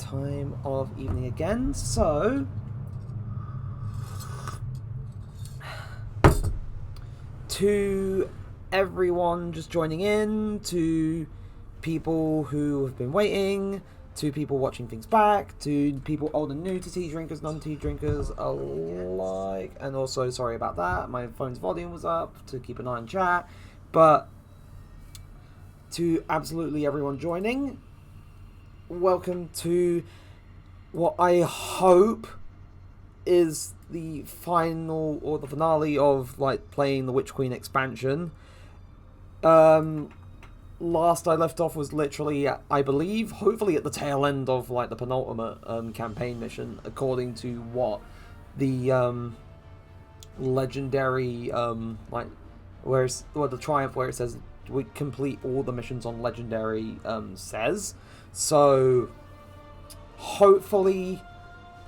time of evening again. So, to everyone just joining in, to people who have been waiting, to people watching things back, to people old and new, to tea drinkers, non-tea drinkers alike, and also sorry about that, my phone's volume was up to keep an eye on chat, but to absolutely everyone joining, welcome to what I hope is the final or the finale of like playing the Witch Queen expansion. Last I left off was literally, I believe, hopefully at the tail end of like the penultimate campaign mission, according to what the legendary like the triumph where it says we complete all the missions on legendary says. So hopefully,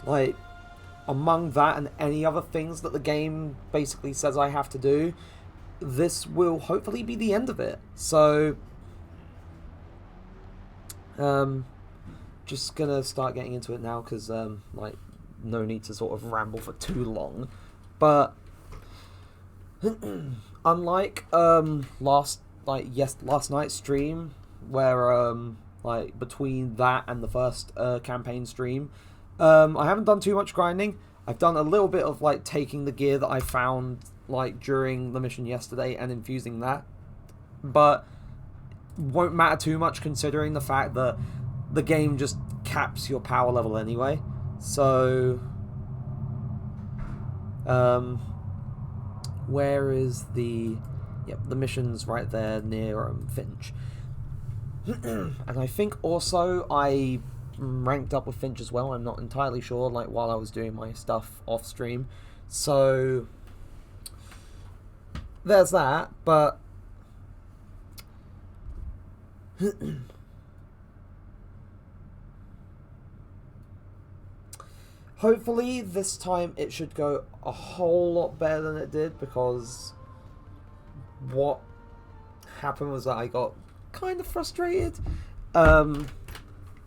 like, among that and any other things that the game basically says I have to do, this will hopefully be the end of it. So just gonna start getting into it now because like no need to sort of ramble for too long. But unlike last night's stream where like between that and the first campaign stream, I haven't done too much grinding. I've done a little bit of like taking the gear that I found like during the mission yesterday and infusing that, but won't matter too much considering the fact that the game just caps your power level anyway. So where is the the mission's right there near Finch. And I think also I ranked up with Finch as well. I'm not entirely sure, like while I was doing my stuff off stream. So there's that, but hopefully this time it should go a whole lot better than it did, because what happened was that I got kind of frustrated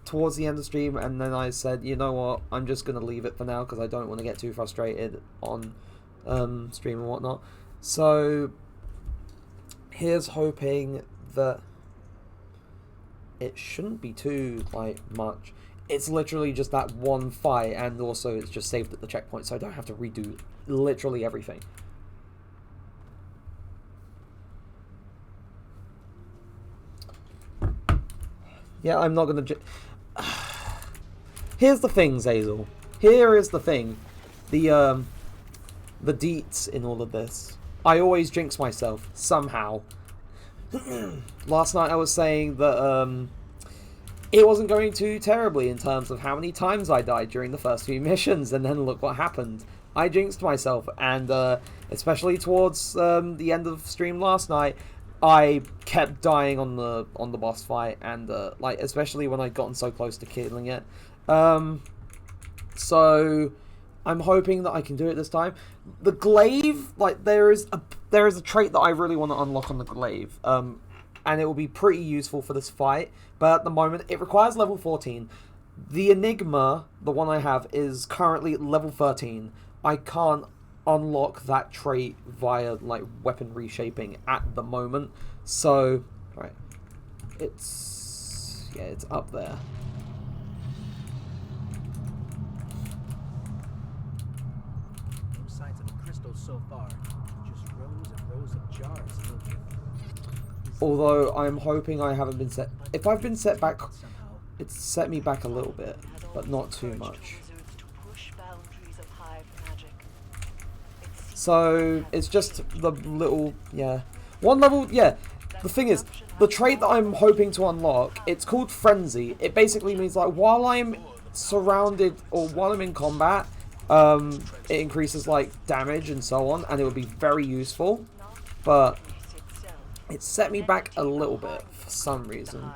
towards the end of the stream, and then I said, you know what, I'm just going to leave it for now because I don't want to get too frustrated on stream and whatnot. So here's hoping that it shouldn't be too like much. It's literally just that one fight, and also it's just saved at the checkpoint, so I don't have to redo literally everything. Yeah, I'm not gonna. Here's the thing, Zazel. Here is the thing. The deets in all of this. I always jinx myself somehow. Last night I was saying that it wasn't going too terribly in terms of how many times I died during the first few missions, and then look what happened. I jinxed myself, and especially towards the end of stream last night, I kept dying on the boss fight, and like especially when I'd gotten so close to killing it. So I'm hoping that I can do it this time. The glaive, like there is a trait that I really want to unlock on the glaive, and it will be pretty useful for this fight. But at the moment, it requires level 14. The Enigma, the one I have, is currently level 13. I can't unlock that trait via like weapon reshaping at the moment. So, right, it's up there. No signs of the crystals so far. Just rows and rows of jars. Although I'm hoping I haven't been set. If I've been set back, it's set me back a little bit, but not too much. So it's just the little, one level, the thing is, the trait that I'm hoping to unlock, it's called Frenzy. It basically means like while I'm surrounded or while I'm in combat, it increases like damage and so on, and it would be very useful, but it set me back a little bit for some reason.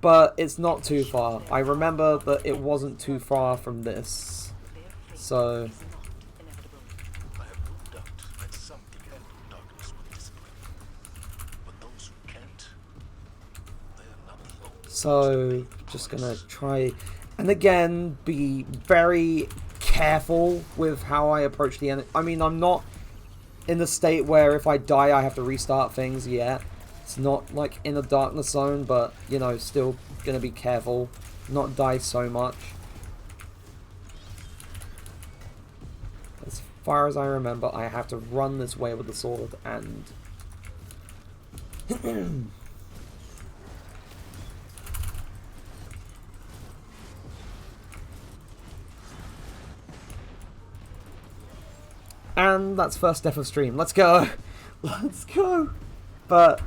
But it's not too far. I remember that it wasn't too far from this. So just gonna try And again, be very careful with how I approach the enemy. I mean, I'm not in the state where if I die I have to restart things yet. It's not like in a darkness zone, but, you know, still gonna be careful. Not die so much. As far as I remember, I have to run this way with the sword and... And that's first death of stream. Let's go! Let's go! But...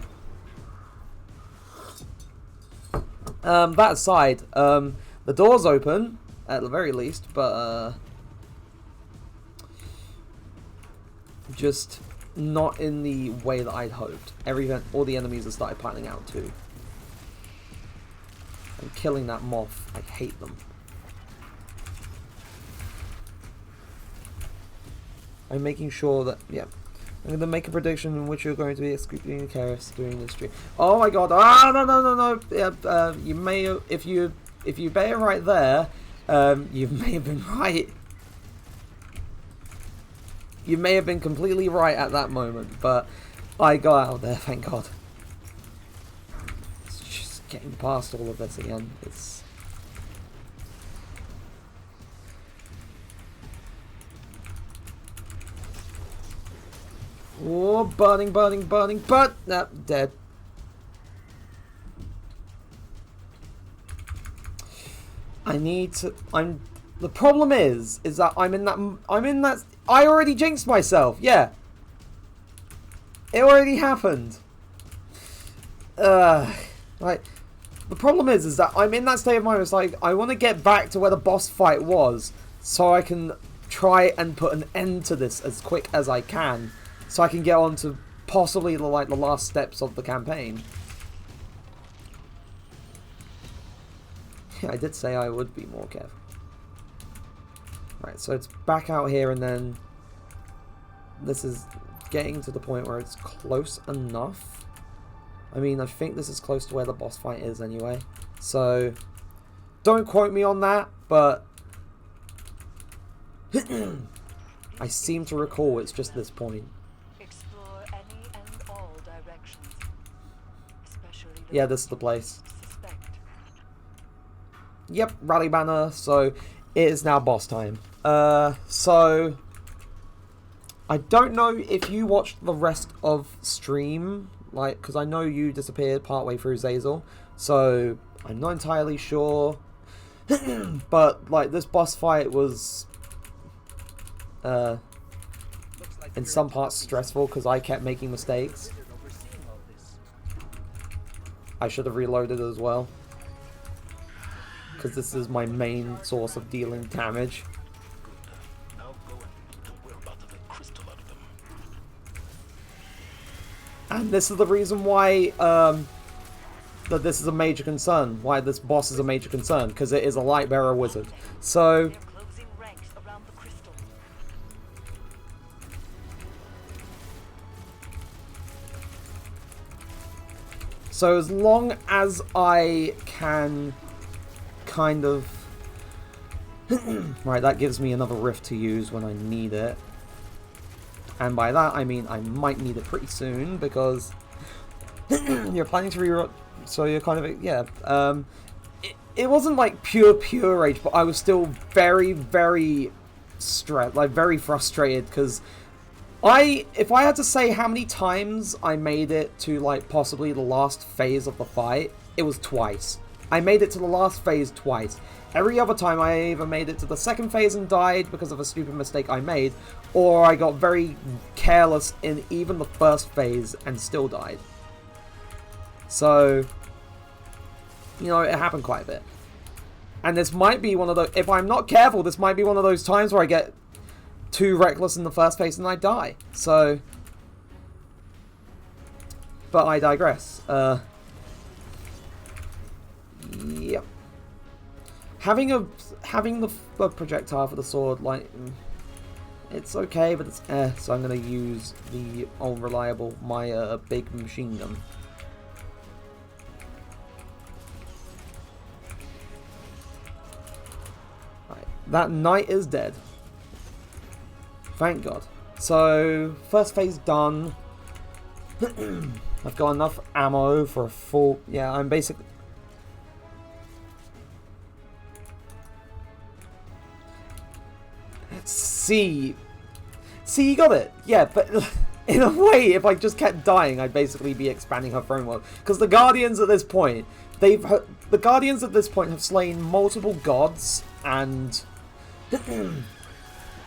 that aside, the door's open, at the very least, but, just not in the way that I'd hoped. All the enemies have started piling out too. And killing that moth, I hate them. I'm making sure that, yeah. I'm going to make a prediction in which you're going to be excluding Karis during this stream. Oh my god! Ah, no! Yeah, you may, if you bet it right there, you may have been right. You may have been completely right at that moment, but I got out there, thank god. It's just getting past all of this again. It's... Oh, burning, but nah, dead. I need to. The problem is that I'm in that. I already jinxed myself. Yeah. It already happened. Like, the problem is that I'm in that state of mind. It's like I want to get back to where the boss fight was, so I can try and put an end to this as quick as I can. So I can get on to possibly the last steps of the campaign. Yeah, I did say I would be more careful. Right, so it's back out here, and then this is getting to the point where it's close enough. I mean, I think this is close to where the boss fight is anyway. So don't quote me on that, but I seem to recall it's just this point. Yeah, this is the place. Yep, rally banner, so it is now boss time. So I don't know if you watched the rest of stream, like, because I know you disappeared partway through Zazel, so I'm not entirely sure. But, like, this boss fight was, in some parts stressful because I kept making mistakes. I should have reloaded as well, because this is my main source of dealing damage. And this is the reason why that this is a major concern, why this boss is a major concern, because it is a Lightbearer wizard. So as long as I can kind of... Right, that gives me another rift to use when I need it. And by that, I mean I might need it pretty soon, because you're planning to reroll, so you're kind of... Yeah, it wasn't like pure rage, but I was still very stressed, like very frustrated, because... If I had to say how many times I made it to, like, possibly the last phase of the fight, it was twice. I made it to the last phase twice. Every other time I either made it to the second phase and died because of a stupid mistake I made, or I got very careless in even the first phase and still died. So, you know, it happened quite a bit. And this might be one of those... If I'm not careful, this might be one of those times where I get too reckless in the first phase and I die. So, but I digress. Yep. Having the projectile for the sword, like, it's okay, but it's so I'm gonna use the old reliable big machine gun. That knight is dead. Thank God. So, first phase done. I've got enough ammo for a full... Yeah, I'm basically... See, you got it. Yeah, but in a way, if I just kept dying, I'd basically be expanding her throne world. Because the Guardians at this point, the Guardians at this point have slain multiple gods and,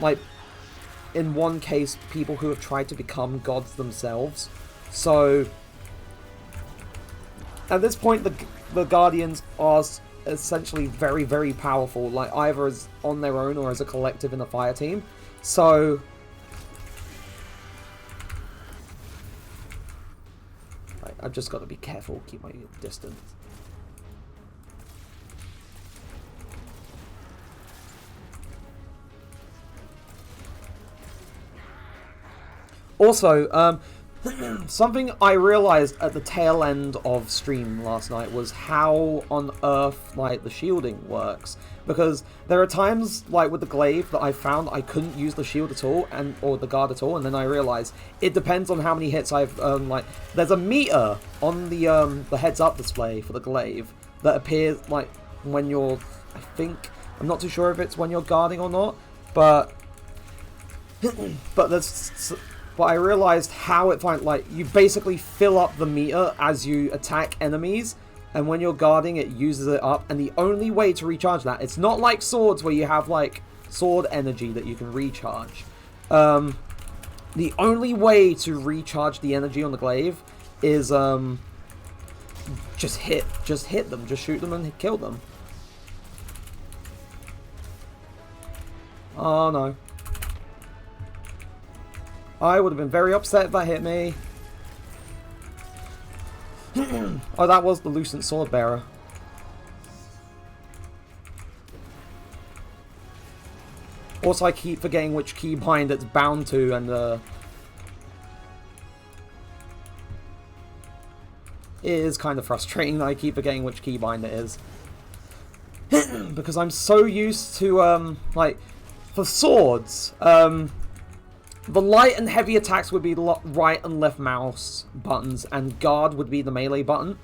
like, in one case, people who have tried to become gods themselves. So, at this point, the Guardians are essentially very, very powerful, like either as on their own or as a collective in a fire team. So I've just got to be careful, keep my distance. Also, something I realized at the tail end of stream last night was how on earth, like, the shielding works. Because there are times, like with the glaive, that I found I couldn't use the shield at all, or the guard at all, and then I realized it depends on how many hits I've, like, there's a meter on the heads-up display for the glaive that appears, like, when you're, I'm not too sure if it's when you're guarding or not, but But I realized how it like you basically fill up the meter as you attack enemies, and when you're guarding it uses it up, and the only way to recharge that, it's not like swords where you have like sword energy that you can recharge. The only way to recharge the energy on the glaive is just hit them, just shoot them and kill them. Oh no. I would have been very upset if that hit me. Oh, that was the Lucent Sword Bearer. Also, I keep forgetting which keybind it's bound to, and it is kind of frustrating that I keep forgetting which keybind it is. Because I'm so used to, like, for swords, the light and heavy attacks would be right and left mouse buttons, and guard would be the melee button.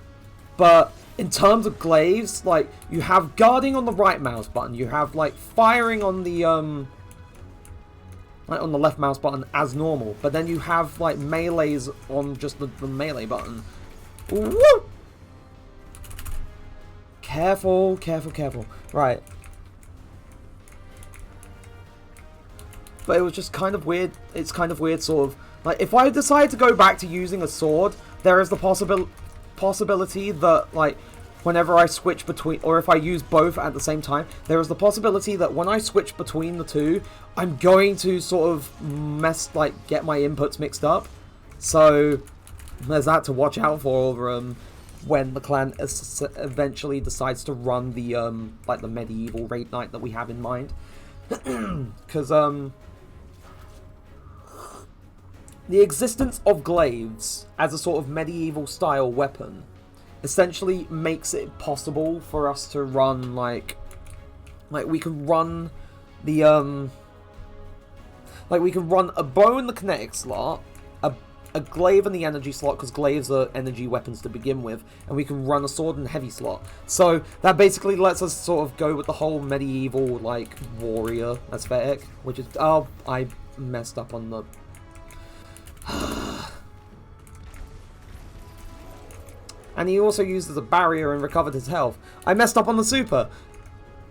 But in terms of glaives, like, you have guarding on the right mouse button, you have, like, firing on the, like, on the left mouse button as normal. But then you have, like, melees on just the melee button. Woo! Careful, careful, careful. Right. But it was just kind of weird. It's kind of weird, sort of. Like, if I decide to go back to using a sword, there is the possibility that, like, whenever I switch between, or if I use both at the same time, there is the possibility that when I switch between the two, I'm going to sort of get my inputs mixed up. So, there's that to watch out for, when the clan eventually decides to run the, like, the medieval raid night that we have in mind. Because, the existence of glaives as a sort of medieval style weapon essentially makes it possible for us to run like we can run the like we can run a bow in the kinetic slot, a glaive in the energy slot, because glaives are energy weapons to begin with, and we can run a sword in the heavy slot. So that basically lets us sort of go with the whole medieval like warrior aesthetic, which is I messed up on the and he also uses a barrier and recovered his health. I messed up on the super.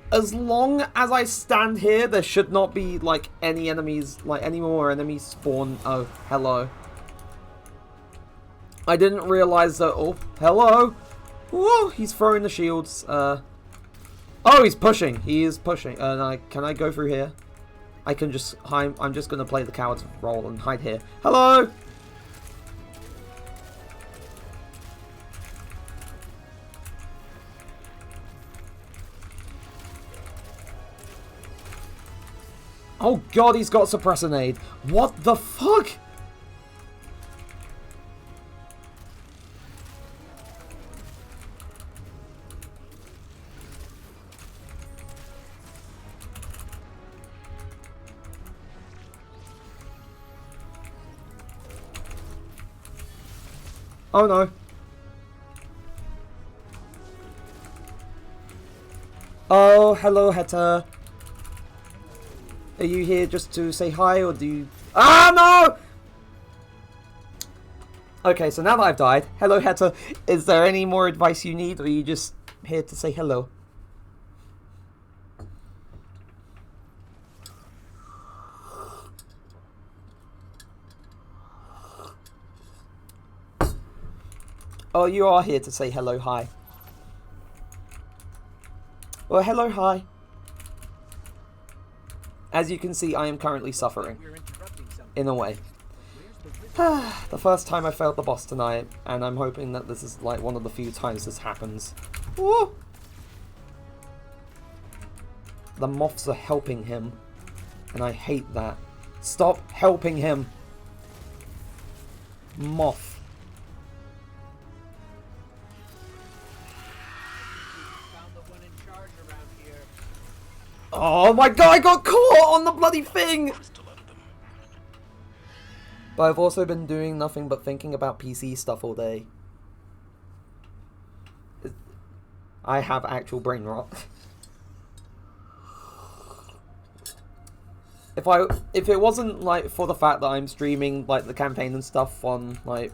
As long as I stand here, there should not be, like, any enemies, like, any more enemies spawn. Oh, hello. I didn't realize that. Oh, hello. Whoa, he's throwing the shields. Oh, he's pushing. He is pushing. Can I go through here? I can just hide. I'm just going to play the coward's role and hide here. Hello! Oh god, he's got suppressor nade. What the fuck? Oh no. Oh, hello, Heta. Are you here just to say hi, or do you... Ah, no! Okay, so now that I've died, hello, Heta. Is there any more advice you need, or are you just here to say hello? Oh, you are here to say hello, hi. Well, hello, hi. As you can see, I am currently suffering. In a way. The first time I failed the boss tonight, and I'm hoping that this is like one of the few times this happens. Woo! The moths are helping him, and I hate that. Stop helping him! Moth. Oh my god, I got caught on the bloody thing! But I've also been doing nothing but thinking about PC stuff all day. I have actual brain rot. If it wasn't like for the fact that I'm streaming like the campaign and stuff on like,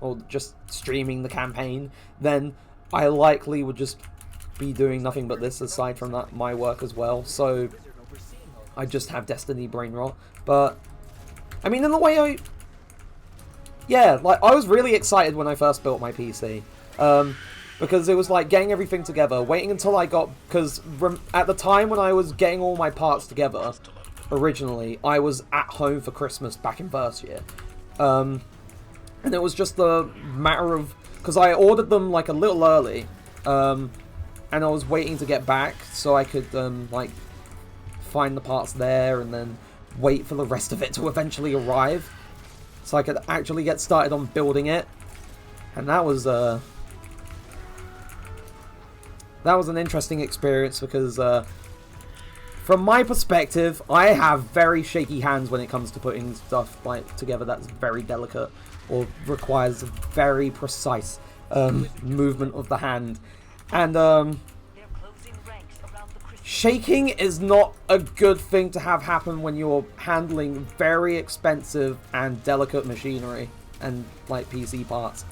or just streaming the campaign, then I likely would just be doing nothing but this aside from that my work as well. So I just have Destiny brain rot. But I mean, in the way yeah, like I was really excited when I first built my PC. Because it was like getting everything together, waiting until I got, because at the time when I was getting all my parts together, originally, I was at home for Christmas back in first year. And it was just the matter of, because I ordered them like a little early, and I was waiting to get back so I could like find the parts there and then wait for the rest of it to eventually arrive so I could actually get started on building it. And that was an interesting experience because from my perspective, I have very shaky hands when it comes to putting stuff like together that's very delicate or requires a very precise movement of the hand. And shaking is not a good thing to have happen when you're handling very expensive and delicate machinery and like PC parts.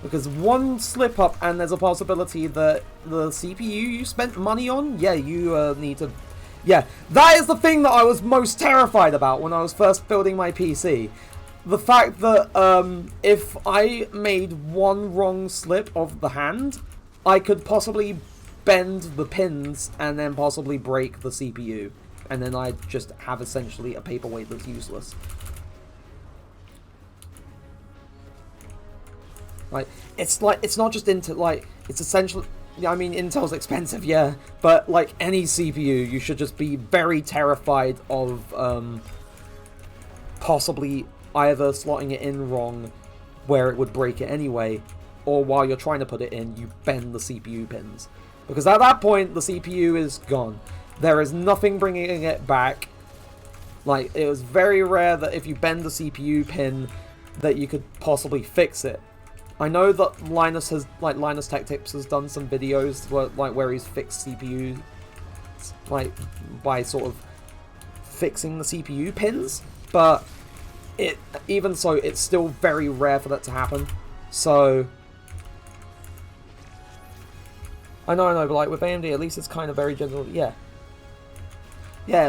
Because one slip up and there's a possibility that the CPU you spent money on, yeah, you need to... Yeah, that is the thing that I was most terrified about when I was first building my PC. The fact that if I made one wrong slip of the hand, I could possibly bend the pins and then possibly break the CPU. And then I'd just have essentially a paperweight that's useless. Like, it's not just Intel, like, it's essentially, I mean, Intel's expensive, yeah, but like any CPU, you should just be very terrified of possibly either slotting it in wrong where it would break it anyway, or while you're trying to put it in, you bend the CPU pins. Because at that point, the CPU is gone. There is nothing bringing it back. Like, it was very rare that if you bend the CPU pin, that you could possibly fix it. I know that Linus Tech Tips has done some videos where he's fixed CPU, like, by sort of fixing the CPU pins, but even so, it's still very rare for that to happen. So I know, but like with AMD, at least it's kind of very general. Yeah,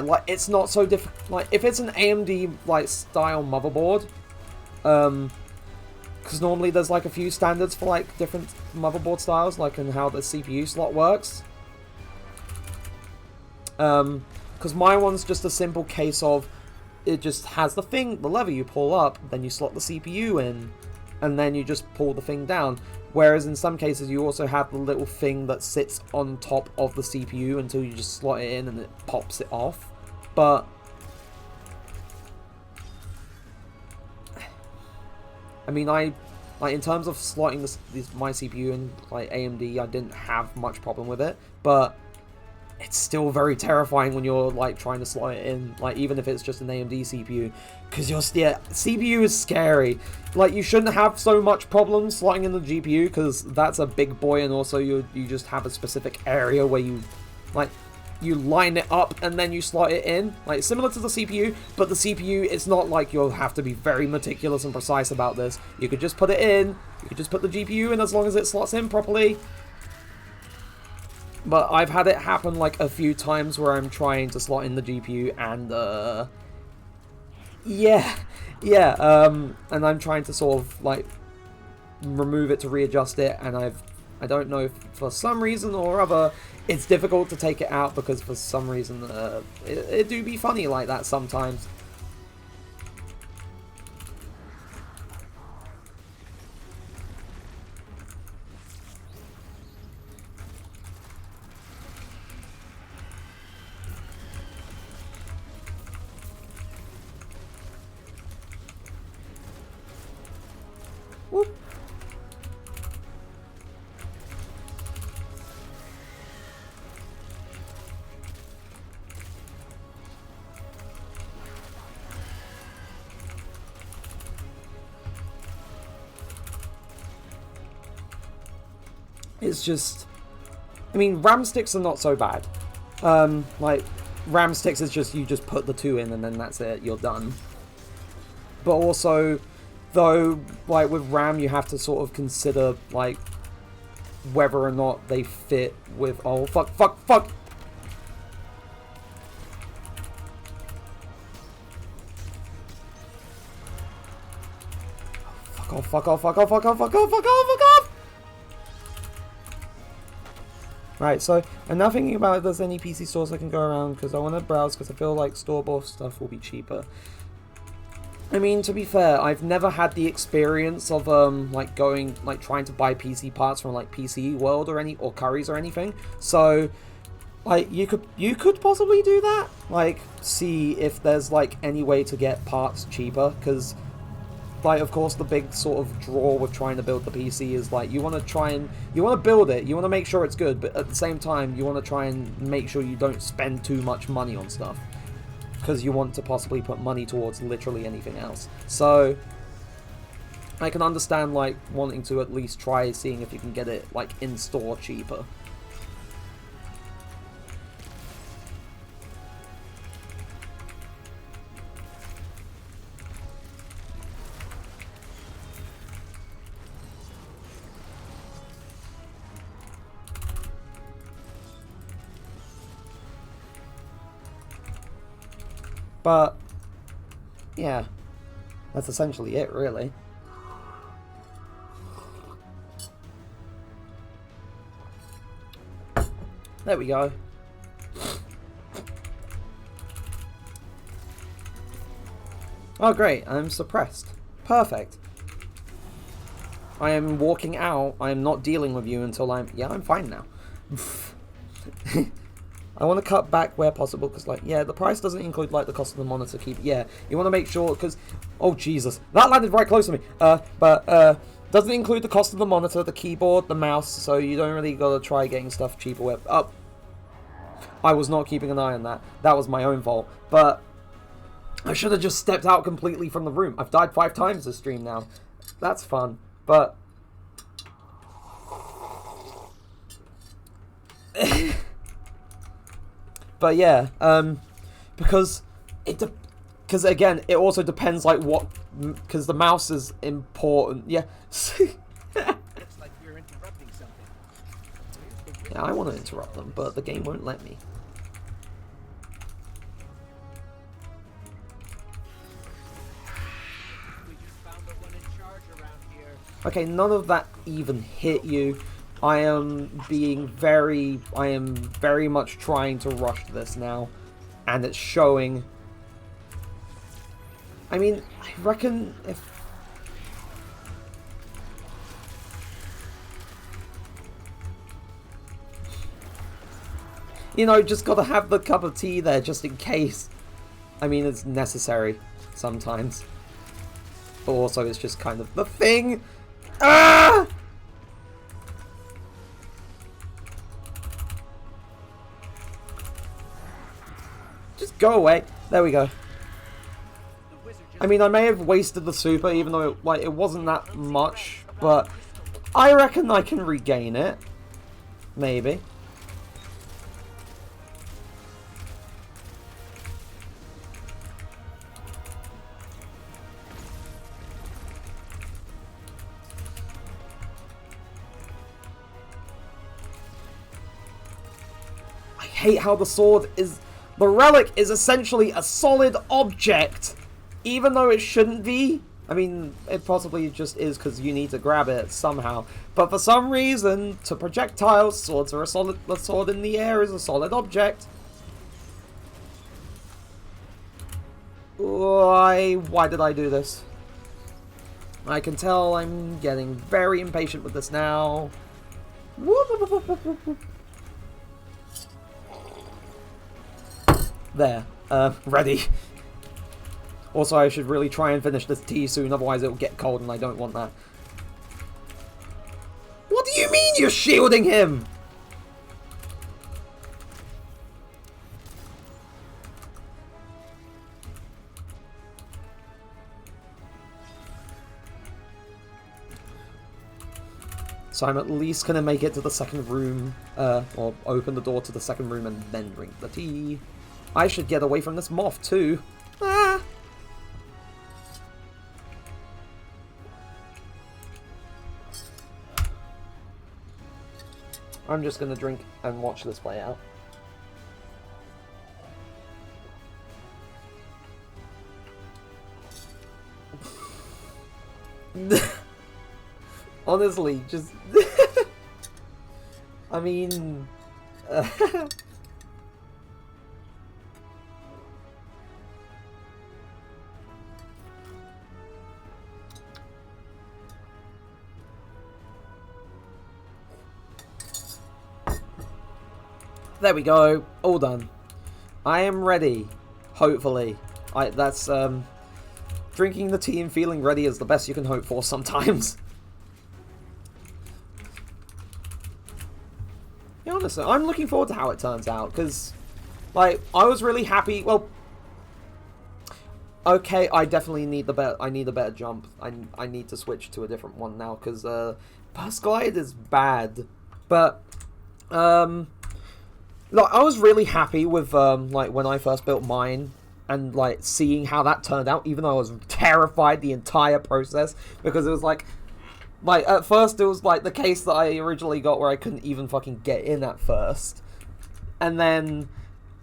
like it's not so difficult. Like if it's an AMD like style motherboard, because normally there's like a few standards for like different motherboard styles, like in how the CPU slot works. Because my one's just a simple case of it just has the lever you pull up, then you slot the CPU in, and then you just pull the thing down. Whereas in some cases you also have the little thing that sits on top of the CPU until you just slot it in and it pops it off. But I mean, like in terms of slotting my CPU in like AMD, I didn't have much problem with it. But it's still very terrifying when you're like trying to slot it in, like even if it's just an AMD CPU, because CPU is scary. Like you shouldn't have so much problem slotting in the GPU because that's a big boy, and also you just have a specific area where you line it up and then you slot it in, like similar to the CPU. But the CPU, it's not like you'll have to be very meticulous and precise about this. You could just put it in, you could just put the GPU in as long as it slots in properly. But I've had it happen like a few times where I'm trying to slot in the GPU and and I'm trying to sort of like remove it to readjust it, and I don't know if for some reason or other it's difficult to take it out, because for some reason it do be funny like that sometimes. Whoop. It's just, I mean, RAM sticks are not so bad. Like, RAM sticks is just, you just put the 2 in and then that's it, you're done. But also, though, like with RAM, you have to sort of consider, like, whether or not they fit with, oh, fuck. Fuck off. Right, so I'm now thinking about if there's any PC stores I can go around, because I want to browse, because I feel like store-bought stuff will be cheaper. I mean, to be fair, I've never had the experience of like trying to buy PC parts from like PC World or Currys or anything. So like you could possibly do that, like see if there's like any way to get parts cheaper, because like, of course, the big sort of draw with trying to build the PC is like you want to build it, you want to make sure it's good, but at the same time you want to try and make sure you don't spend too much money on stuff, because you want to possibly put money towards literally anything else. So I can understand like wanting to at least try seeing if you can get it like in store cheaper. But yeah, that's essentially it, really. There we go. Oh great, I'm suppressed. Perfect. I am walking out. I am not dealing with you until I'm fine now. I want to cut back where possible, because, like, yeah, the price doesn't include, like, the cost of the monitor keep. Yeah, you want to make sure, because, oh, Jesus, that landed right close to me. Doesn't include the cost of the monitor, the keyboard, the mouse, so you don't really got to try getting stuff cheaper with. Oh, I was not keeping an eye on that. That was my own fault. But I should have just stepped out completely from the room. I've died 5 times this stream now. That's fun, but... But yeah, because again, it also depends like what, because the mouse is important. Yeah. Looks like you're interrupting something. Yeah, I want to interrupt them, but the game won't let me. We just found the one in charge around here. Okay, none of that even hit you. I am very much trying to rush this now, and it's showing. I mean, I reckon if... You know, just gotta have the cup of tea there just in case. I mean, it's necessary sometimes. But also, it's just kind of the thing. Ah! just go away. There we go. The wizard just I mean, I may have wasted the super, even though it wasn't that much, but I reckon I can regain it. Maybe. I hate how the sword is... The relic is essentially a solid object, even though it shouldn't be. I mean, it possibly just is because you need to grab it somehow. But for some reason, to projectiles, swords are a solid... The sword in the air is a solid object. Why did I do this? I can tell I'm getting very impatient with this now. There. Ready. Also, I should really try and finish this tea soon, otherwise it'll get cold and I don't want that. What do you mean you're shielding him? So I'm at least gonna make it to the second room, or open the door to the second room and then drink the tea. I should get away from this moth too. Ah! I'm just gonna drink and watch this play out. Honestly, just... I mean... There we go. All done. I am ready. Hopefully. That's, drinking the tea and feeling ready is the best you can hope for sometimes. Yeah, honestly, I'm looking forward to how it turns out, because, like, I was really happy. Well, okay, I definitely need I need a better jump. I need to switch to a different one now, because, Burst Glide is bad. But, like, I was really happy with, like, when I first built mine, and, like, seeing how that turned out, even though I was terrified the entire process, because it was, like, at first it was, like, the case that I originally got where I couldn't even fucking get in at first. And then,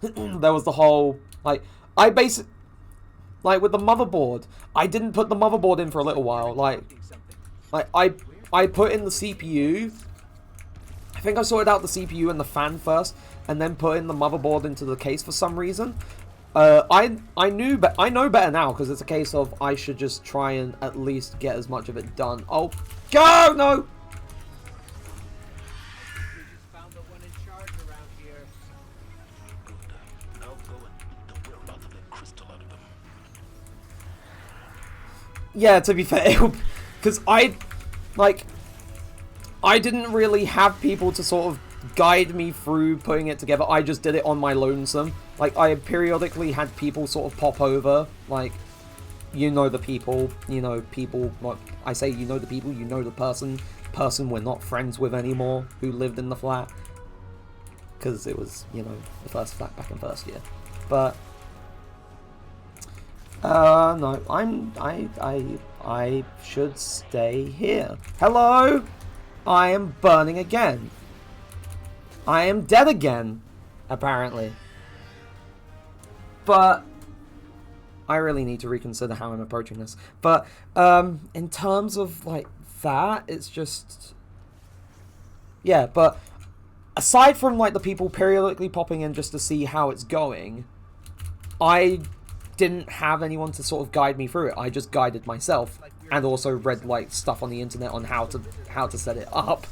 there was the whole, like, I basically, like, with the motherboard, I didn't put the motherboard in for a little while, like I put in the CPU, I think I sorted out the CPU and the fan first, and then put in the motherboard into the case for some reason. I know better now, because it's a case of I should just try and at least get as much of it done. Oh, go! No! We just found the one in charge around here. Good. Now go and don't worry about the crystal out of them. Yeah, to be fair, because I didn't really have people to sort of guide me through putting it together. I just did it on my lonesome. Like, I periodically had people sort of pop over, like, you know the people, like, I say you know the people, you know the person we're not friends with anymore, who lived in the flat, because it was, the first flat back in first year. But, no, I should stay here. Hello? I am burning again. I am dead again, apparently. But I really need to reconsider how I'm approaching this. But in terms of, like, that, it's just... Yeah, but aside from, like, the people periodically popping in just to see how it's going, I didn't have anyone to sort of guide me through it. I just guided myself, and also read, like, stuff on the internet on how to set it up.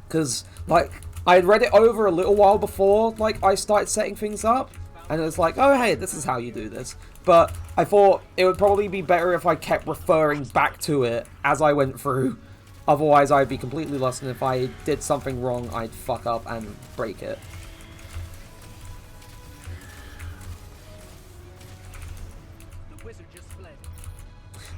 Because, like, I had read it over a little while before, like, I started setting things up. And it was like, oh, hey, this is how you do this. But I thought it would probably be better if I kept referring back to it as I went through. Otherwise, I'd be completely lost, and if I did something wrong, I'd fuck up and break it.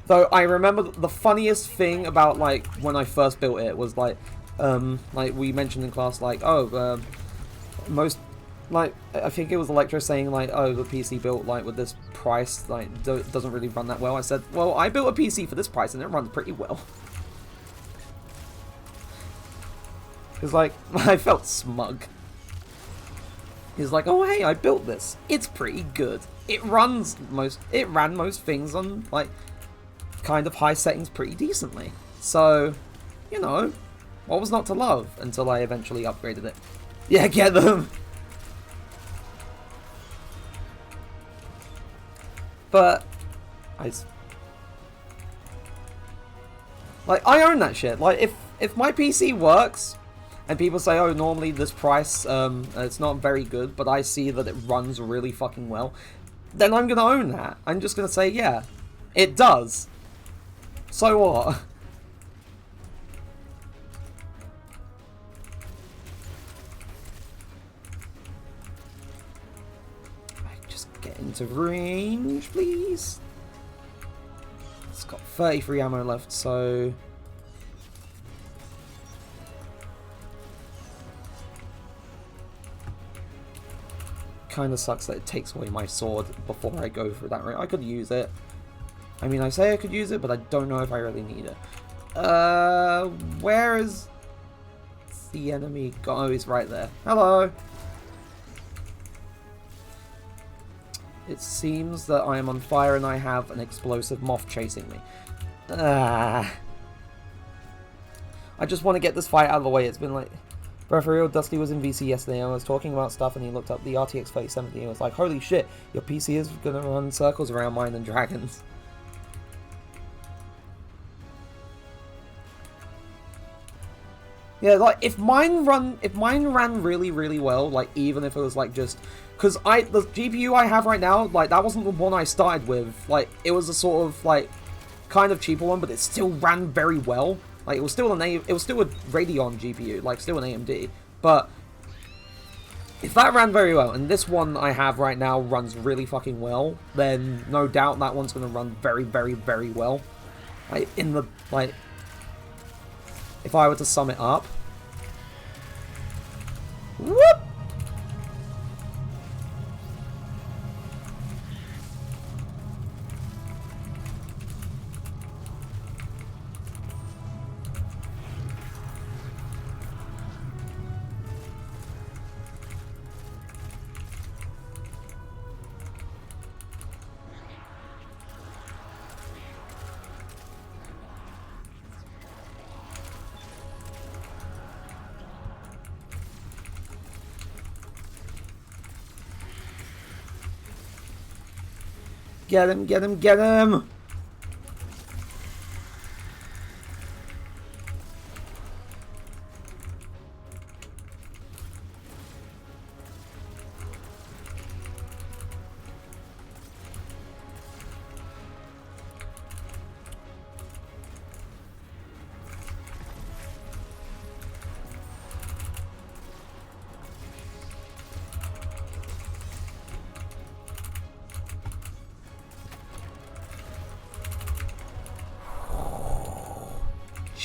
Though I remember the funniest thing about like when I first built it was like we mentioned in class, like, oh, most, like, I think it was Electro saying like, oh, the PC built like with this price like doesn't really run that well. I said, well, I built a PC for this price and it runs pretty well. Because like I felt smug. He's like, oh hey, I built this. It's pretty good. It ran most things on like kind of high settings pretty decently. So, you know, what was not to love until I eventually upgraded it. Yeah, get them. But I own that shit. Like if my PC works and people say, oh, normally this price, it's not very good, but I see that it runs really fucking well, then I'm gonna own that. I'm just gonna say, yeah, it does. So what? Just get into range, please. It's got 33 ammo left, so... kind of sucks that it takes away my sword before I go through that range. I could use it. I mean, I say I could use it, but I don't know if I really need it. Where is the enemy? Oh, he's right there. Hello! It seems that I am on fire and I have an explosive moth chasing me. I just want to get this fight out of the way. It's been like... Bro, for real, Dusty was in VC yesterday and I was talking about stuff and he looked up the RTX 3070 and he was like, holy shit, your PC is gonna run circles around mine and dragons. Yeah, like, if mine ran really, really well, like, even if it was, like, just... Because the GPU I have right now, like, that wasn't the one I started with. Like, it was a sort of, like, kind of cheaper one, but it still ran very well. Like, it was still a Radeon GPU, like, still an AMD. But, if that ran very well, and this one I have right now runs really fucking well, then no doubt that one's going to run very, very, very well. Like, if I were to sum it up. Whoop! Get him, get him, get him!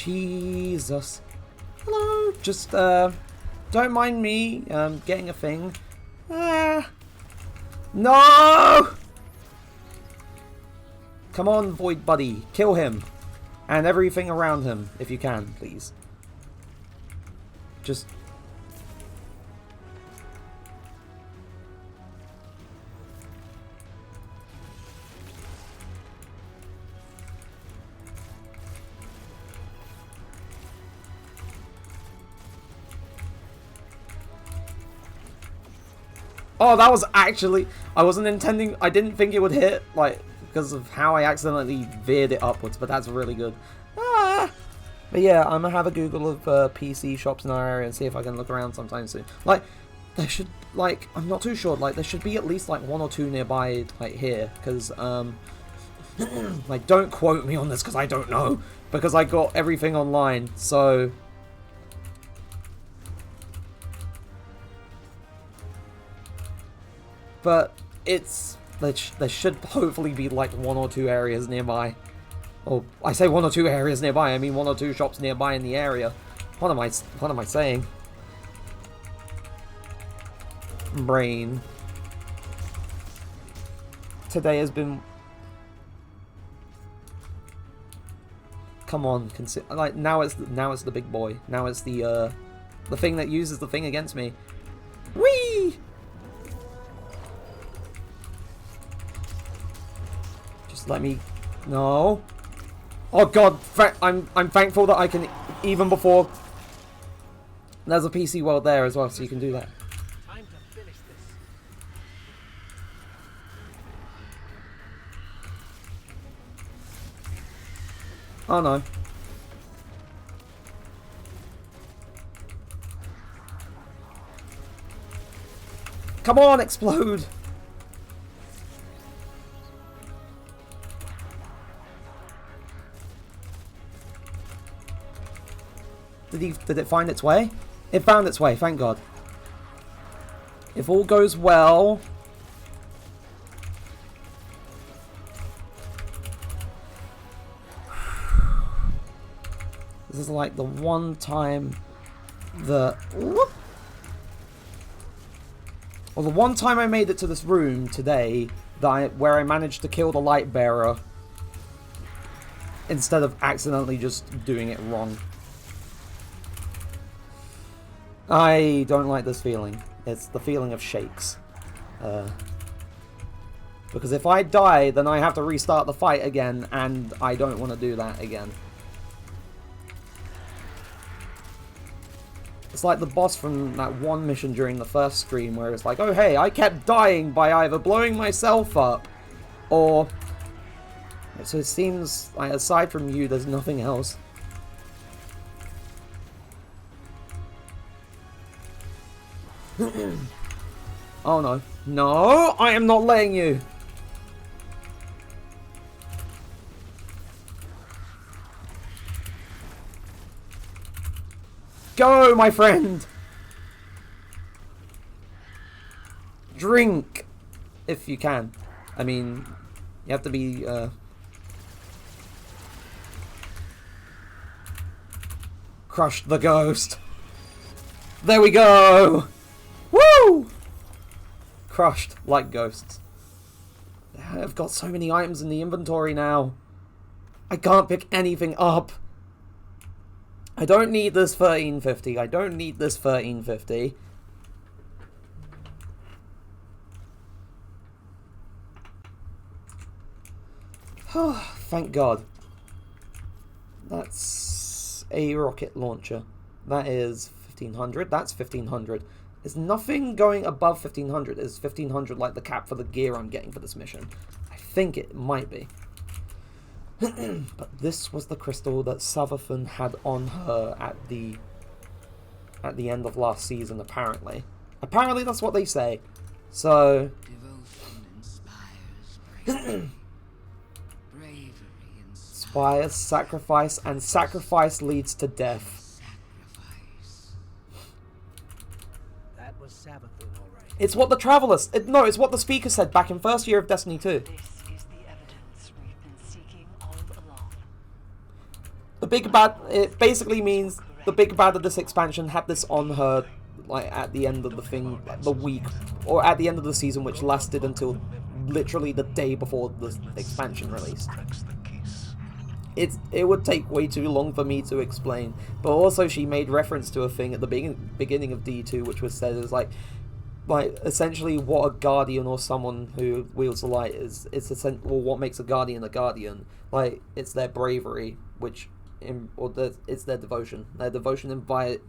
Jesus. Hello. Just, don't mind me, getting a thing. No! Come on, Void Buddy. Kill him. And everything around him, if you can, please. Just... Oh, that was actually... I wasn't intending... I didn't think it would hit, like, because of how I accidentally veered it upwards, but that's really good. Ah! But yeah, I'm gonna have a Google of PC shops in our area and see if I can look around sometime soon. Like, there should... Like, I'm not too sure. Like, there should be at least, like, one or two nearby, like, here. Because, like, don't quote me on this, because I don't know. Because I got everything online, so... But it's... There should hopefully be like one or two areas nearby. Or I say 1 or 2 areas nearby, I mean 1 or 2 shops nearby in the area. What am I saying? Brain. Today has been... Come on, like now it's the big boy. Now it's the thing that uses the thing against me. Whee! Just let me... No. Oh god, I'm thankful that I can, even before... There's a PC world there as well, so you can do that. Time to finish this. Oh no. Come on, explode! Did it find its way? It found its way, thank God. If all goes well... This is like the one time that... Whoop! Well, the one time I made it to this room today, where I managed to kill the light bearer instead of accidentally just doing it wrong. I don't like this feeling. It's the feeling of shakes. Because if I die, then I have to restart the fight again, and I don't want to do that again. It's like the boss from that one mission during the first stream where it's like, oh hey, I kept dying by either blowing myself up or... So it seems like aside from you, there's nothing else. Oh no. No, I am not letting you. Go, my friend! Drink! If you can. I mean, you have to be, Crush the ghost. There we go! Woo! Crushed like ghosts. I've got so many items in the inventory now. I can't pick anything up. I don't need this 1350. I don't need this 1350. Thank God. That's a rocket launcher. That is 1500. That's 1500. There's nothing going above 1500. Is 1500 like the cap for the gear I'm getting for this mission? I think it might be. But this was the crystal that Savathun had on her at the end of last season, apparently. Apparently that's what they say. So... Devotion inspires bravery inspires sacrifice, and sacrifice leads to death. sacrifice. That was Savathun, all right. It's what the Traveler... No, it's what the speaker said back in first year of Destiny 2. This is the evidence we've been seeking all along. The big bad... It basically means the big bad of this expansion had this on her, like, at the end of the thing, the week, or at the end of the season, which lasted until literally the day before the expansion released. It would take way too long for me to explain, but also she made reference to a thing at the beginning of D2, which was said as like essentially what a guardian or someone who wields the light is. It's essentially what makes a guardian. Like, it's their bravery, which it's their devotion. Their devotion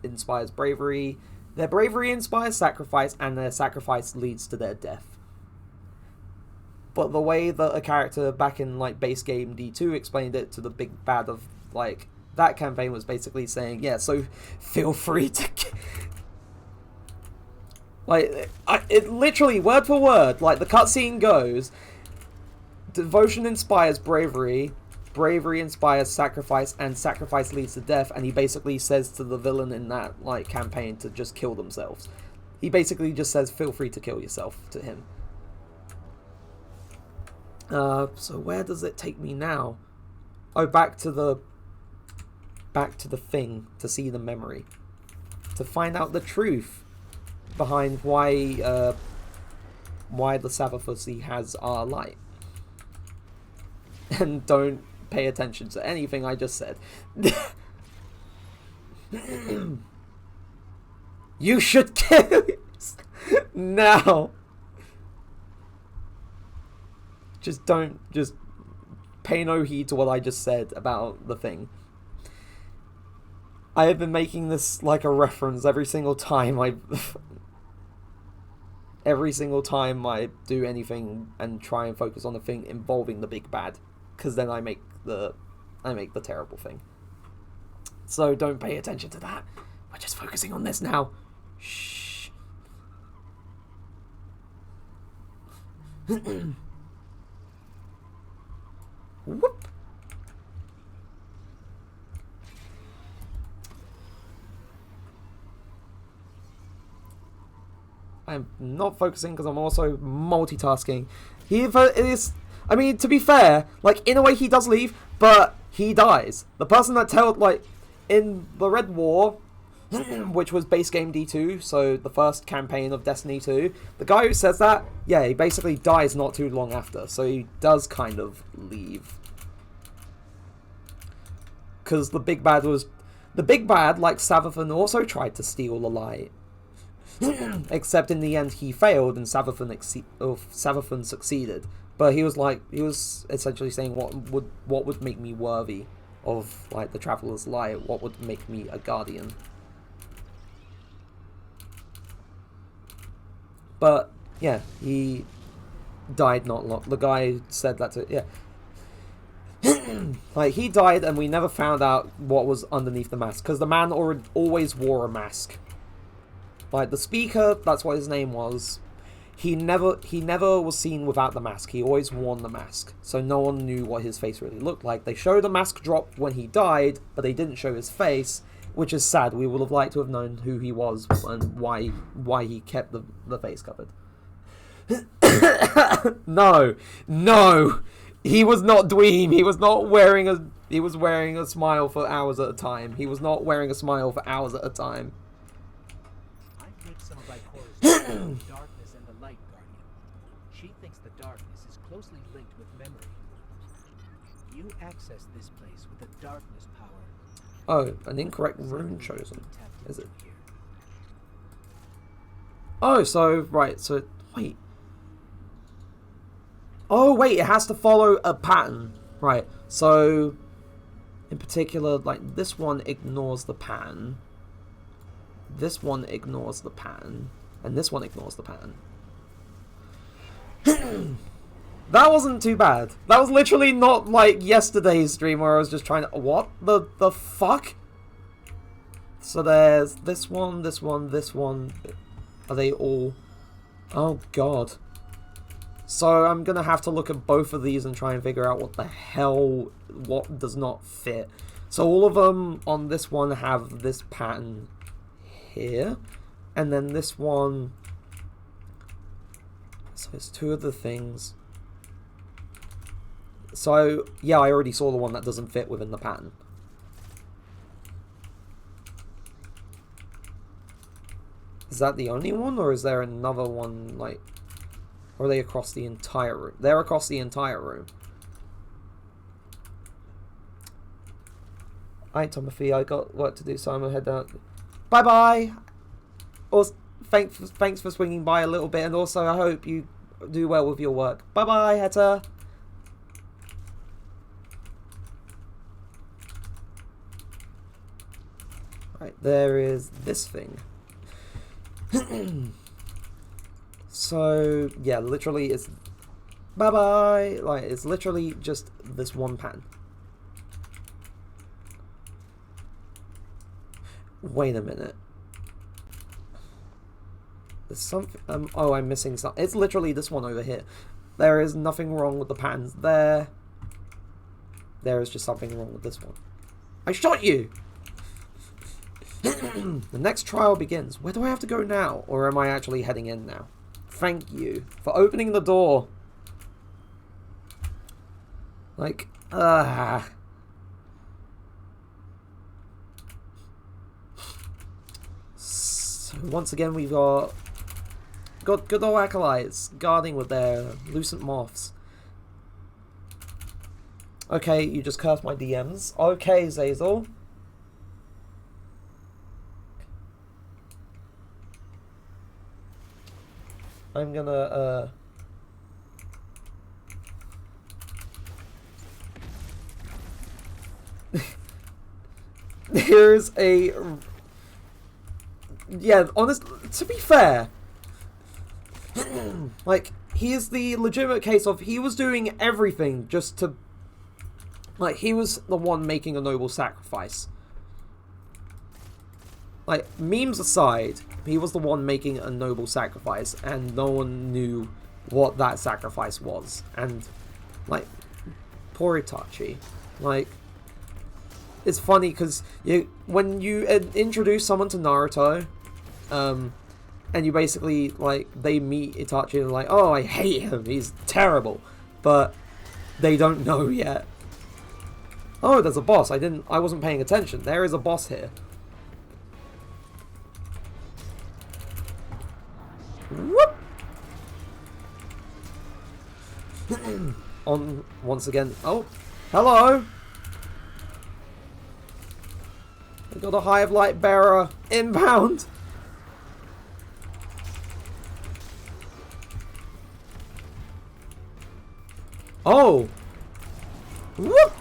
inspires bravery. Their bravery inspires sacrifice, and their sacrifice leads to their death. But the way that a character back in like base game D2 explained it to the big bad of like that campaign was basically saying, yeah, so feel free to like it literally word for word, like the cutscene goes, devotion inspires bravery, bravery inspires sacrifice, and sacrifice leads to death, and he basically says to the villain in that like campaign to just kill themselves. He basically just says feel free to kill yourself to him. So where does it take me now? Oh, back to the thing to see the memory, to find out the truth behind why the Savathun has our light. And don't pay attention to anything I just said. You should kill now. Just pay no heed to what I just said about the thing. I have been making this like a reference every single time I do anything and try and focus on the thing involving the big bad, because then I make the terrible thing. So don't pay attention to that. We're just focusing on this now. Shh. Whoop. I'm not focusing because I'm also multitasking. I mean, to be fair, like, in a way he does leave, but he dies. The person that in the Red War, which was base game D2, so the first campaign of Destiny 2, the guy who says that, yeah, he basically dies not too long after, so he does kind of leave. Because the big bad, like Savathun, also tried to steal the light. Except in the end he failed and Savathun succeeded. But he was essentially saying what would make me worthy of like the Traveler's Light, what would make me a guardian. But yeah, he died not long. The guy said that to like, he died and we never found out what was underneath the mask, because the man always wore a mask. Like, the speaker, that's what his name was, he never was seen without the mask. He always wore the mask, so no one knew what his face really looked like. They showed the mask drop when he died, but they didn't show his face, which is sad. We would have liked to have known who he was and why he kept the face covered. No, he was not Dweem. He was wearing a smile for hours at a time. He was not wearing a smile for hours at a time. I've read some of Ikora's darkness and the light, Guardian. She thinks the darkness is closely linked with memory. You access this place with the darkness power. Oh, an incorrect rune chosen. Is it? Oh, so right, so wait. Oh wait, it has to follow a pattern. Right. So in particular, like, this one ignores the pattern. This one ignores the pattern. And this one ignores the pattern. That wasn't too bad. That was literally not like yesterday's stream where I was just trying to... What the fuck? So there's this one, this one, this one. Are they all... Oh god. So I'm gonna have to look at both of these and try and figure out what the hell... What does not fit. So all of them on this one have this pattern here. And then this one... So it's two of the things... So, yeah, I already saw the one that doesn't fit within the pattern. Is that the only one, or is there another one, like... Or are they across the entire room? They're across the entire room. Alright, Timothy, I got work to do, so I'm gonna head down. Bye-bye! Also, thanks for swinging by a little bit, and also I hope you do well with your work. Bye-bye, Heta! Right, there is this thing. So, yeah, literally it's... Bye-bye! Like, it's literally just this one pattern. Wait a minute. There's something... oh, I'm missing something. It's literally this one over here. There is nothing wrong with the patterns there. There is just something wrong with this one. I shot you! The next trial begins. Where do I have to go now? Or am I actually heading in now? Thank you for opening the door. Like, So once again, we've got good old acolytes guarding with their lucent moths. Okay, you just cursed my DMs. Okay, Zazel. I'm gonna, Here's a... Yeah, to be fair, like, he is the legitimate case of he was doing everything just to... Like, he was the one making a noble sacrifice. Like, memes aside, he was the one making a noble sacrifice, and no one knew what that sacrifice was. And, like, poor Itachi. Like, it's funny because when you introduce someone to Naruto, and you basically, like, they meet Itachi and like, oh, I hate him, he's terrible. But they don't know yet. Oh, there's a boss. I wasn't paying attention. There is a boss here. Whoop! On once again. Oh, hello! We got a Hive Light Bearer inbound. Oh! Whoop!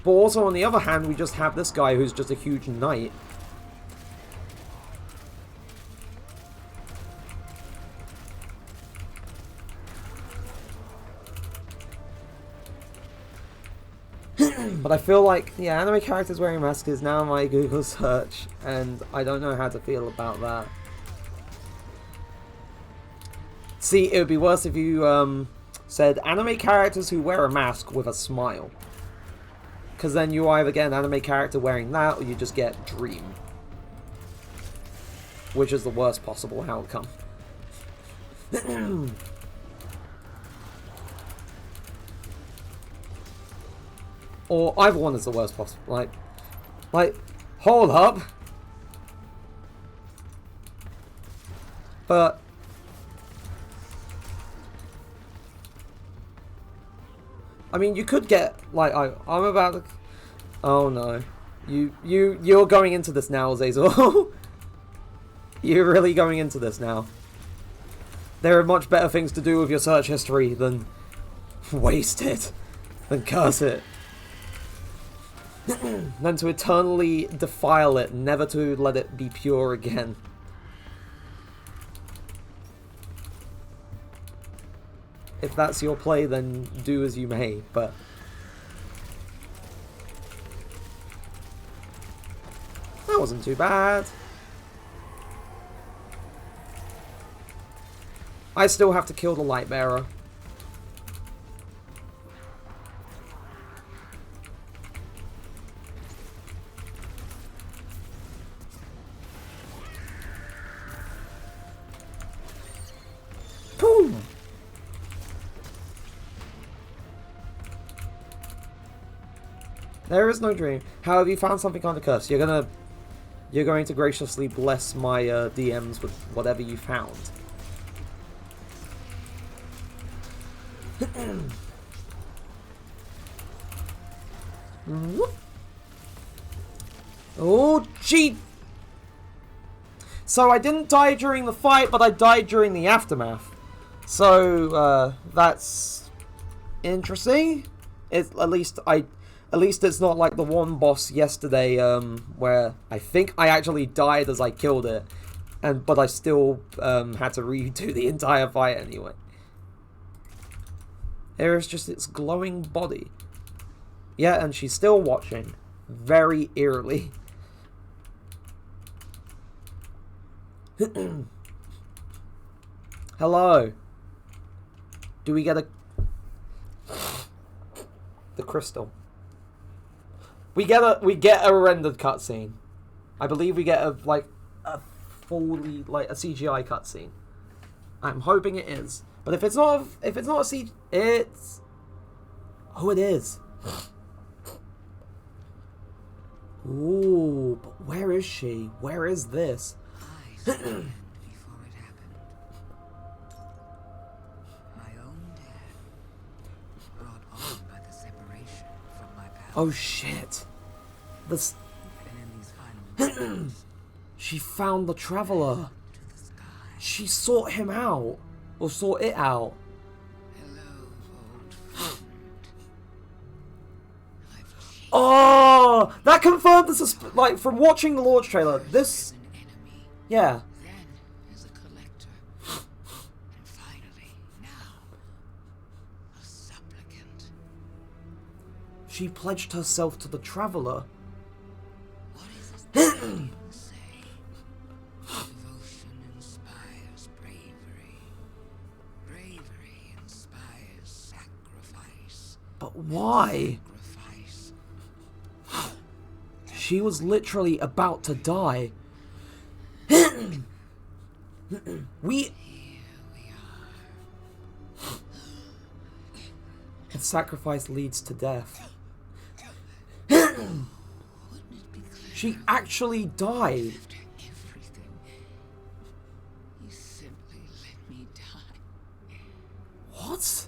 But also, on the other hand, we just have this guy who's just a huge knight. But I feel like, yeah, anime characters wearing masks is now my Google search, and I don't know how to feel about that. See, it would be worse if you said anime characters who wear a mask with a smile. Because then you either get an anime character wearing that, or you just get Dream. Which is the worst possible outcome. Or either one is the worst possible. Like, hold up. But I mean, you could get like I'm about to. Oh no, you're going into this now, Zazel. You're really going into this now. There are much better things to do with your search history than waste it, than curse it. Than to eternally defile it, never to let it be pure again. If that's your play, then do as you may, but... That wasn't too bad. I still have to kill the light bearer. Boom! There is no dream. However, you found something kind of cursed. You're going to graciously bless my DMs with whatever you found. Oh, gee! So I didn't die during the fight, but I died during the aftermath. So that's interesting. At least it's not like the one boss yesterday, where I think I actually died as I killed it, but I still had to redo the entire fight anyway. Here is just its glowing body. Yeah, and she's still watching, very eerily. Hello. Do we get the crystal? We get a rendered cutscene. I believe we get a fully a CGI cutscene. I'm hoping it is. But if it's not a CG, it's who it is. Ooh, but where is she? Where is this? I stand before it happened. My own dad, brought on by the separation from my palace. Oh shit. This. And in these final moments, She found the Traveler. to the sky. She sought him out. Or sought it out. Hello, old friend. I've chased Oh! That confirmed the like, from watching the launch trailer, this. an enemy, Yeah. then as a collector, and finally, now, a supplicant. She pledged herself to the Traveler. What is it that you say? Devotion inspires bravery. Bravery inspires sacrifice. But why? Sacrifice. She was literally about to die. we. Here we are. And sacrifice leads to death. Wouldn't it be clear She actually died. after everything? You simply let me die. What?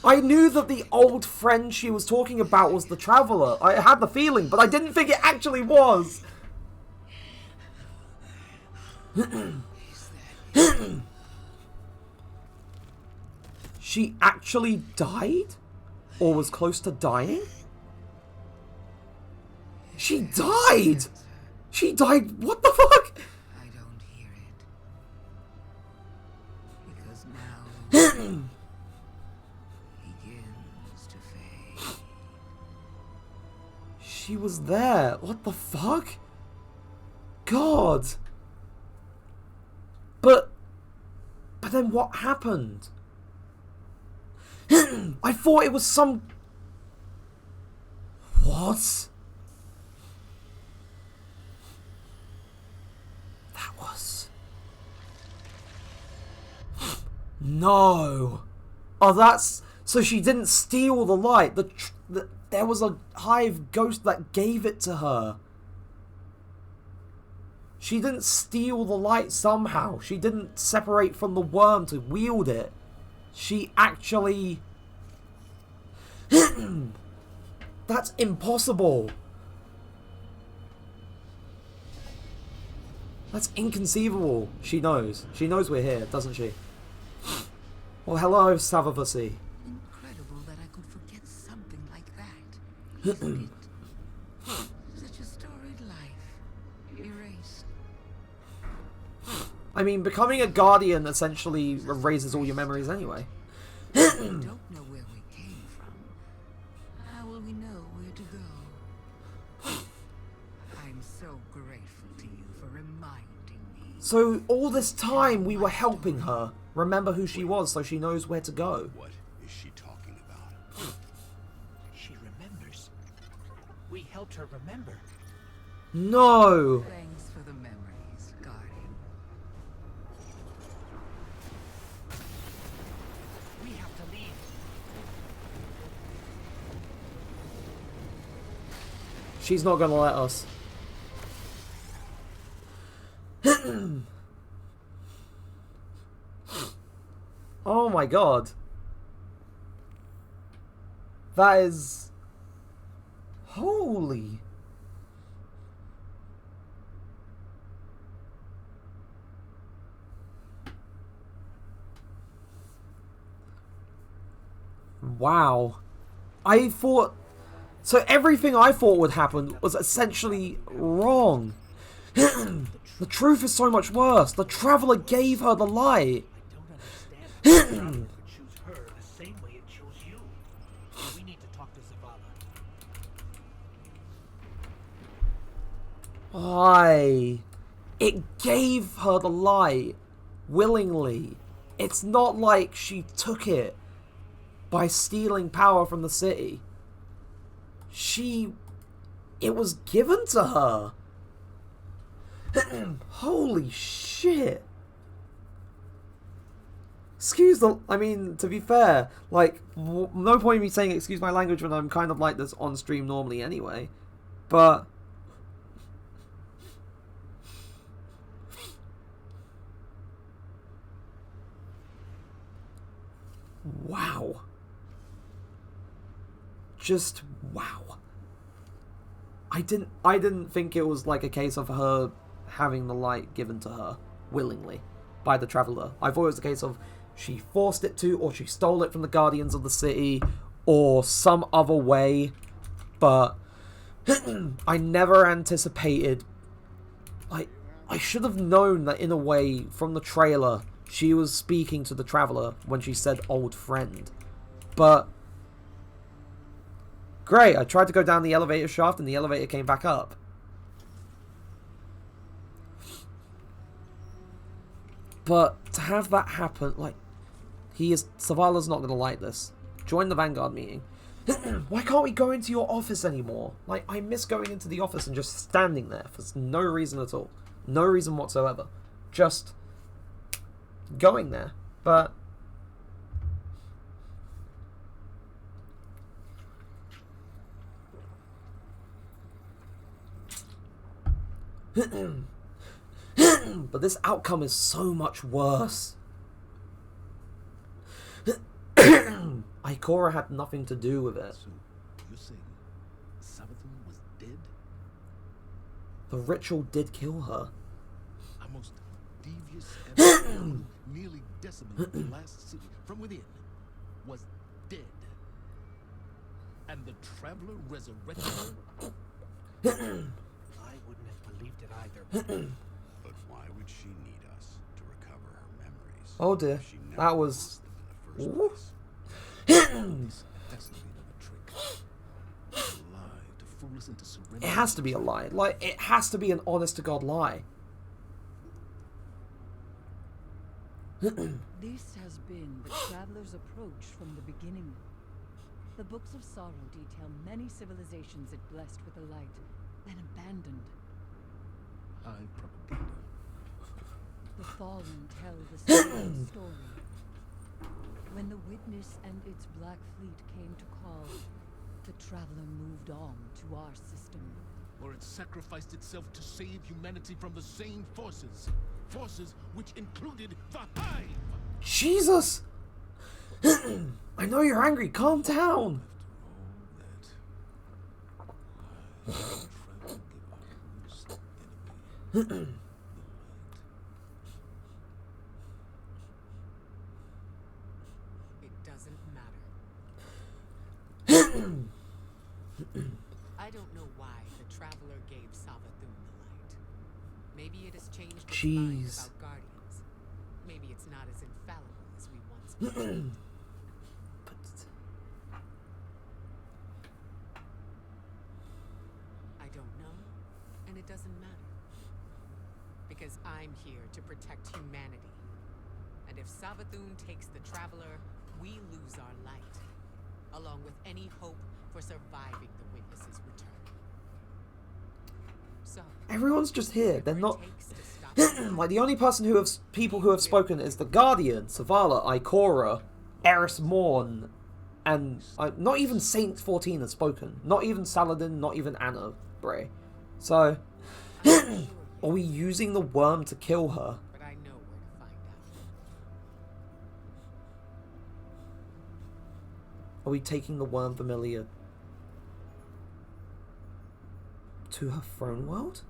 I knew that the old friend she was talking about was the Traveler. I had the feeling, but I didn't think it actually was. She actually died? Or was close to dying? She died! She died. What the fuck? I don't hear it. Because now the world begins to fade. She was there. What the fuck? God. But then what happened? I thought it was some... What? That was... No. Oh, that's... So she didn't steal the light. There was a hive ghost that gave it to her. She didn't steal the light somehow. She didn't separate from the worm to wield it. She actually... That's impossible. That's inconceivable. She knows. She knows we're here, doesn't she? Well, hello, Savathun. Incredible that I could forget something like that. Isn't it? Such a storied life. Erased. I mean, becoming a guardian essentially erases all your memories anyway. We don't know where we came from. How will we know where to go? I'm so grateful to you for reminding me. So all this time we were helping her remember who she was so she knows where to go. What is she talking about? She remembers. We helped her remember. No! Thanks for the memories, Guardian. We have to leave. She's not gonna let us. Oh my god. That is... Holy... Wow. I thought... So everything I thought would happen was essentially wrong. The truth is so much worse. The Traveler gave her the light. I don't understand. It could choose her the same way it chose you. We need to talk to Zavala. Why? It gave her the light willingly. It's not like she took it by stealing power from the city. It was given to her. Holy shit. I mean, to be fair, like, no point in me saying excuse my language when I'm kind of like this on stream normally anyway. But wow. Just wow. I didn't think it was like a case of her having the light given to her willingly by the Traveler. I thought it was a case of she forced it to, or she stole it from the Guardians of the City, or some other way. But I never anticipated, like, I should have known that in a way from the trailer she was speaking to the Traveler when she said old friend. But great, I tried to go down the elevator shaft and the elevator came back up. But to have that happen, like, Savala's not going to like this. Join the Vanguard meeting. Why can't we go into your office anymore? Like, I miss going into the office and just standing there for no reason at all. No reason whatsoever. Just going there. But but this outcome is so much worse. Ikora had nothing to do with it. So, you're saying Savathun was dead? The ritual did kill her. Our most devious ever, nearly decimated the last city from within, was dead. And the Traveler resurrected her? I wouldn't have believed it either. But why would she need us to recover her memories? Oh dear, If she never that was... lost them in the first place? That's not another trick. A lie to fool us into surrender. It has to be a lie. Like, it has to be an honest-to-God lie. This has been the Traveler's approach from the beginning. The Books of Sorrow detail many civilizations it blessed with the light, then abandoned. I propaganda. The Fallen tell the same story. When the Witness and its Black Fleet came to call, the Traveler moved on to our system. Or it sacrificed itself to save humanity from the same forces. Forces which included the Hive! Jesus! I know you're angry. Calm down. After all that, I try to give our worst enemy the light. It doesn't matter. I don't know why the Traveler gave Savathun the light. Maybe it has changed its mind Jeez. about Guardians. Maybe it's not as infallible as we once believed. I don't know, and it doesn't matter. Because I'm here to protect humanity. And if Savathun takes the Traveler, we lose our light, along with any hope for surviving the Witness's return. So, Everyone's just here. They're not... whatever it takes to stop like, the only person who have... people who have spoken is the Guardian, Savala, Ikora, Eris Morn, and... not even Saint 14 has spoken. Not even Saladin, not even Anna Bray. So... are we using the worm to kill her? but I know where to find out. Are we taking the worm familiar to her throne world?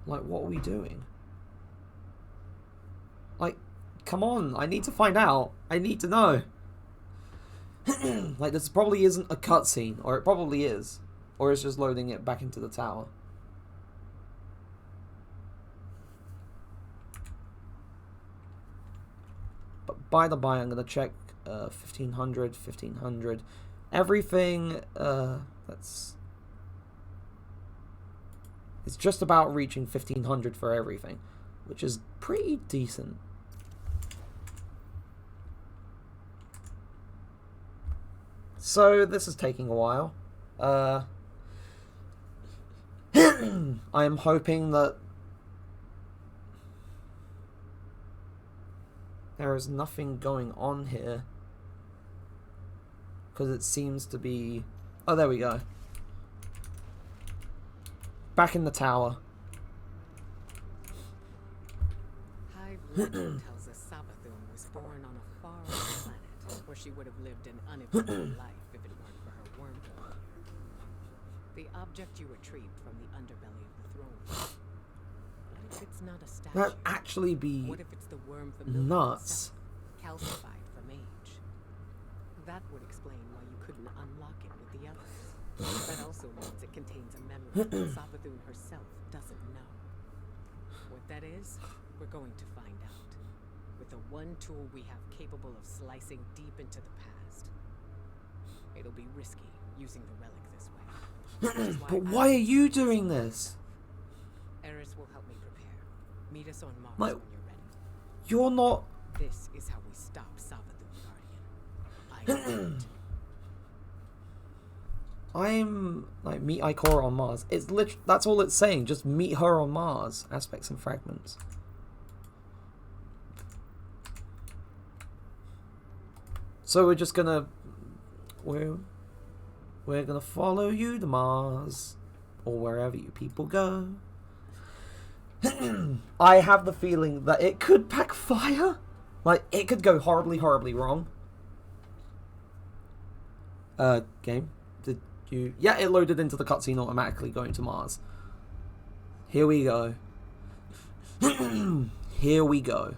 Like, what are we doing? Like, come on, I need to find out. I need to know. Like, this probably isn't a cutscene, or it probably is. Or it's just loading it back into the tower. But by the by, I'm going to check 1500, 1500. Everything, that's... it's just about reaching 1500 for everything, which is pretty decent. So this is taking a while. I am hoping that there is nothing going on here. Because it seems to be... Oh, there we go. Back in the tower. Hive legend tells us Savathun was born on a far-off planet where she would have lived an uneventful life if it weren't for her worm familiar. The object you retrieved from the underbelly of the throne. What if it's not a statue? That'd actually be What if it's the worm familiar nuts. itself, calcified from age? That would explain why you couldn't unlock it with the others. That also means it contains a memory that Savathun herself doesn't know. What that is, we're going to find out. With the one tool we have capable of slicing deep into the past. It'll be risky using the relic this way. Which is But why are you doing this? Eris will help me prepare. Meet us on Mars Like- when you're ready. You're not... This is how we stop Savathun, Guardian. I I'm like, meet Ikora on Mars. It's literally, that's all it's saying. Just meet her on Mars. Aspects and fragments. So we're just gonna we're gonna follow you to Mars or wherever you people go. I have the feeling that it could backfire. Like, it could go horribly, horribly wrong. Game. Did you... Yeah, it loaded into the cutscene automatically going to Mars. Here we go. Here we go.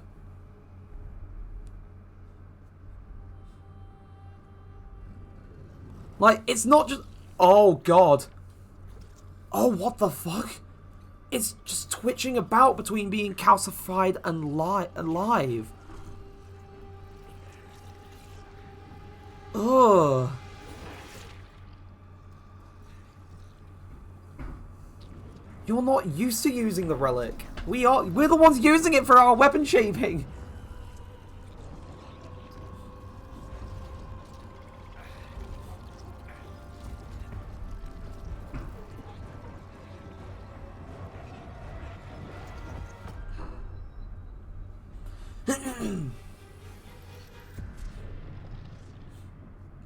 Like, it's not just... Oh, God. Oh, what the fuck? It's just twitching about between being calcified and alive. Ugh. You're not used to using the relic. We're the ones using it for our weapon shaping.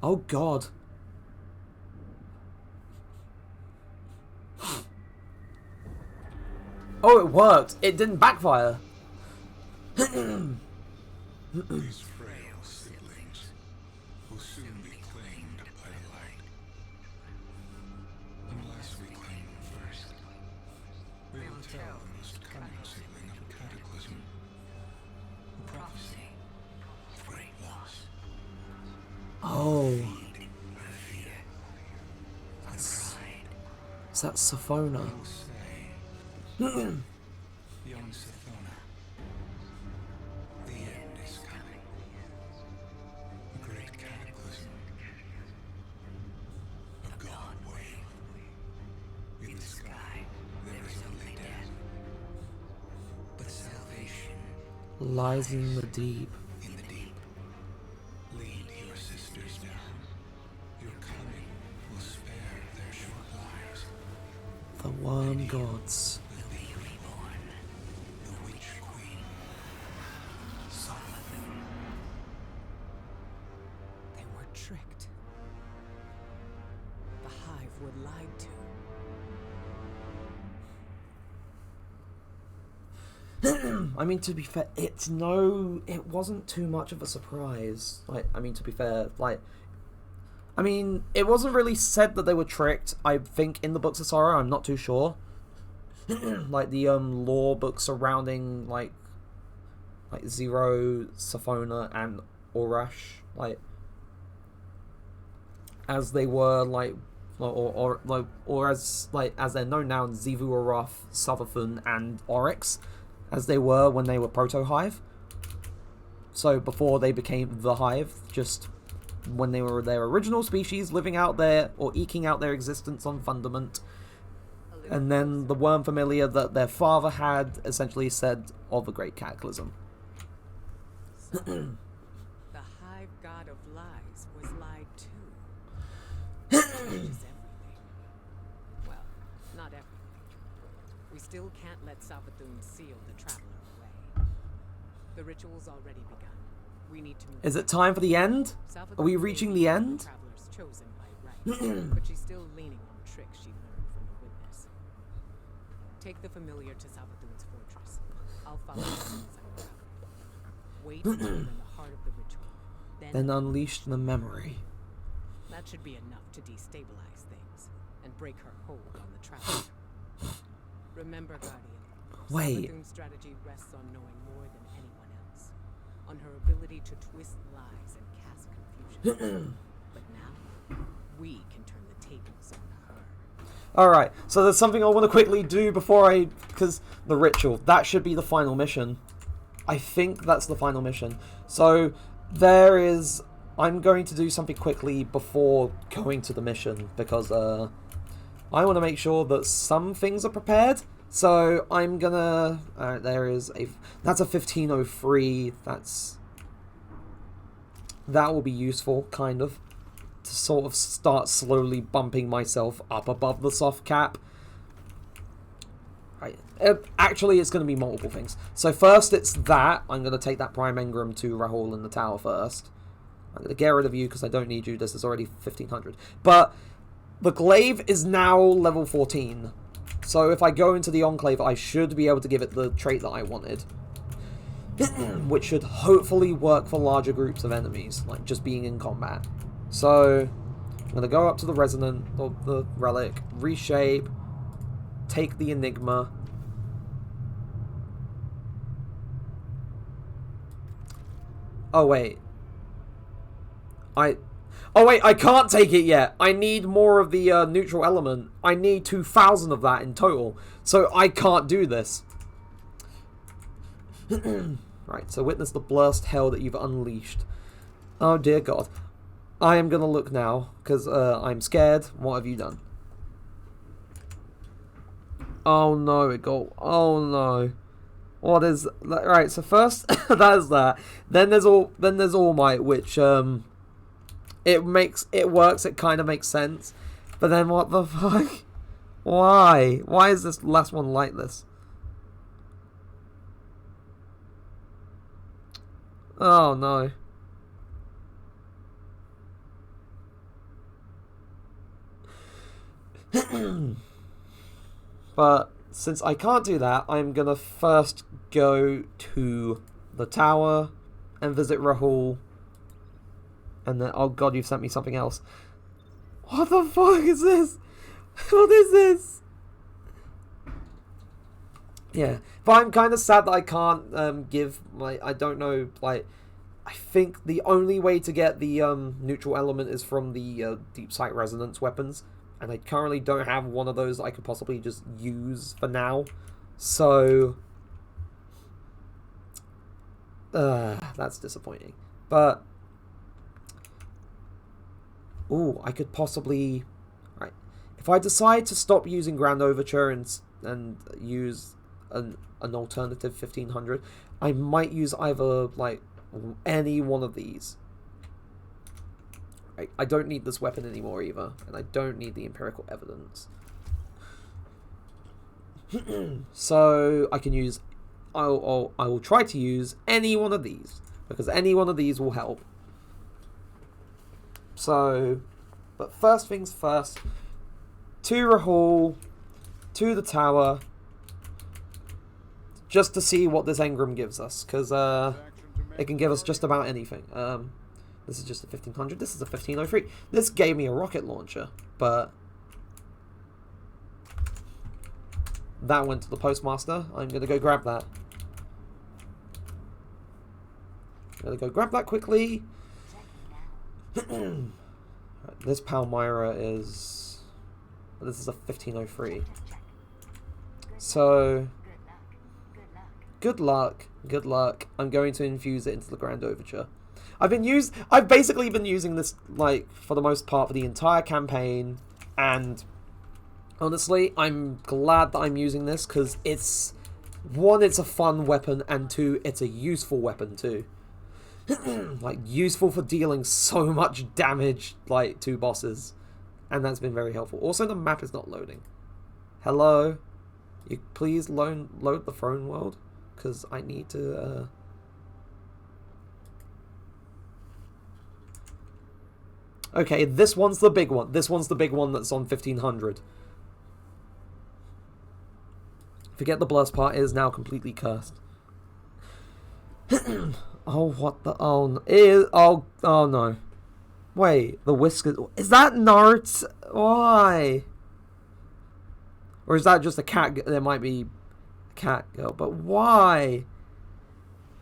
Oh God. Oh, it worked. It didn't backfire. These frail seedlings will soon be claimed by the light. Unless we claim them first, we will tell the most cunning seedling of cataclysm. A prophecy of great loss. Oh. Feed her fear and pride. Is that Savathun? I will say, young Savathun, the end is coming. A great cataclysm. A god wave. In the sky, there is only death. But salvation Lies in the deep. in the deep. Lead your sisters down. Your coming will spare their short lives. The worm gods. Will be reborn. The Witch Queen. Savathun. They were tricked. The Hive were lied to. I mean, to be fair, it wasn't too much of a surprise. Like, I mean, to be fair, like, I mean, it wasn't really said that they were tricked. I think in the Books of Sorrow, I'm not too sure. Like the lore book surrounding like Zero, Savathun, and Orash, like as they were or as they're known now, Zivu, Arath, Savathun, and Oryx, as they were when they were Proto-Hive. So before they became the Hive, just when they were their original species, living out there or eking out their existence on Fundament. And then the worm familiar that their father had essentially said of a great cataclysm. So, the Hive god of lies was lied to. Changes everything. We still can't let Savathun seal the traveler away. The ritual's already begun. We need to move. Is it time for the end? Savathun Are we may reaching be the one of end? The traveler's chosen by right, but she's still leaning on tricks she learned from the witness. Take the familiar to Savathun's fortress. I'll follow as soon as I'm traveling. Wait until we're in the heart of the ritual. Then unleash the memory. That should be enough to destabilize things and break her hold on the traveler. Remember, Guardian. Wait. Savathun's strategy rests on knowing more than anyone else, on her ability to twist lies and cast confusion. But now, we can turn the tables on her. Alright, so there's something I want to quickly do before because the ritual, that should be the final mission. I think that's the final mission. So, I'm going to do something quickly before going to the mission, because I want to make sure that some things are prepared. So, I'm gonna... that's a 1503, that will be useful, kind of, to sort of start slowly bumping myself up above the soft cap. Right. Actually, it's going to be multiple things. So first, it's that. I'm going to take that Prime Engram to Rahul in the tower first. I'm going to get rid of you because I don't need you. This is already 1500. But the Glaive is now level 14. So if I go into the Enclave, I should be able to give it the trait that I wanted. Which should hopefully work for larger groups of enemies, like just being in combat. So I'm going to go up to the Resonant, or the Relic, reshape, take the Enigma. Oh wait. I can't take it yet. I need more of the neutral element. I need 2,000 of that in total. So I can't do this. Right, so witness the blessed hell that you've unleashed. Oh dear God. I am gonna look now, because I'm scared. What have you done? Oh no, it got... Oh no. What is... that? Right, so first, that is that. Then there's All Might, which, it works, it kind of makes sense. But then what the fuck? Why? Why is this last one like this? Oh no. But since I can't do that, I'm gonna first go to the tower and visit Rahul. And then, oh god, you've sent me something else. What the fuck is this? What is this? Yeah, but I'm kind of sad that I can't give my... I don't know, like... I think the only way to get the neutral element is from the Deep Sight Resonance weapons. And I currently don't have one of those that I could possibly just use for now. So... that's disappointing. But... ooh, I could possibly... Right. If I decide to stop using Grand Overture and use an alternative 1500, I might use either, like, any one of these. I don't need this weapon anymore either, and I don't need the empirical evidence. So I can use... I will try to use any one of these, because any one of these will help. So, but first things first, to Rahul, to the tower, just to see what this engram gives us, because it can give us just about anything. This is just a 1500, this is a 1503. This gave me a rocket launcher, but that went to the postmaster. I'm going to go grab that. I'm going to go grab that quickly. This Palmyra is... this is a 1503. So... good luck. Good luck. I'm going to infuse it into the Grand Overture. I've basically been using this, like, for the most part for the entire campaign, and honestly, I'm glad that I'm using this, because it's, one, it's a fun weapon, and two, it's a useful weapon too. Like, useful for dealing so much damage, like, to bosses, and that's been very helpful. Also, the map is not loading. Hello? You please load the throne world, because I need to. Okay, this one's the big one. This one's the big one that's on 1500. Forget the blast part. It is now completely cursed. Oh, what the... Oh, oh no. Wait, the whiskers... Is that Naruto? Why? Or is that just a cat... There might be a cat girl, but why?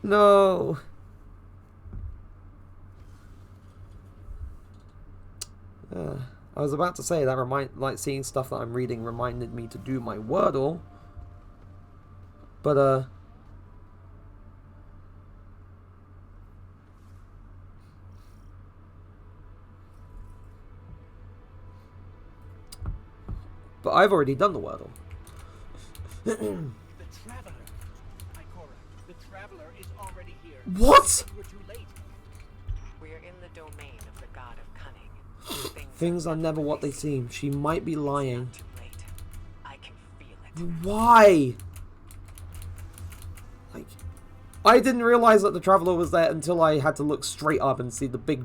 No. I was about to say that like seeing stuff that I'm reading reminded me to do my Wordle. But I've already done the Wordle. The Traveler. Ikora, the Traveler is already here. What? We're too late. We're in the domain of the god of cunning. Things are never what they seem. She might be lying. Too late. I can feel it. Why? Like, I didn't realize that the Traveler was there until I had to look straight up and see the big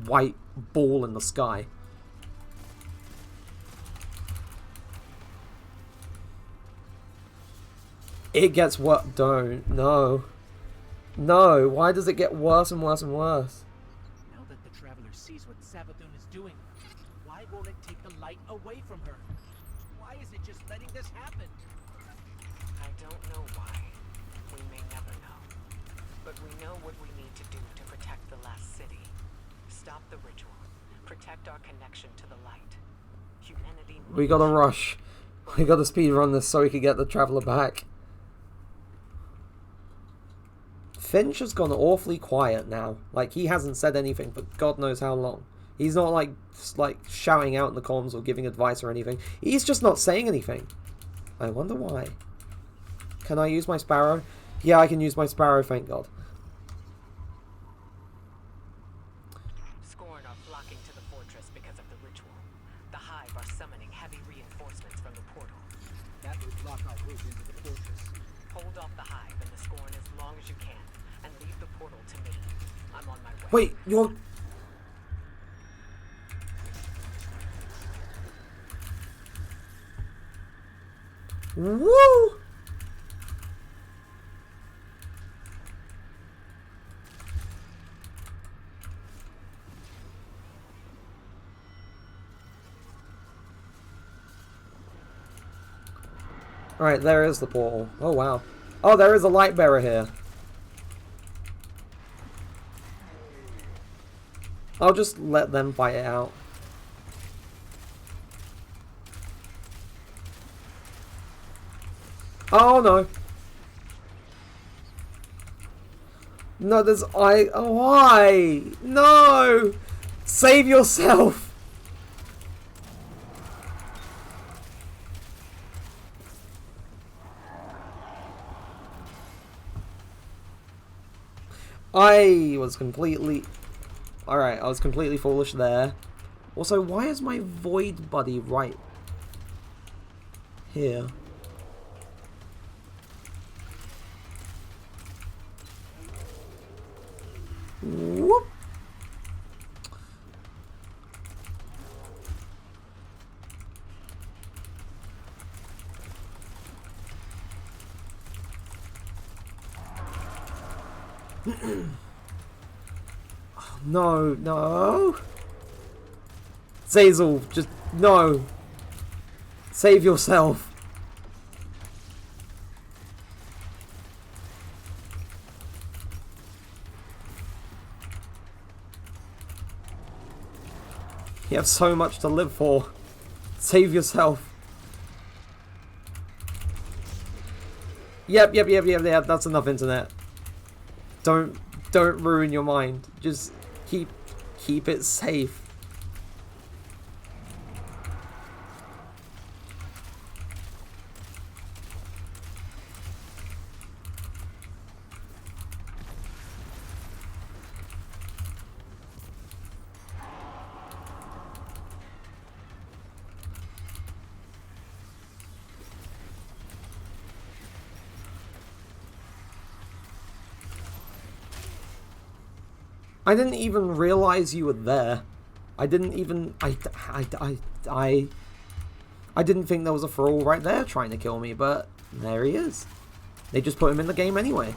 white ball in the sky. It gets worse. Don't. No. No. Why does it get worse and worse and worse? Now that the Traveler sees what Savathun is doing, why won't it take the light away from her? Why is it just letting this happen? I don't know why. We may never know. But we know what we need to do to protect the last city. Stop the ritual. Protect our connection to the light. Humanity. We gotta rush. We gotta speed run this so we can get the Traveler back. Finch has gone awfully quiet now. Like, he hasn't said anything for God knows how long. He's not like shouting out in the comms or giving advice or anything. He's just not saying anything. I wonder why. Can I use my Sparrow? Yeah, I can use my Sparrow, thank God. Scorn are flocking to the fortress because of the ritual. The Hive are summoning heavy reinforcements from the portal. That would block our route into the fortress. Hold off the Hive and the Scorn as long as you can, and leave the portal to me. I'm on my way. Wait, you're... Woo! Alright, there is the portal. Oh, wow. Oh, there is a light bearer here. I'll just let them fight it out. Oh, no. No, there's... Oh, why? No! Save yourself! I was completely... Alright, I was completely foolish there. Also, why is my void buddy right here? Whoop. No, no. Zazel, just no. Save yourself. You have so much to live for. Save yourself. Yep, that's enough internet. Don't ruin your mind. Just keep it safe. I didn't even realize you were there. I didn't even... I didn't think there was a thrall right there trying to kill me, but there he is. They just put him in the game anyway.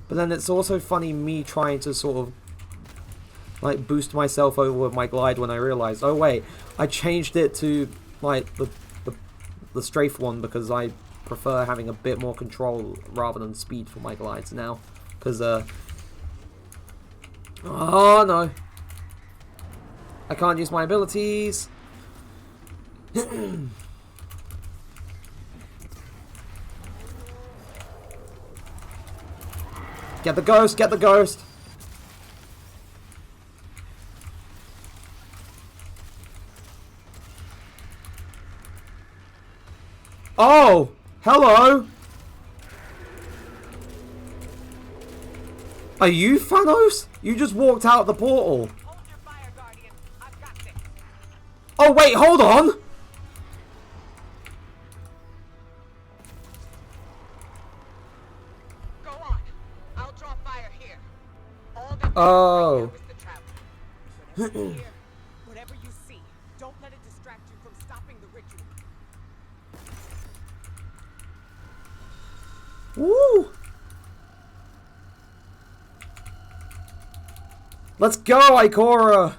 But then it's also funny me trying to sort of like boost myself over with my glide when I realized, oh wait, I changed it to like the strafe one because I prefer having a bit more control rather than speed for my glides now. Because oh no, I can't use my abilities. Get the ghost, get the ghost. Oh, hello. Are you Thanos? You just walked out the portal. Hold your fire, Guardian. I've got this. Oh wait, hold on. Go on. I'll draw fire here. All that Oh. right now is the traveler. Whatever you hear, whatever you see, don't let it distract you from stopping the ritual. Woo! Let's go, Ikora!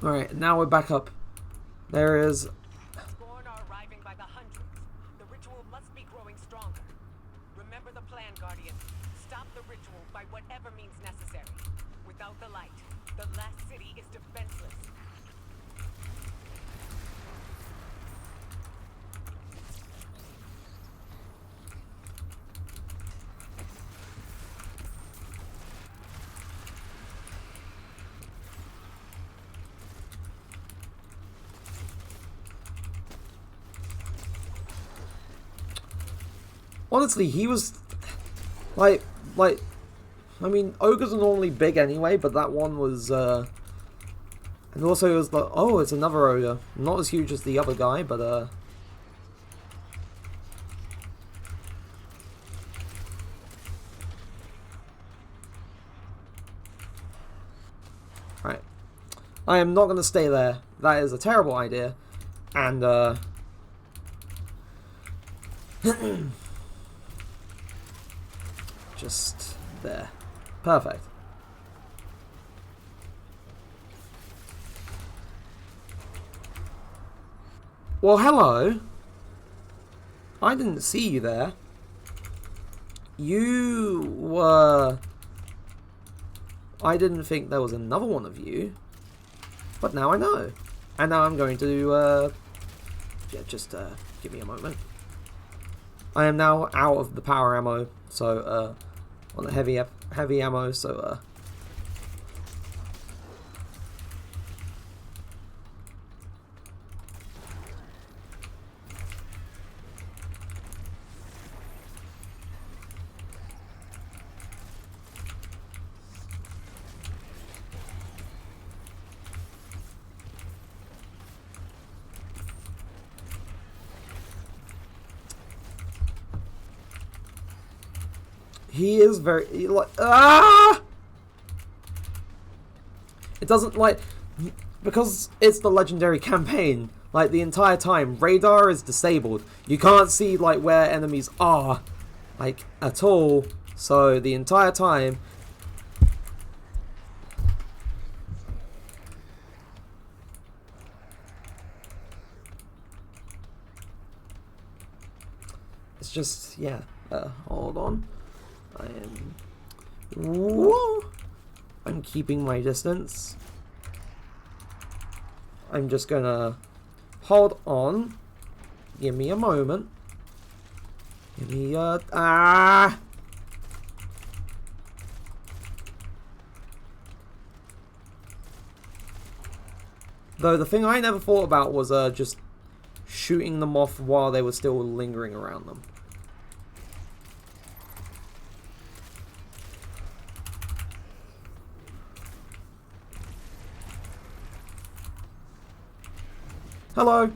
Alright, now we're back up. There is... Scorn are arriving by the hundreds. The ritual must be growing stronger. Remember the plan, Guardian. Stop the ritual by whatever means necessary. Without the light, the last city is defenseless. Honestly, he was... Like, I mean, ogres are normally big anyway, but that one was, And also it was like, oh, it's another ogre. Not as huge as the other guy, but, Right. I am not going to stay there. That is a terrible idea. And, just there. Perfect. Well, hello. I didn't see you there. You were... I didn't think there was another one of you. But now I know. And now I'm going to, yeah, just, give me a moment. I am now out of the power ammo, so, on the heavy ammo, so, he is very, like, ah! It doesn't, like, because it's the legendary campaign, like, the entire time, radar is disabled. You can't see, like, where enemies are, like, at all. So, the entire time... It's just, yeah, hold on. I'm keeping my distance. I'm just gonna hold on. Give me a moment. Give me a Though the thing I never thought about was just shooting them off while they were still lingering around them. Hello.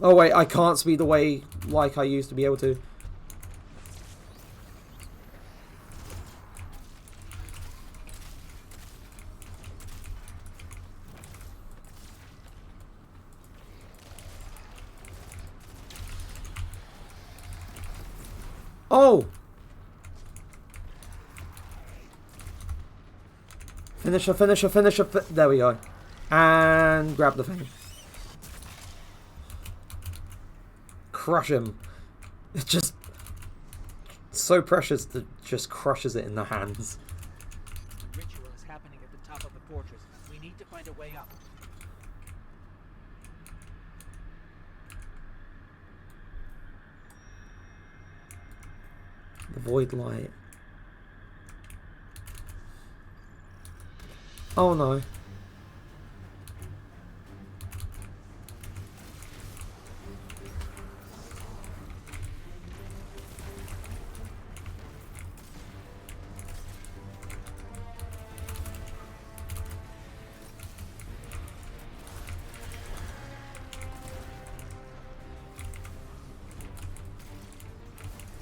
Oh wait, I can't speed away like I used to be able to. Oh! Finisher, finisher, finisher, there we go. And grab the thing. Crush him. It's just so precious that just crushes it in the hands. The ritual is happening at the top of the fortress. We need to find a way up. The void light. Oh no.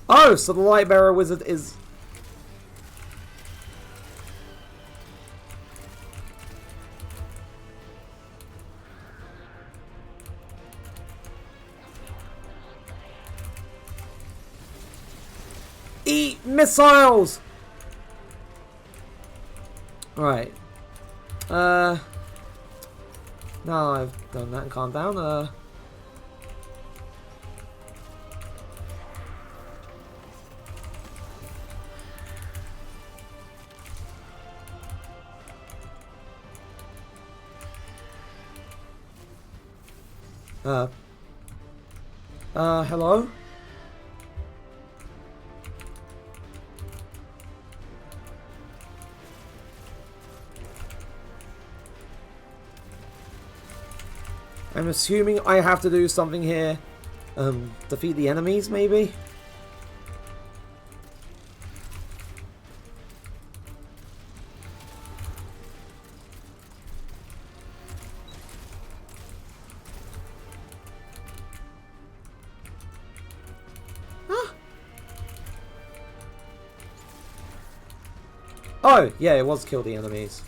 Oh, so the Lightbearer Wizard is... Eat missiles! Right. Now I've done that and calmed down, hello? I'm assuming I have to do something here. Defeat the enemies, maybe? Oh, yeah, it was kill the enemies.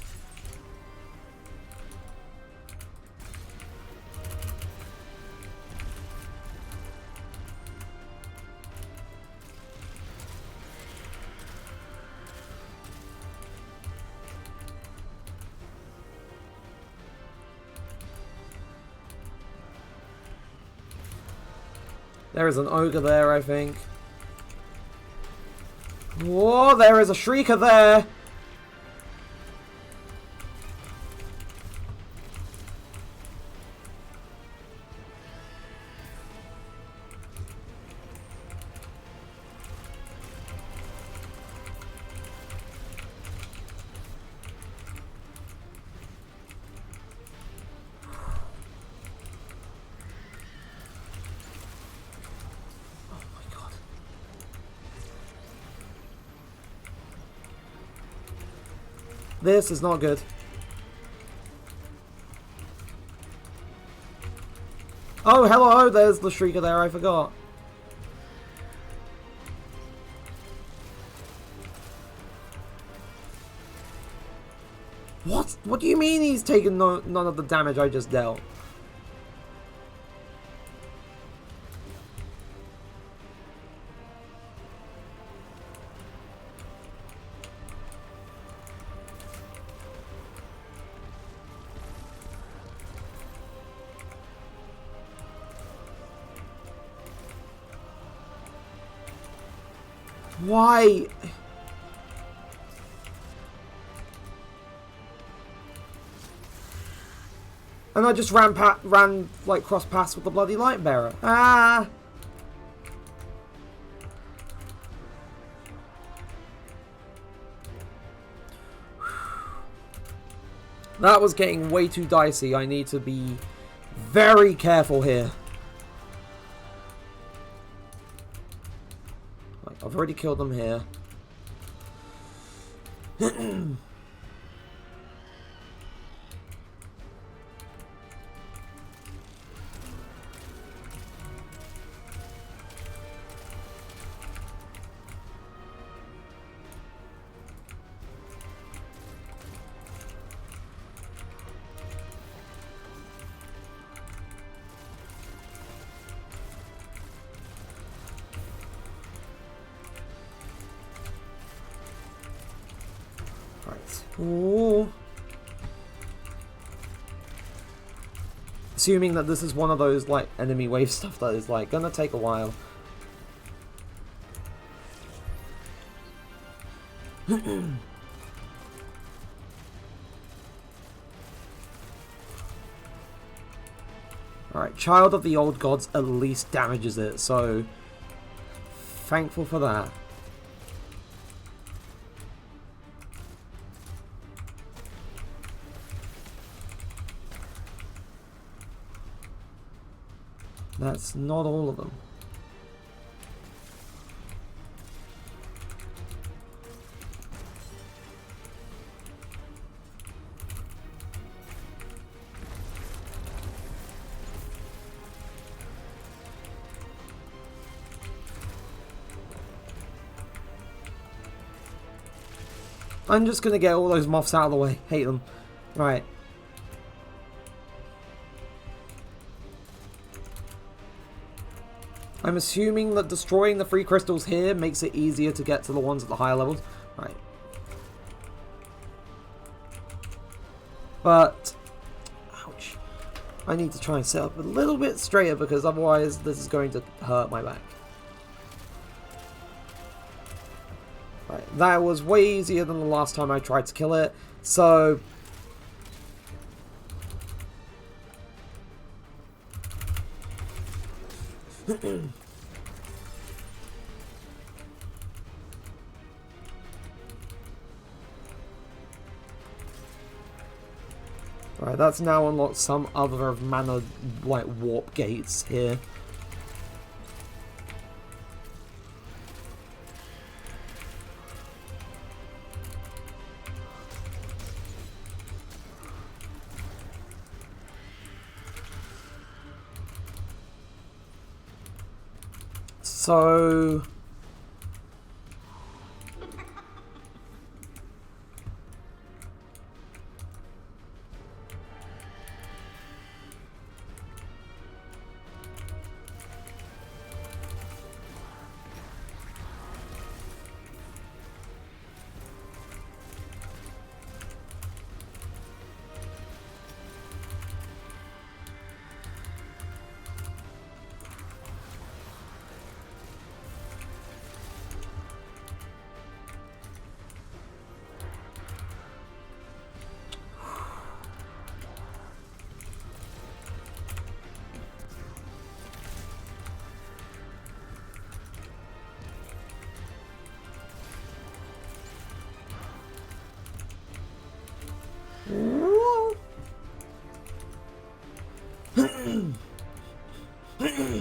There is an ogre there, I think. Whoa, there is a shrieker there! This is not good. Oh, hello, there's the shrieker there, I forgot. What? What do you mean he's taken none of the damage I just dealt? Why? And I just ran like cross paths with the bloody light bearer. Ah! That was getting way too dicey. I need to be very careful here. I've already killed them here. Ooh. Assuming that this is one of those like enemy wave stuff that is like gonna take a while. Alright, Child of the Old Gods at least damages it, so thankful for that. That's not all of them. I'm just gonna get all those moths out of the way. Hate them. Right. I'm assuming that destroying the 3 crystals here makes it easier to get to the ones at the higher levels. Right. But, ouch. I need to try and set up a little bit straighter because otherwise this is going to hurt my back. Right, that was way easier than the last time I tried to kill it, so... Right, that's now unlocked some other of mana, like, warp gates here. So...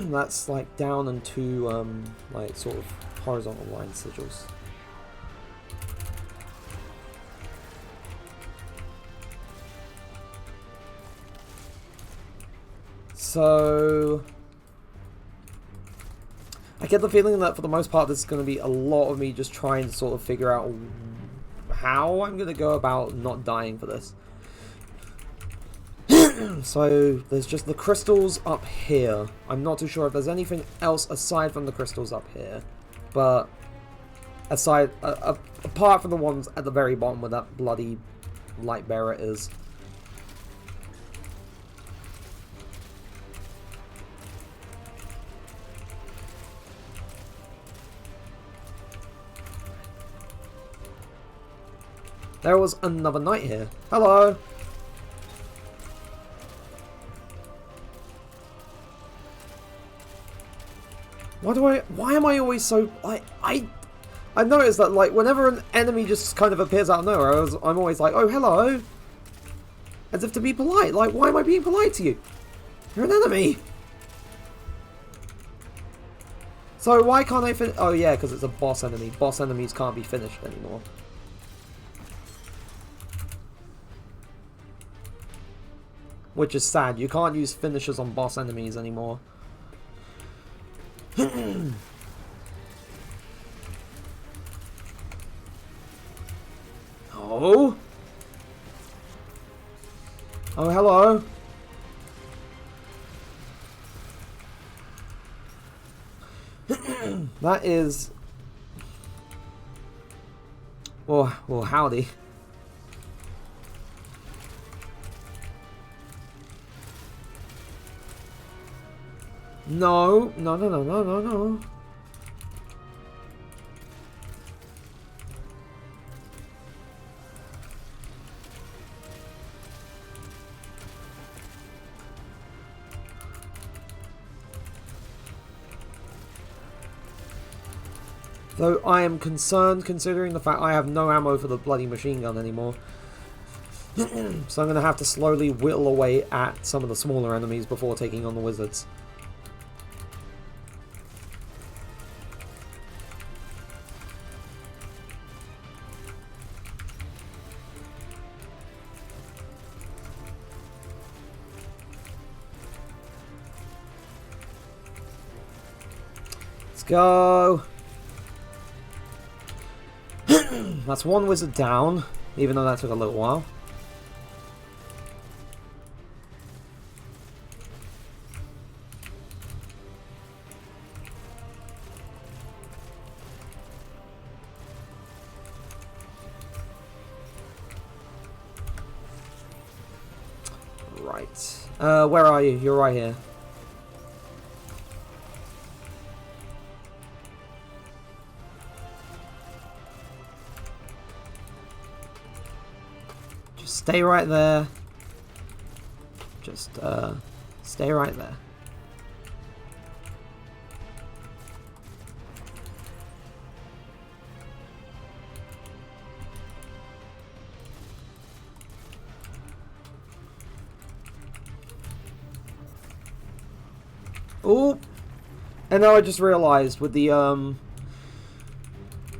That's like down and 2 like sort of horizontal line sigils. So I get the feeling that for the most part this is going to be a lot of me just trying to sort of figure out how I'm going to go about not dying for this. So there's just the crystals up here. I'm not too sure if there's anything else aside from the crystals up here, but aside apart from the ones at the very bottom where that bloody light bearer is. There was another knight here. Hello. Why am I always so... I've noticed that, like, whenever an enemy just kind of appears out of nowhere, I'm always like, oh, hello. As if to be polite. Like, why am I being polite to you? You're an enemy. So why can't I finish... Oh, yeah, because it's a boss enemy. Boss enemies can't be finished anymore. which is sad. You can't use finishers on boss enemies anymore. Oh. Oh, hello. That is... well, howdy. No. No. Though I am concerned considering the fact I have no ammo for the bloody machine gun anymore. So I'm going to have to slowly whittle away at some of the smaller enemies before taking on the wizards. Let's go! That's one wizard down, even though that took a little while. Right. Where are you? You're right here. Stay right there. Just, stay right there. Oh! And now I just realized with the,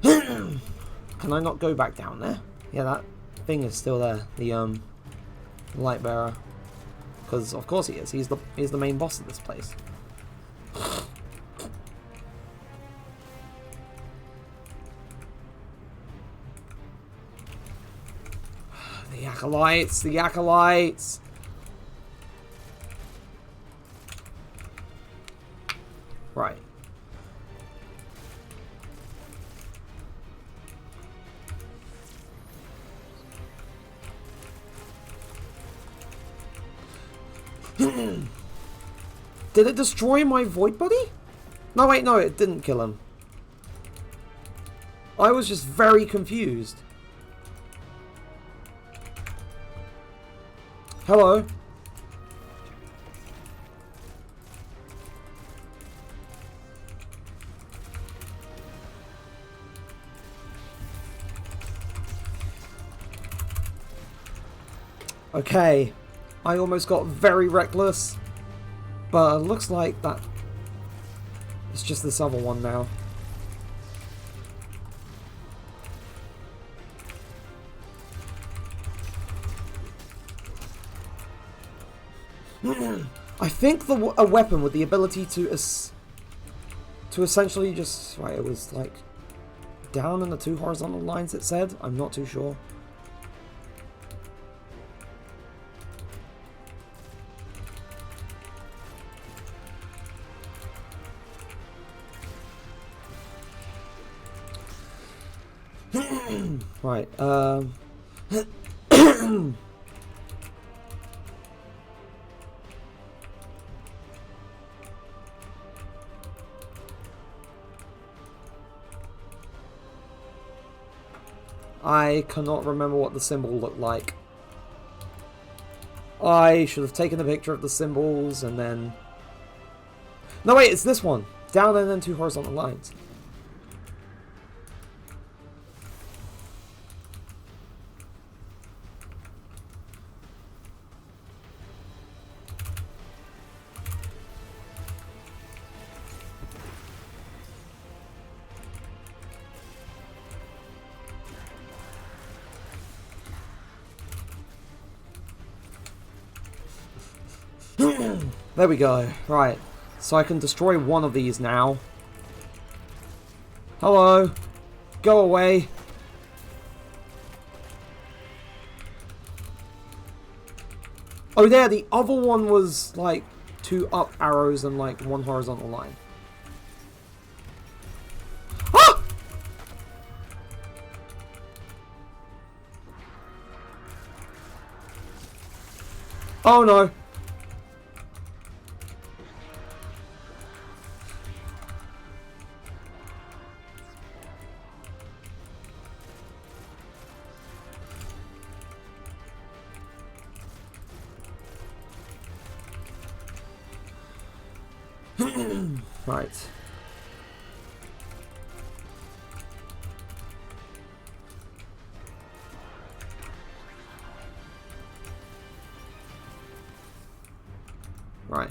can I not go back down there? Yeah, that thing is still there, the light bearer, because of course he is. He's the main boss of this place. The acolytes, the acolytes. Right. Did it destroy my void buddy? No, wait, no, it didn't kill him. I was just very confused. Hello? Okay. I almost got very reckless. But it looks like that it's just this other one now. I think a weapon with the ability to essentially just... right, it was like down in the 2 horizontal lines it said. I'm not too sure. Right, I cannot remember what the symbol looked like. I should have taken a picture of the symbols and then... No, wait, it's this one. Down and then 2 horizontal lines. There we go. Right. So I can destroy one of these now. Hello. Go away. Oh yeah, the other one was like 2 up arrows and like 1 horizontal line. Ah! Oh no. Right. Right.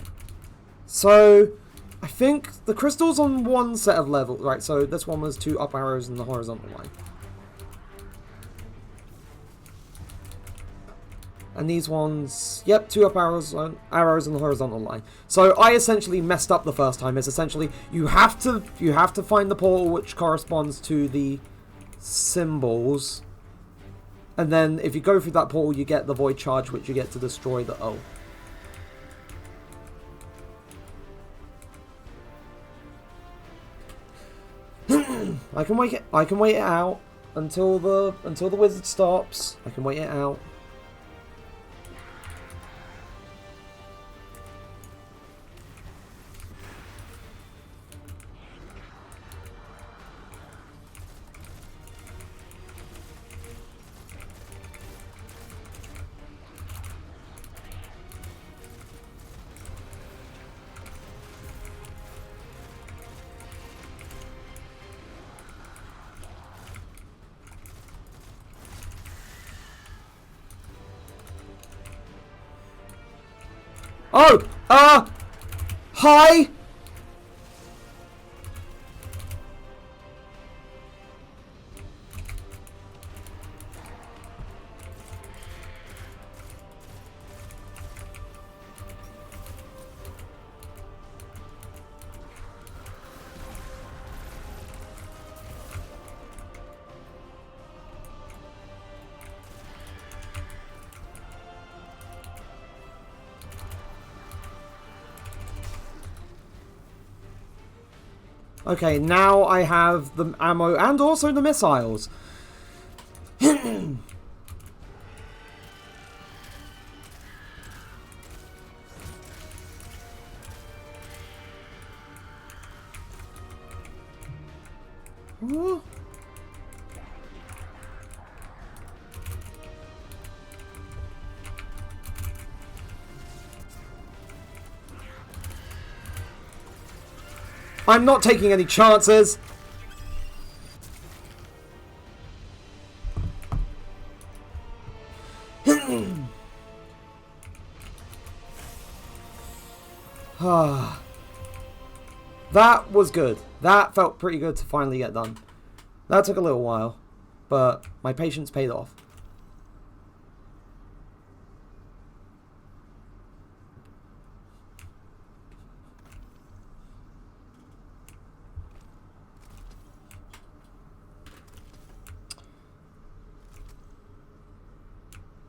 So, I think the crystal's on one set of levels. Right, so this one was 2 up arrows and the horizontal line. And these ones, yep, 2 up arrows and the horizontal line. So I essentially messed up the first time. It's essentially you have to find the portal which corresponds to the symbols, and then if you go through that portal, you get the void charge, which you get to destroy the O. I can wait it out until the wizard stops. I can wait it out. Oh! Hi! Okay, now I have the ammo and also the missiles. Huh? I'm not taking any chances. That was good. That felt pretty good to finally get done. That took a little while, but my patience paid off.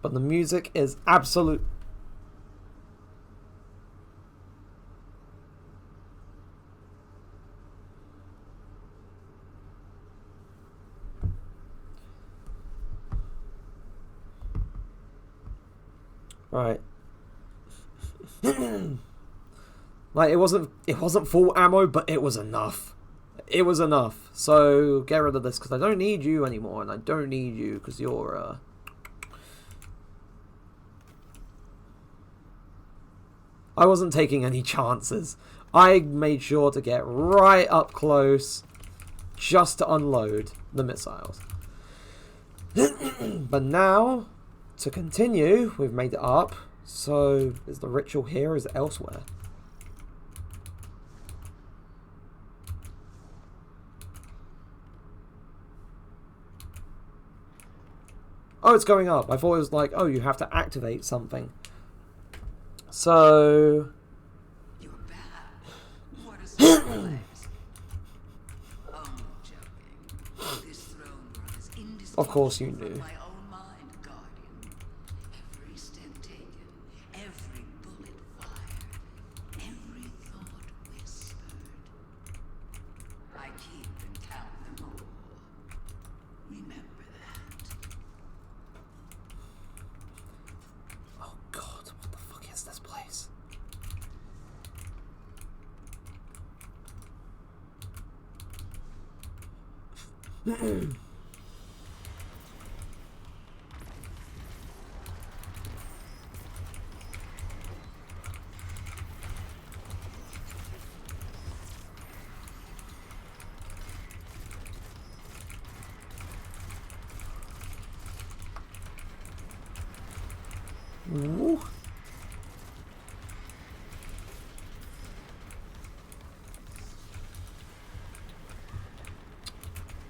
But the music is absolute. Right. Like it wasn't full ammo, but it was enough. It was enough. So get rid of this because I don't need you anymore, and I don't need you because you're I wasn't taking any chances. I made sure to get right up close just to unload the missiles. But now, to continue, we've made it up. So, is the ritual here or is it elsewhere? Oh, it's going up. I thought it was like, oh, you have to activate something. So... You're bad. What a surprise. Only joking. This throne room is indistinguishable Of course you from knew. my own mind, Guardian. Every step taken, every bullet fired, every thought whispered. I keep and count them all. Remember that. Oh god, what the fuck is this place? Ooh.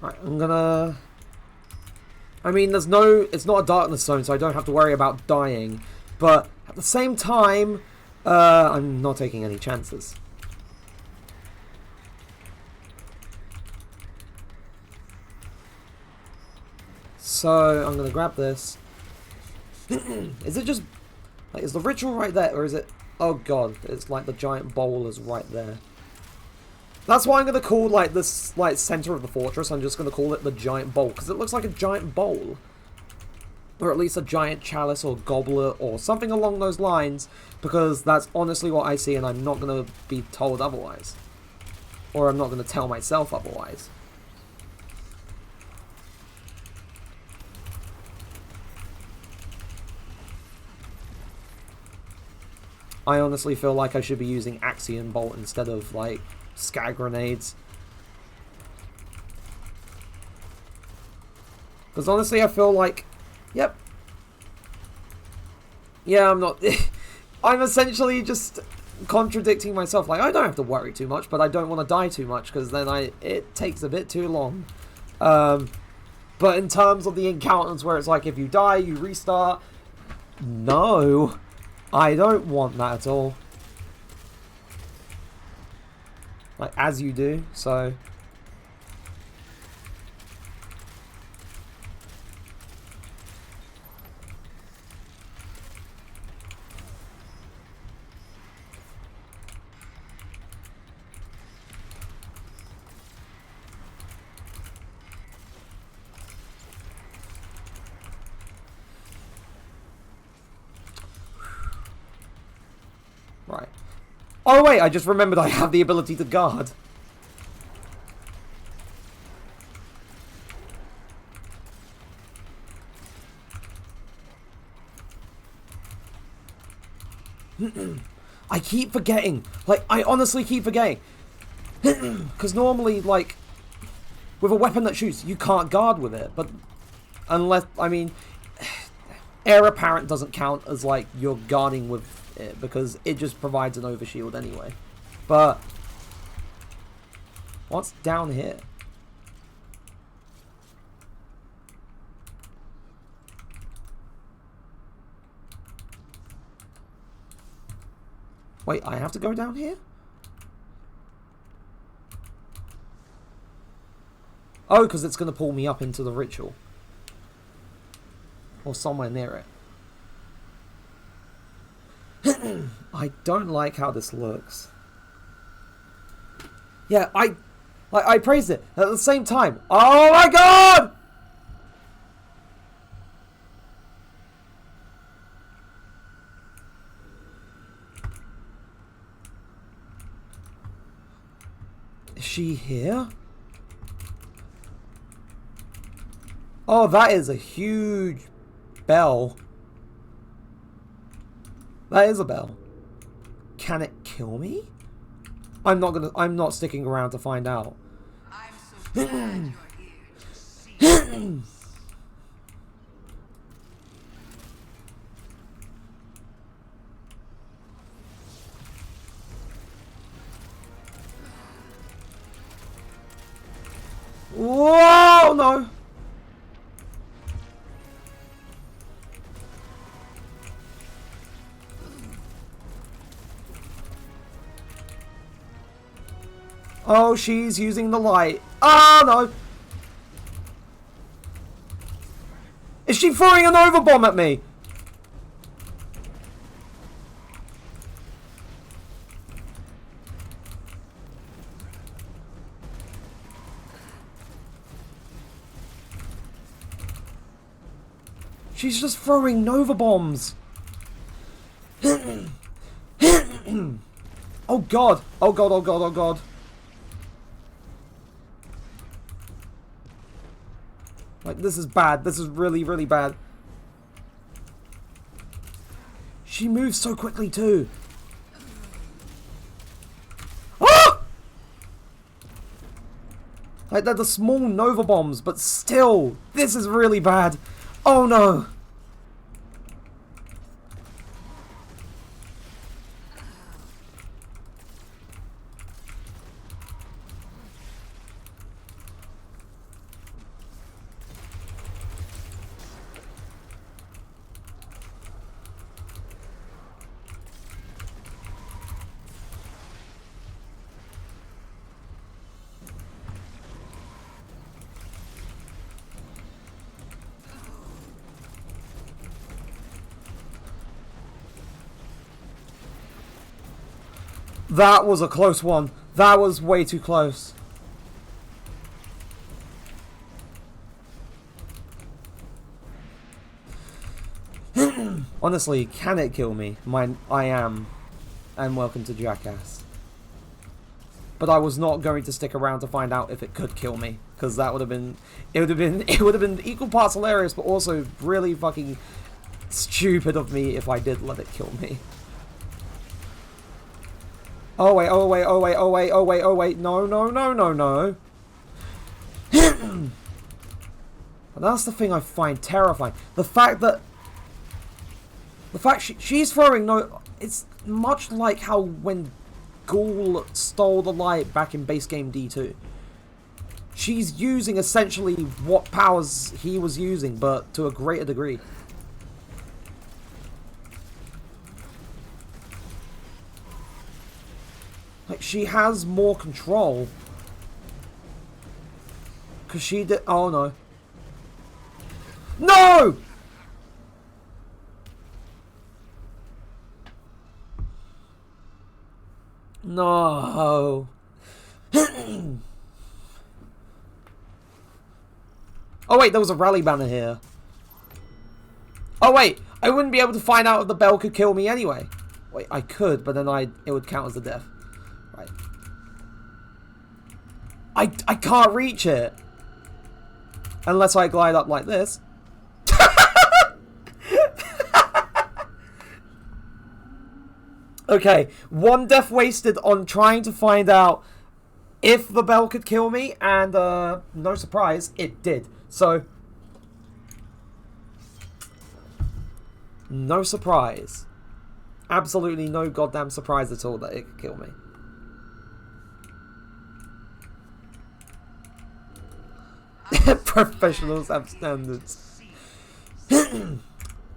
Right, I'm gonna... I mean, it's not a darkness zone, so I don't have to worry about dying. But at the same time, I'm not taking any chances. So, I'm gonna grab this. Is it just... like, is the ritual right there, or is it... oh god, it's like the giant bowl is right there. That's why I'm going to call, like, this, like, center of the fortress, I'm just going to call it the giant bowl, because it looks like a giant bowl. Or at least a giant chalice or goblet or something along those lines, because that's honestly what I see and I'm not going to be told otherwise. Or I'm not going to tell myself otherwise. I honestly feel like I should be using Axion Bolt instead of, like, scatter grenades. Because honestly, I feel like... yep. Yeah, I'm not... I'm essentially just contradicting myself. Like, I don't have to worry too much, but I don't want to die too much, because then it takes a bit too long. But in terms of the encounters where it's like, if you die, you restart... no. I don't want that at all. Like, as you do, so... right. Oh wait, I just remembered I have the ability to guard. I keep forgetting. Like, I honestly keep forgetting. Because normally, like, with a weapon that shoots, you can't guard with it. But unless, I mean, Heir Apparent doesn't count as, like, you're guarding with it, because it just provides an overshield anyway. But what's down here? Wait, I have to go down here? Oh, because it's going to pull me up into the ritual. Or somewhere near it. I don't like how this looks. Yeah, I praised it. At the same time, oh my god! Is she here? Oh, that is a huge bell. That is a bell. Can it kill me? I'm not sticking around to find out. I'm so glad you're here to see. Whoa, no. Oh, she's using the light. Oh, no. Is she throwing a Nova bomb at me? She's just throwing Nova bombs. Oh god. Oh god, oh god, oh god. Like, this is bad. This is really, really bad. She moves so quickly too. Ah! Like, they're the small Nova bombs, but still, this is really bad. Oh no. That was a close one. That was way too close. Honestly, can it kill me? I am. And welcome to Jackass. But I was not going to stick around to find out if it could kill me, because that would have been, it would have been equal parts hilarious, but also really fucking stupid of me if I did let it kill me. Oh wait, oh wait, oh wait, oh wait, oh wait, oh wait, no, no, no, no, no. But that's the thing I find terrifying. The fact she's throwing no, it's much like how when Ghoul stole the light back in base game D2. She's using essentially what powers he was using, but to a greater degree. Like, she has more control. Because she did... Oh, no. No! No. Oh, wait, there was a rally banner here. Oh, wait. I wouldn't be able to find out if the bell could kill me anyway. Wait, I could, but then it would count as a death. Right. I can't reach it. Unless I glide up like this. Okay, one death wasted on trying to find out if the bell could kill me, and no surprise, it did. So, no surprise. Absolutely no goddamn surprise at all that it could kill me. Professionals have standards.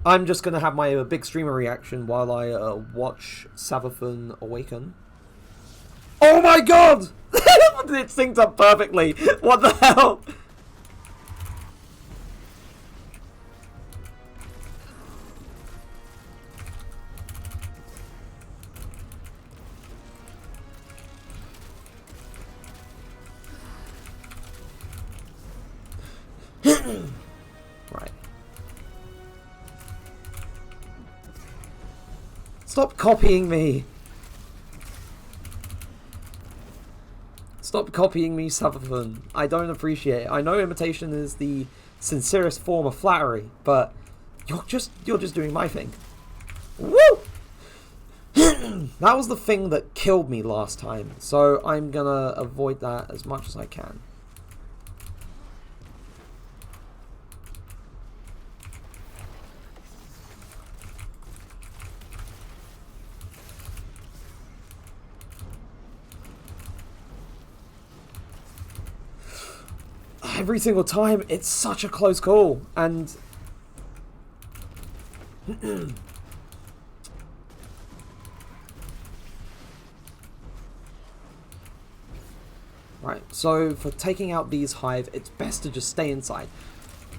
I'm just going to have my big streamer reaction while I watch Savathun awaken. Oh my god! It synced up perfectly. What the hell? Right. Stop copying me. Stop copying me, Savathun. I don't appreciate it. I know imitation is the sincerest form of flattery, but you're just doing my thing. Woo! That was the thing that killed me last time, so I'm gonna avoid that as much as I can. Every single time, it's such a close call, and Right, so for taking out these hive, it's best to just stay inside.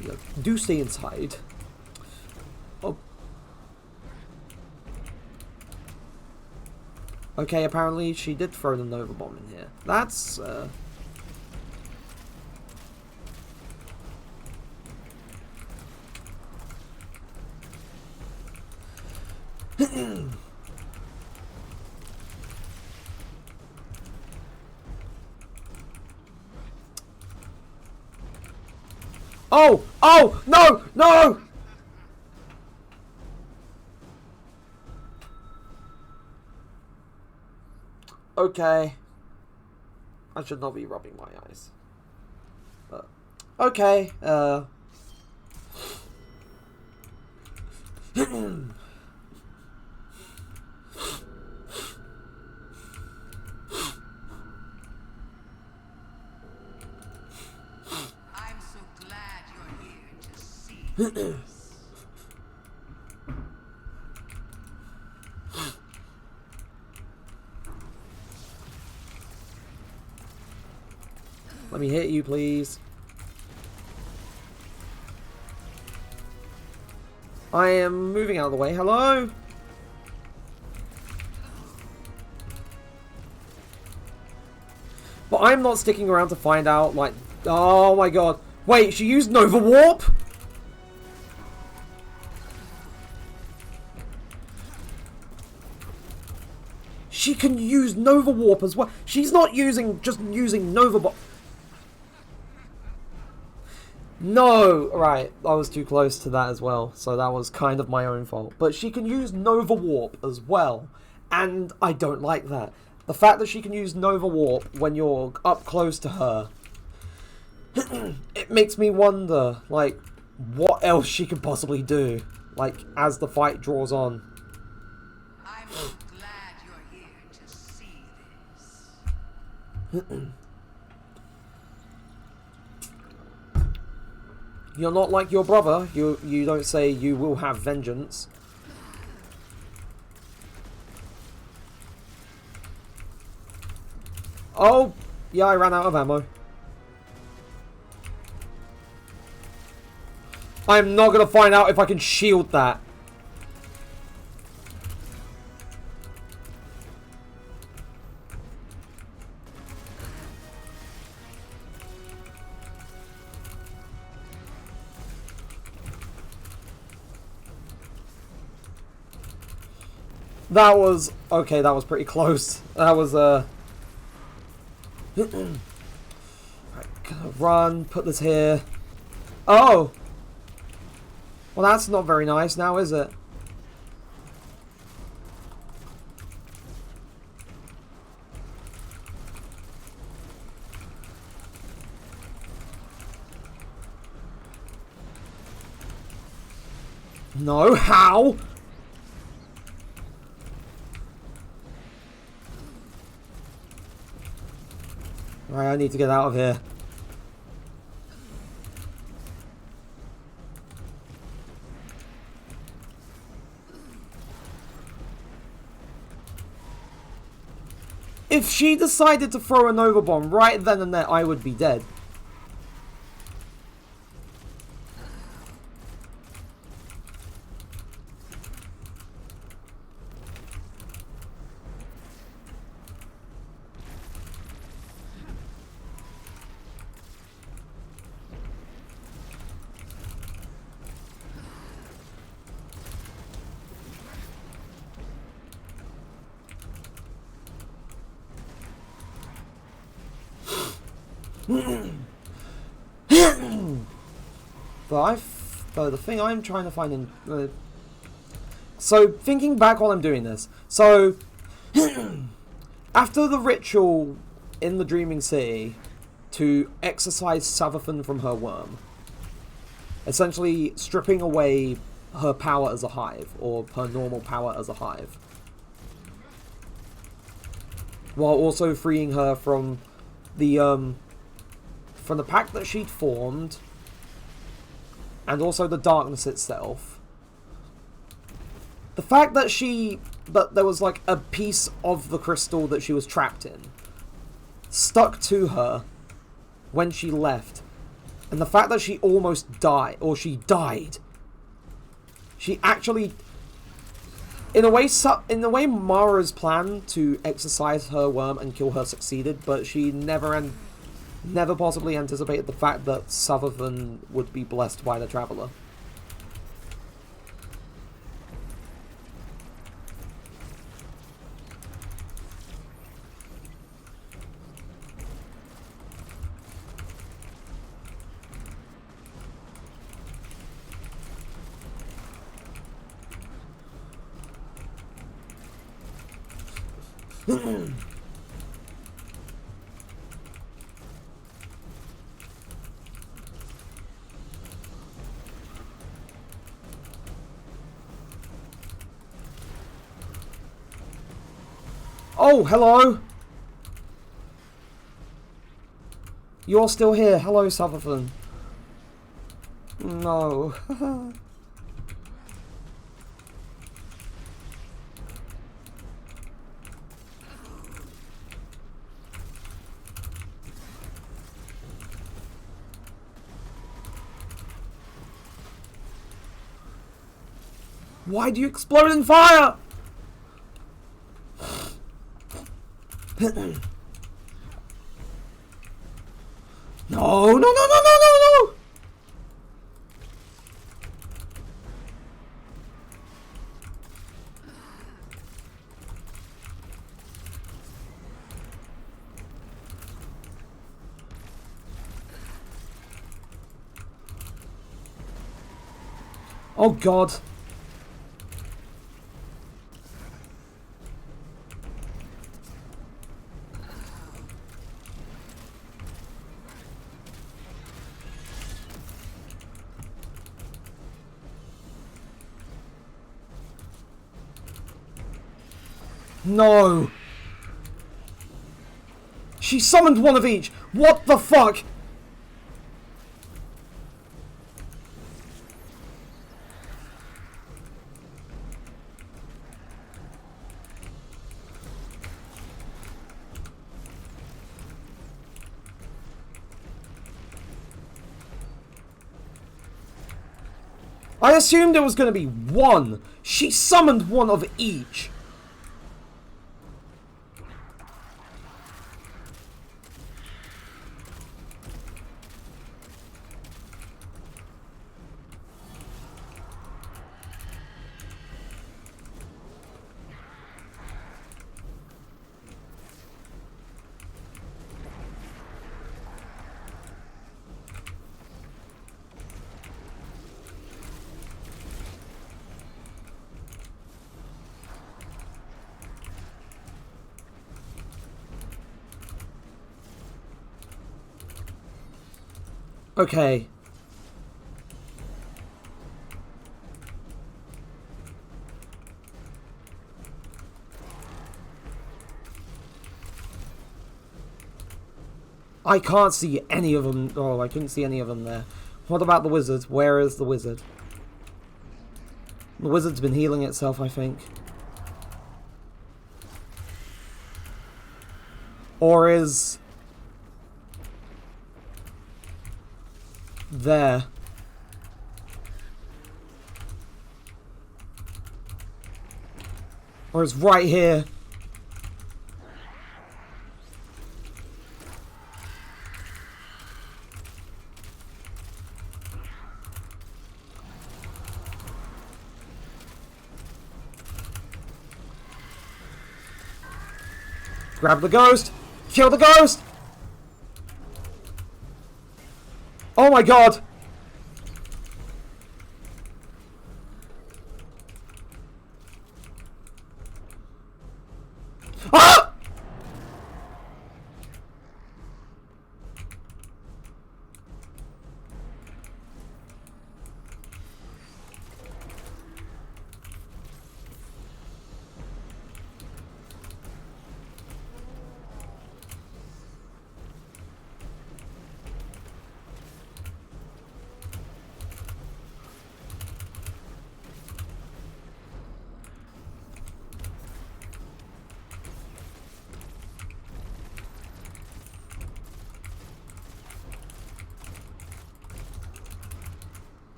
You know, do stay inside. Oh. Okay, apparently she did throw the Nova Bomb in here. That's, Oh! Oh! No! No! Okay. I should not be rubbing my eyes. But, okay, I'm so glad you're here to see this. let me hit you, please. I am moving out of the way. Hello? But I'm not sticking around to find out, like... Oh my god. Wait, she used Nova Warp? She can use Nova Warp as well. She's not just using Nova Bomb. No! Right, I was too close to that as well, so that was kind of my own fault. But she can use Nova Warp as well, and I don't like that. The fact that she can use Nova Warp when you're up close to her, it makes me wonder, like, what else she could possibly do, like, as the fight draws on. I'm so glad you're here to see this. You're not like your brother. You don't say you will have vengeance. Oh, yeah, I ran out of ammo. I'm not going to find out if I can shield that. That was... Okay, that was pretty close. That was, Right, gonna run, put this here. Oh! Well, that's not very nice now, is it? No, how? Right, I need to get out of here. If she decided to throw a Nova Bomb right then and there, I would be dead. But the thing I'm trying to find in... so, thinking back while I'm doing this. So, after the ritual in the Dreaming City to exorcise Savathun from her worm, essentially stripping away her power as a hive, or her normal power as a hive, while also freeing her from the pact that she'd formed, and also the darkness itself. The fact that there was like a piece of the crystal that she was trapped in, stuck to her when she left. And the fact that she almost died, or she died. She actually, in a way, Mara's plan to exorcise her worm and kill her succeeded, but she never possibly anticipated the fact that Savathun would be blessed by the Traveler. Oh, hello! You're still here. Hello, Savathun. No. Why do you explode in fire? No, no, no, no, no, no, no! Oh, God. No! She summoned one of each! What the fuck? I assumed there was going to be one. She summoned one of each. Okay. I can't see any of them. Oh, I couldn't see any of them there. What about the wizard? Where is the wizard? The wizard's been healing itself, I think. Or is... there. Or it's right here. Grab the ghost! Kill the ghost! Oh my god! Ah!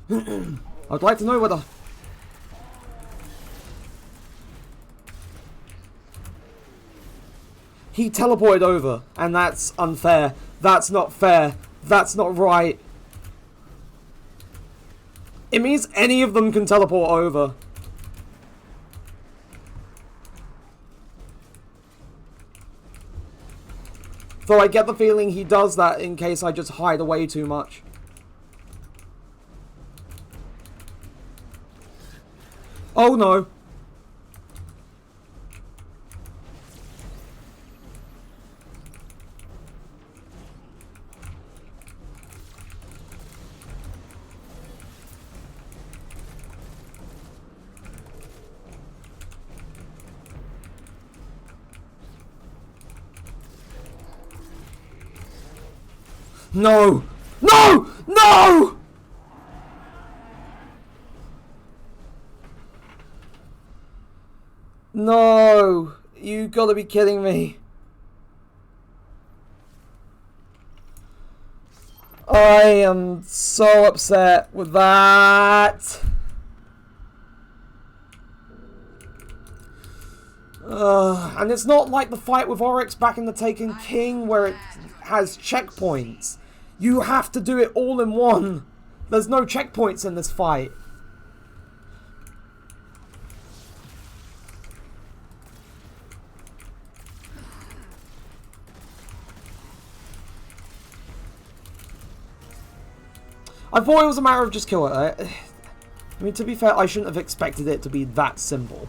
I'd like to know whether... He teleported over, and that's unfair. That's not fair. That's not right. It means any of them can teleport over. Though I get the feeling he does that in case I just hide away too much. Oh no. No! No! No! No! You gotta be kidding me. I am so upset with that. And it's not like the fight with Oryx back in the Taken King where it has checkpoints. You have to do it all in one. There's no checkpoints in this fight. I thought it was a matter of just kill it. I mean, to be fair, I shouldn't have expected it to be that simple.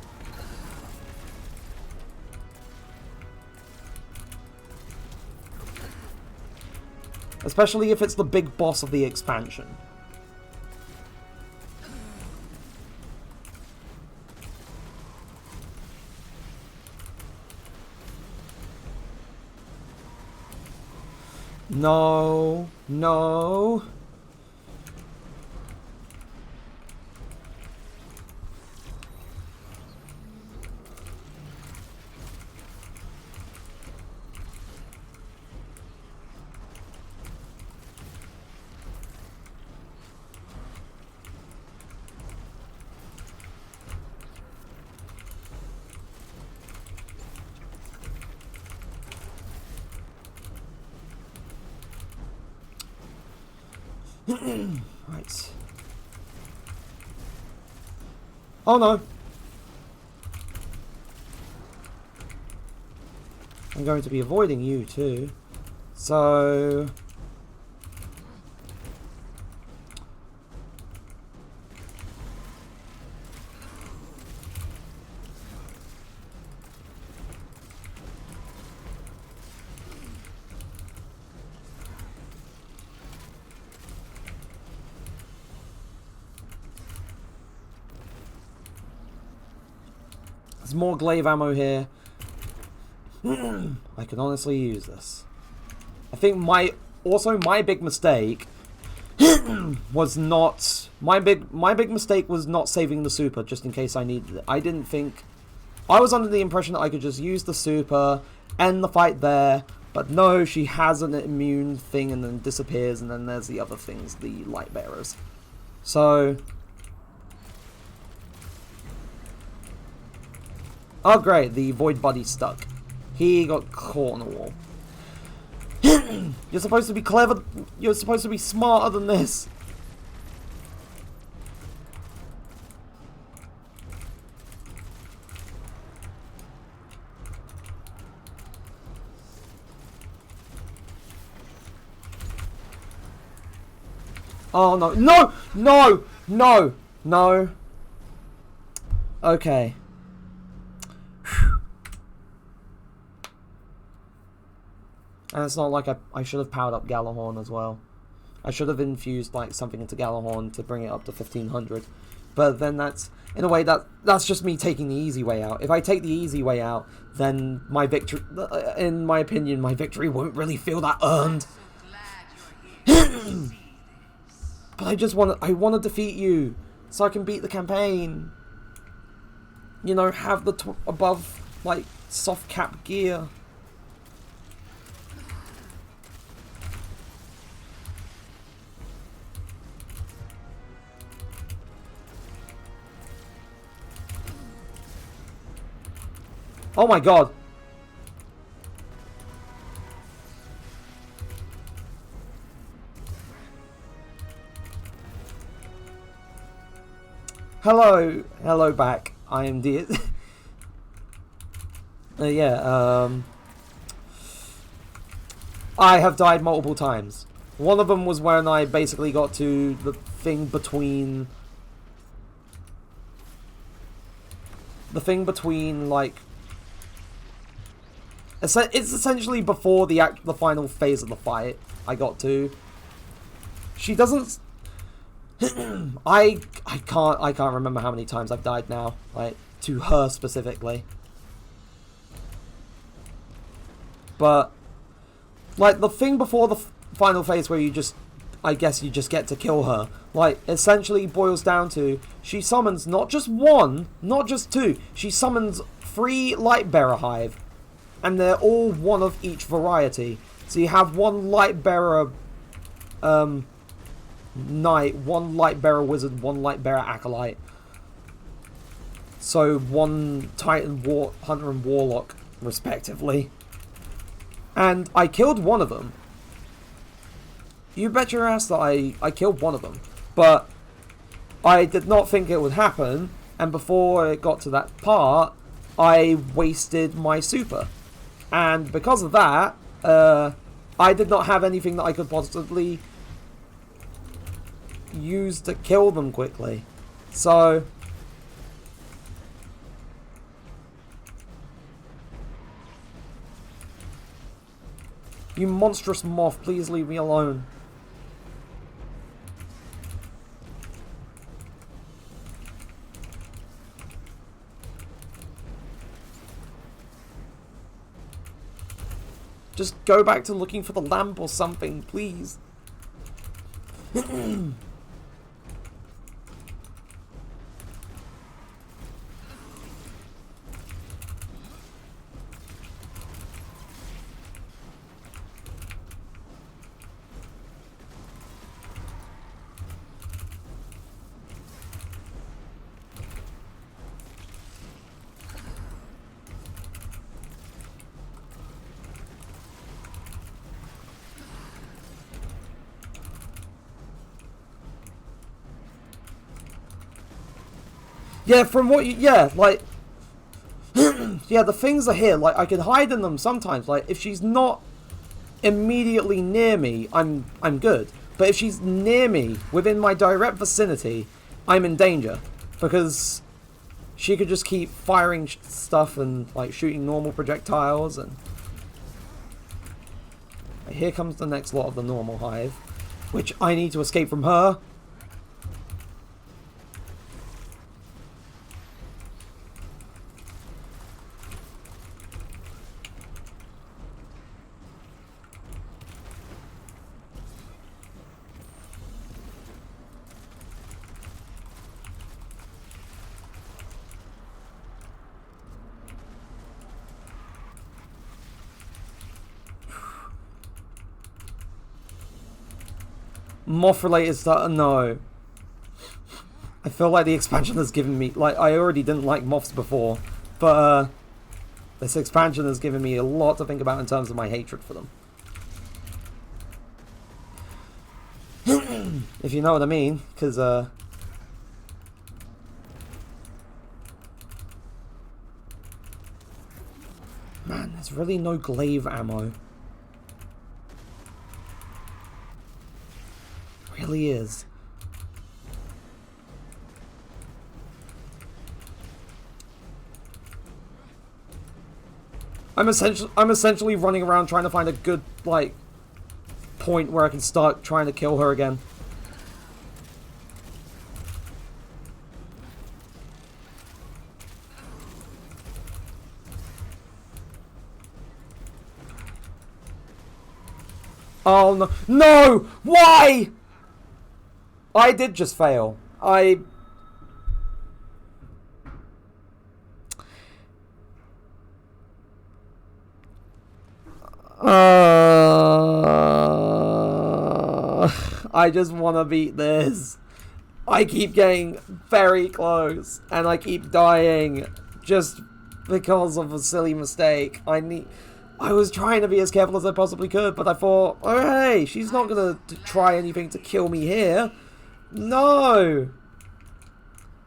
Especially if it's the big boss of the expansion. No, no. Right. Oh no. I'm going to be avoiding you too. So... There's more glaive ammo here. I can honestly use this. I think my big mistake was not my big mistake was not saving the super just in case I needed it. I didn't think I was under the impression that I could just use the super, end the fight there, but no, she has an immune thing and then disappears, and then there's the other things, the light bearers. So oh great, the void buddy's stuck. He got caught on a wall. You're supposed to be clever. You're supposed to be smarter than this. Oh no. No! No! No! No! Okay. And it's not like I should have powered up Galahorn as well. I should have infused like something into Galahorn to bring it up to 1500. But then that's, in a way, that's just me taking the easy way out. If I take the easy way out, then my victory, in my opinion, my victory won't really feel that earned. But I want to defeat you so I can beat the campaign. You know, have the above like soft cap gear. Oh my god. Hello back. I am D. I have died multiple times. One of them was when I basically got to the thing between... like... It's essentially before the final phase of the fight I got to. She doesn't... I can't remember how many times I've died now, like, to her specifically. But, like, the thing before the final phase where you just, I guess you just get to kill her, like, essentially boils down to, she summons not just one, not just two, she summons 3 Lightbearer Hive, and they're all one of each variety. So you have one Lightbearer, Knight, one Lightbearer Wizard, one Lightbearer Acolyte. So one Titan, Hunter and Warlock, respectively. And I killed one of them. You bet your ass that I killed one of them. But I did not think it would happen, and before it got to that part, I wasted my super. And because of that, I did not have anything that I could possibly use to kill them quickly. So you monstrous moth, please leave me alone. Just go back to looking for the lamp or something, please. Yeah, from what you... Yeah, like... yeah, the things are here. Like, I can hide in them sometimes. Like, if she's not immediately near me, I'm good. But if she's near me, within my direct vicinity, I'm in danger. Because she could just keep firing stuff and, like, shooting normal projectiles. And here comes the next lot of the normal hive. Which I need to escape from her. Moth related stuff? No. I feel like the expansion has given me... Like, I already didn't like moths before. But, this expansion has given me a lot to think about in terms of my hatred for them. If you know what I mean. Because, man, there's really no glaive ammo. Really is. I'm essentially running around trying to find a good, like, point where I can start trying to kill her again. Oh no. No! Why? I did just fail. I just want to beat this. I keep getting very close, and I keep dying. Just because of a silly mistake. I was trying to be as careful as I possibly could, but I thought, oh hey, she's not gonna try anything to kill me here. No!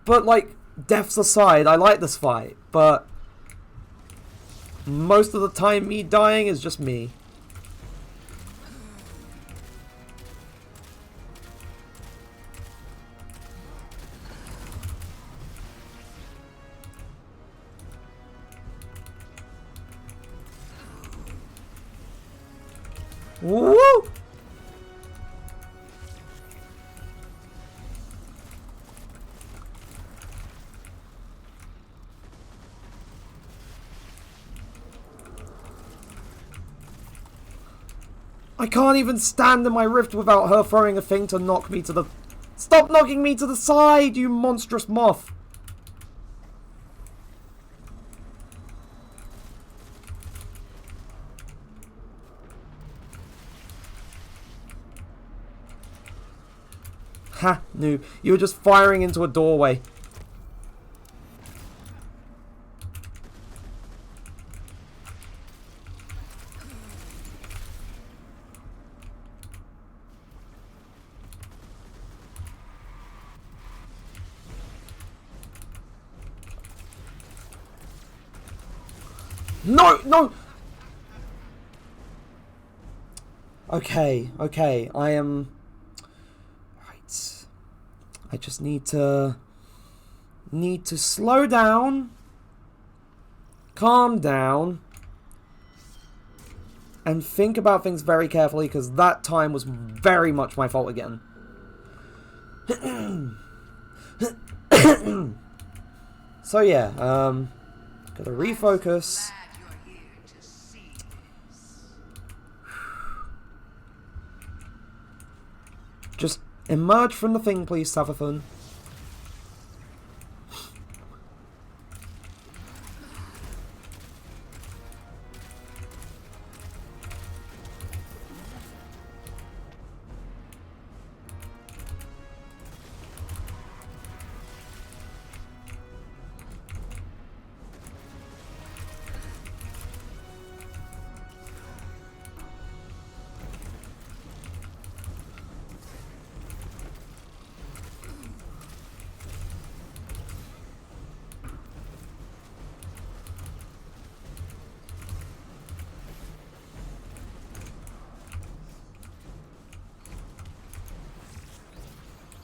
But, like, deaths aside, I like this fight, but most of the time me dying is just me. Woo! I can't even stand in my rift without her throwing a thing to knock me to the... Stop knocking me to the side, you monstrous moth! Ha, noob. You were just firing into a doorway. No, no! Okay, I am... Right. I just need to slow down, calm down, and think about things very carefully, because that time was very much my fault again. So yeah, gotta refocus. Just emerge from the thing, please, Savathun.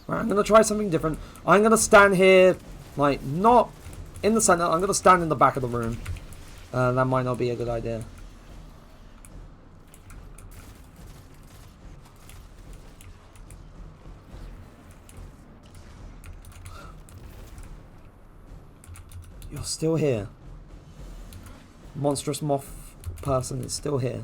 Right, I'm going to try something different. I'm going to stand here, like, not in the center. I'm going to stand in the back of the room. That might not be a good idea. You're still here. Monstrous moth person is still here.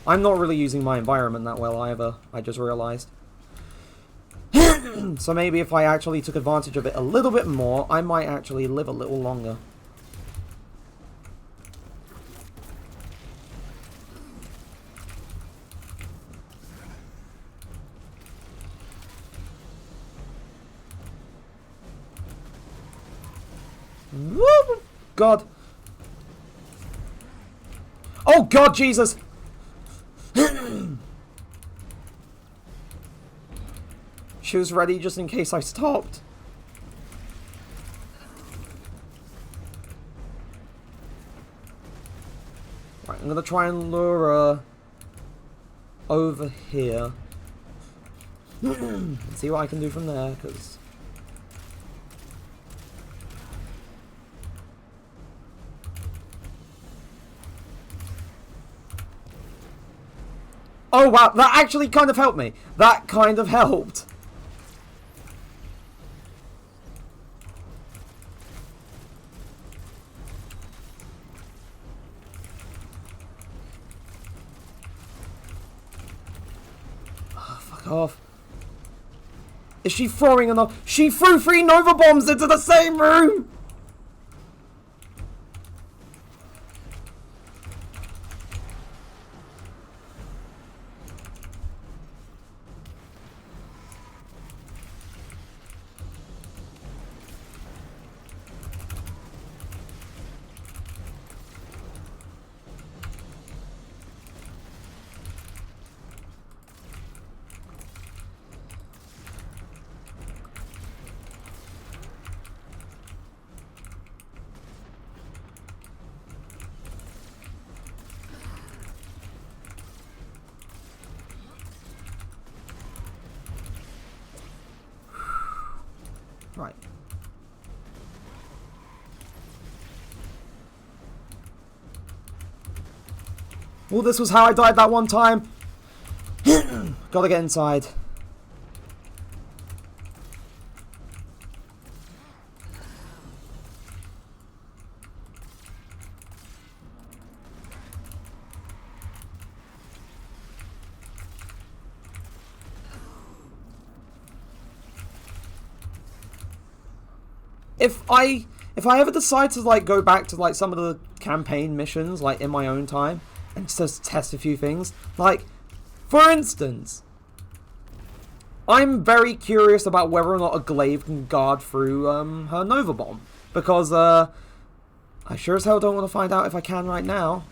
I'm not really using my environment that well either, I just realized. So maybe if I actually took advantage of it a little bit more, I might actually live a little longer. Woo! God. Oh God, Jesus! She was ready just in case I stopped. Right, I'm gonna try and lure her over here. See what I can do from there, because... Oh wow, that actually kind of helped me. That kind of helped. Oh, fuck off. Is she throwing enough? She threw 3 Nova bombs into the same room! Right. Well, this was how I died that one time. Gotta get inside. If I ever decide to like go back to like some of the campaign missions like in my own time and just test a few things, like for instance, I'm very curious about whether or not a glaive can guard through her Nova Bomb, because I sure as hell don't want to find out if I can right now.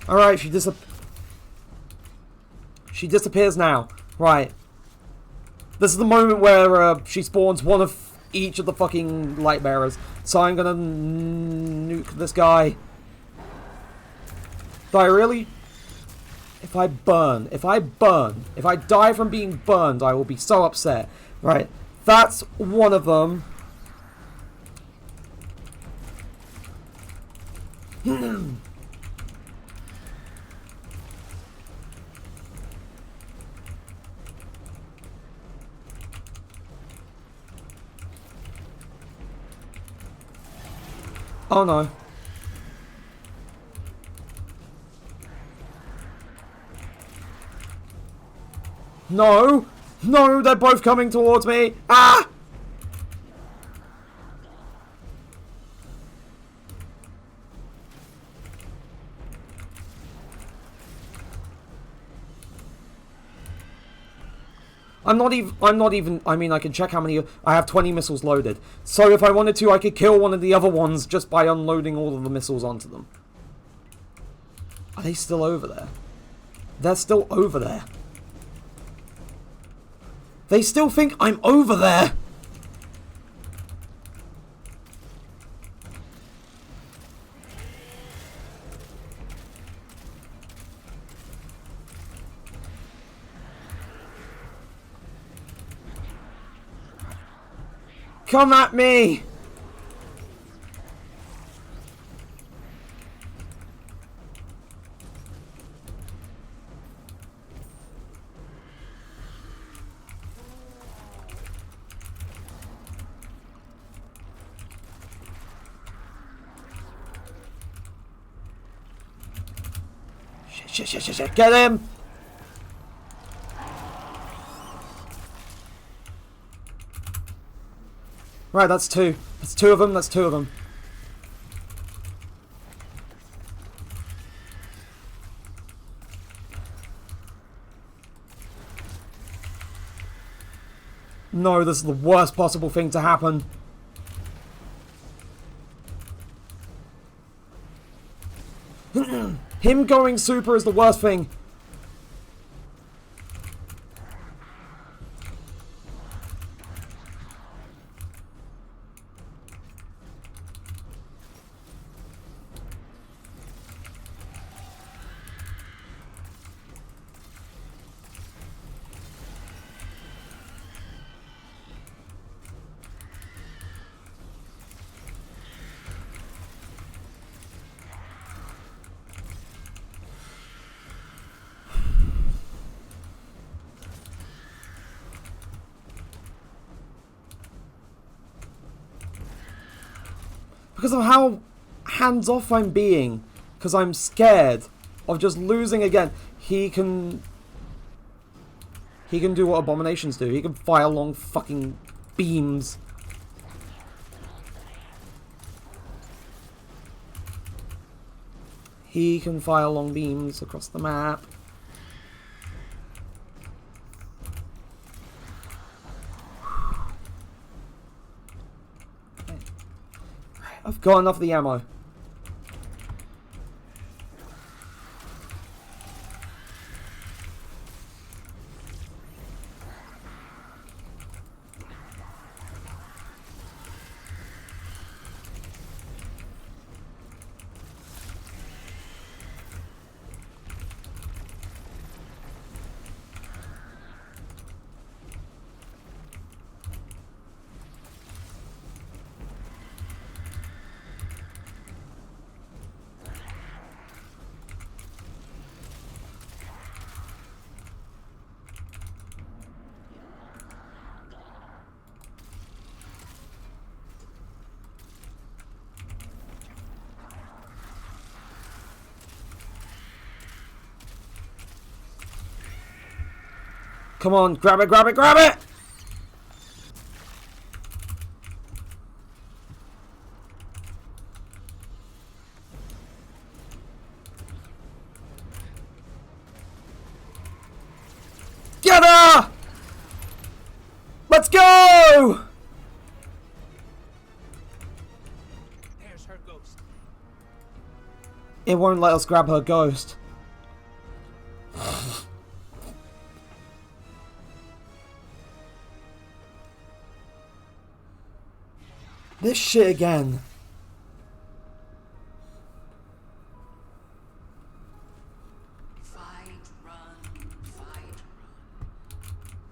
Alright, she disappears now. Right. This is the moment where she spawns one of each of the fucking light bearers. So I'm gonna nuke this guy. Do I really? If I die from being burned, I will be so upset. Right. That's one of them. Oh no. No! No, they're both coming towards me! Ah! I'm not even, I mean, I can check how many, I have 20 missiles loaded. So if I wanted to, I could kill one of the other ones just by unloading all of the missiles onto them. Are they still over there? They're still over there. They still think I'm over there! Come at me! Shit, get him! Right, that's two. That's two of them, that's two of them. No, this is the worst possible thing to happen. Him going super is the worst thing. Because of how hands-off I'm being. Because I'm scared of just losing again. He can do what abominations do. He can fire long fucking beams. He can fire long beams across the map. I've got enough of the ammo. Come on, grab it, grab it, grab it! Get her! Let's go! There's her ghost. It won't let us grab her ghost. This shit again. Fight, run, fight, run.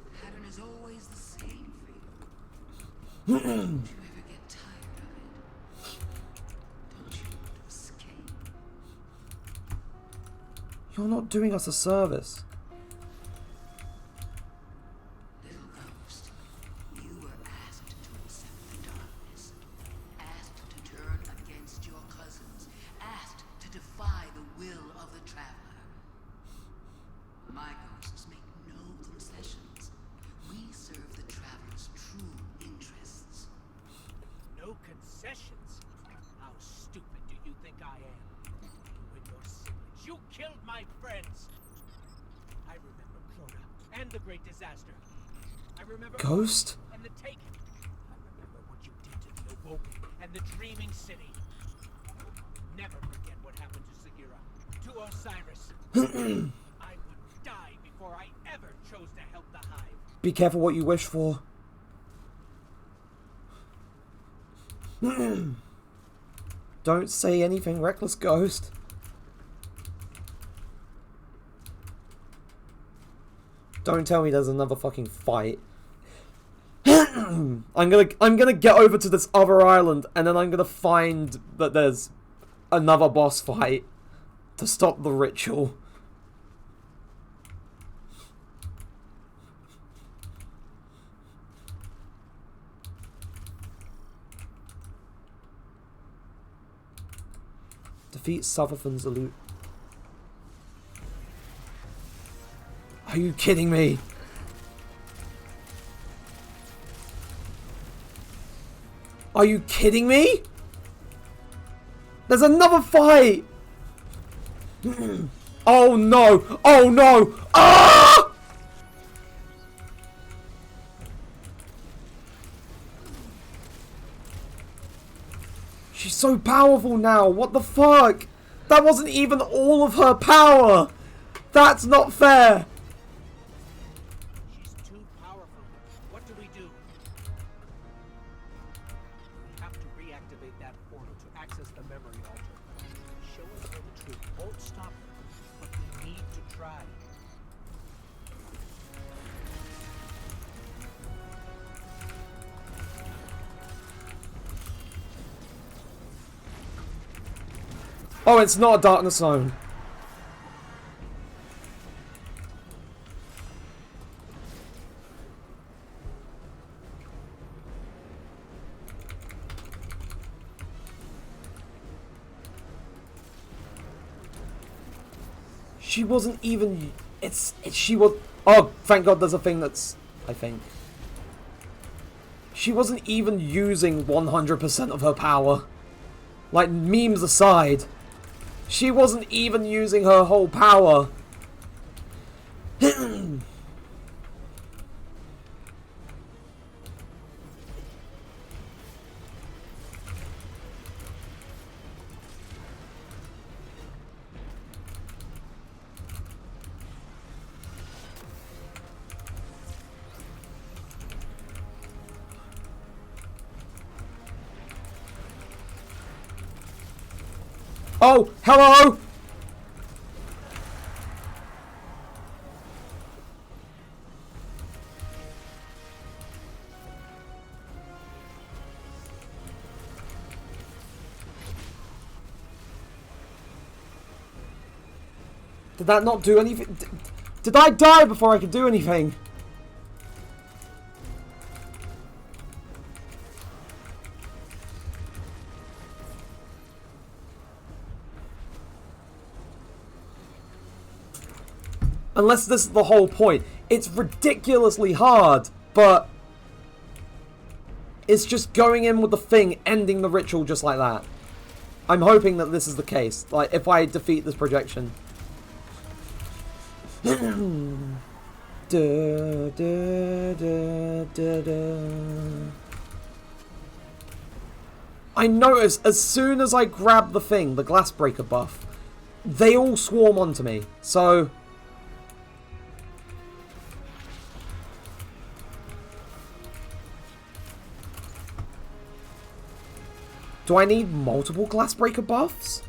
The pattern is always the same for you. Don't you ever get tired of it? Don't you want to escape? You're not doing us a service. Little ghost, you were asked to accept the darkness, asked to turn against your cousins, asked to defy the will of the traveler. My ghosts make no concessions. We serve the traveler's true interests. No concessions? How stupid do you think I am? You and your siblings, you killed my friends! I remember Clona and the Great Disaster. I remember Ghost? and the Taken. I remember what you did to the Awoken and the Dreaming City. Never forget what happened to Sagira, to Osiris. I would die before I ever chose to help the Hive. Be careful what you wish for. Don't say anything reckless, Ghost. Don't tell me there's another fucking fight. I'm gonna get over to this other island and then I'm gonna find that there's another boss fight to stop the ritual. Defeat Savathun's loot. Are you kidding me? Are you kidding me? There's another fight! Oh no! Oh no! Ah! She's so powerful now. What the fuck? That wasn't even all of her power. That's not fair. She's too powerful. What do we do? We have to reactivate that portal to access the memory altar. Showing her the truth won't stop her, but we need to try. Oh, it's not a darkness zone. She wasn't even... She was... Oh, thank God there's a thing that's... I think. She wasn't even using 100% of her power. Like, memes aside. She wasn't even using her whole power. Oh, hello! Did that not do anything? Did I die before I could do anything? Unless this is the whole point. It's ridiculously hard, but it's just going in with the thing, ending the ritual just like that. I'm hoping that this is the case. Like, if I defeat this projection. Da, da, da, da, da. I notice as soon as I grab the thing, the glass breaker buff, they all swarm onto me. So do I need multiple glass breaker buffs?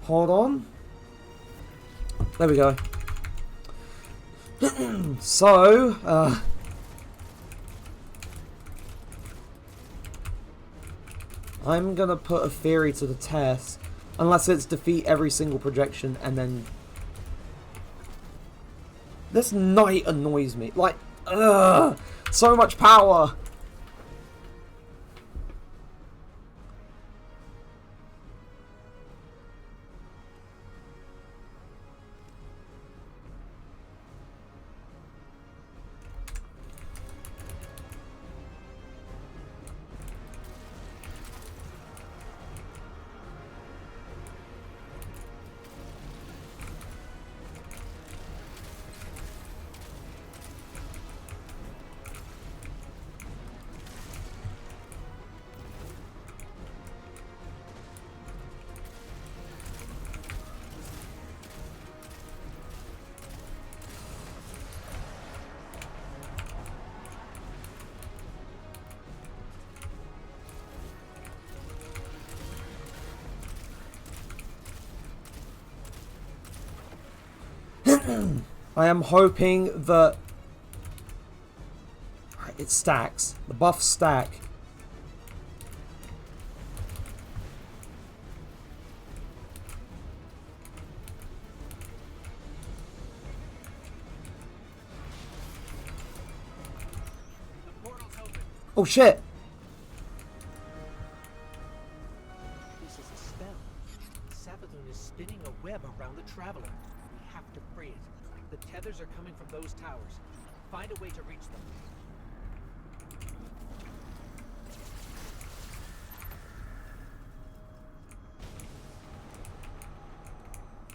Hold on. There we go. So, I'm gonna put a theory to the test. Unless it's defeat every single projection and then... This knight annoys me. Like, ugh! So much power! I am hoping that it stacks. The buffs stack. Oh shit! This is a spell. Savathun is spinning a web around the Traveler. We have to free it. The tethers are coming from those towers. Find a way to reach them.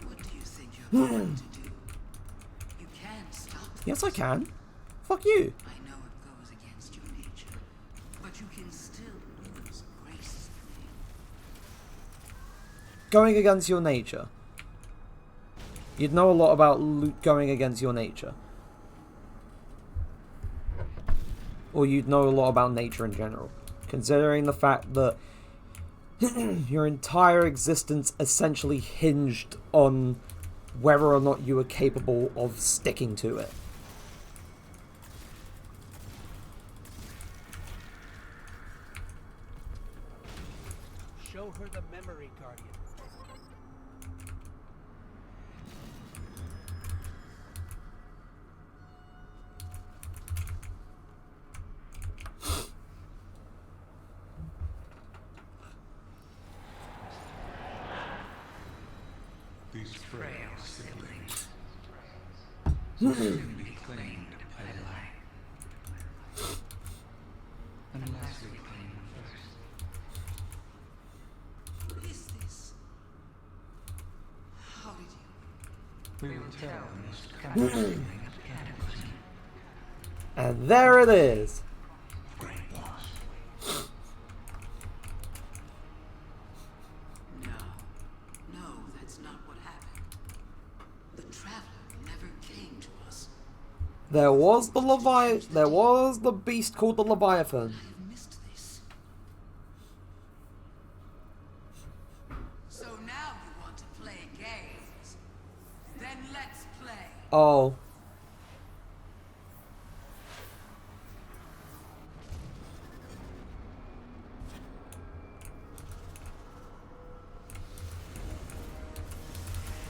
What do you think you're going to do? You can't stop this. Yes, I can. Fuck you. I know it goes against your nature, but you can still lose gracefully. Going against your nature. You'd know a lot about going against your nature. Or you'd know a lot about nature in general. Considering the fact that your entire existence essentially hinged on whether or not you were capable of sticking to it. Show her the memory, Guardian. These frail siblings will soon be claimed by the light. Unless we claim them first. What is this? How did you... We will tell the most cunning sibling of Cataclysm. And there it is. Brainwash. There was the beast called the Leviathan. I've missed this. So now you want to play games? Then let's play. Oh.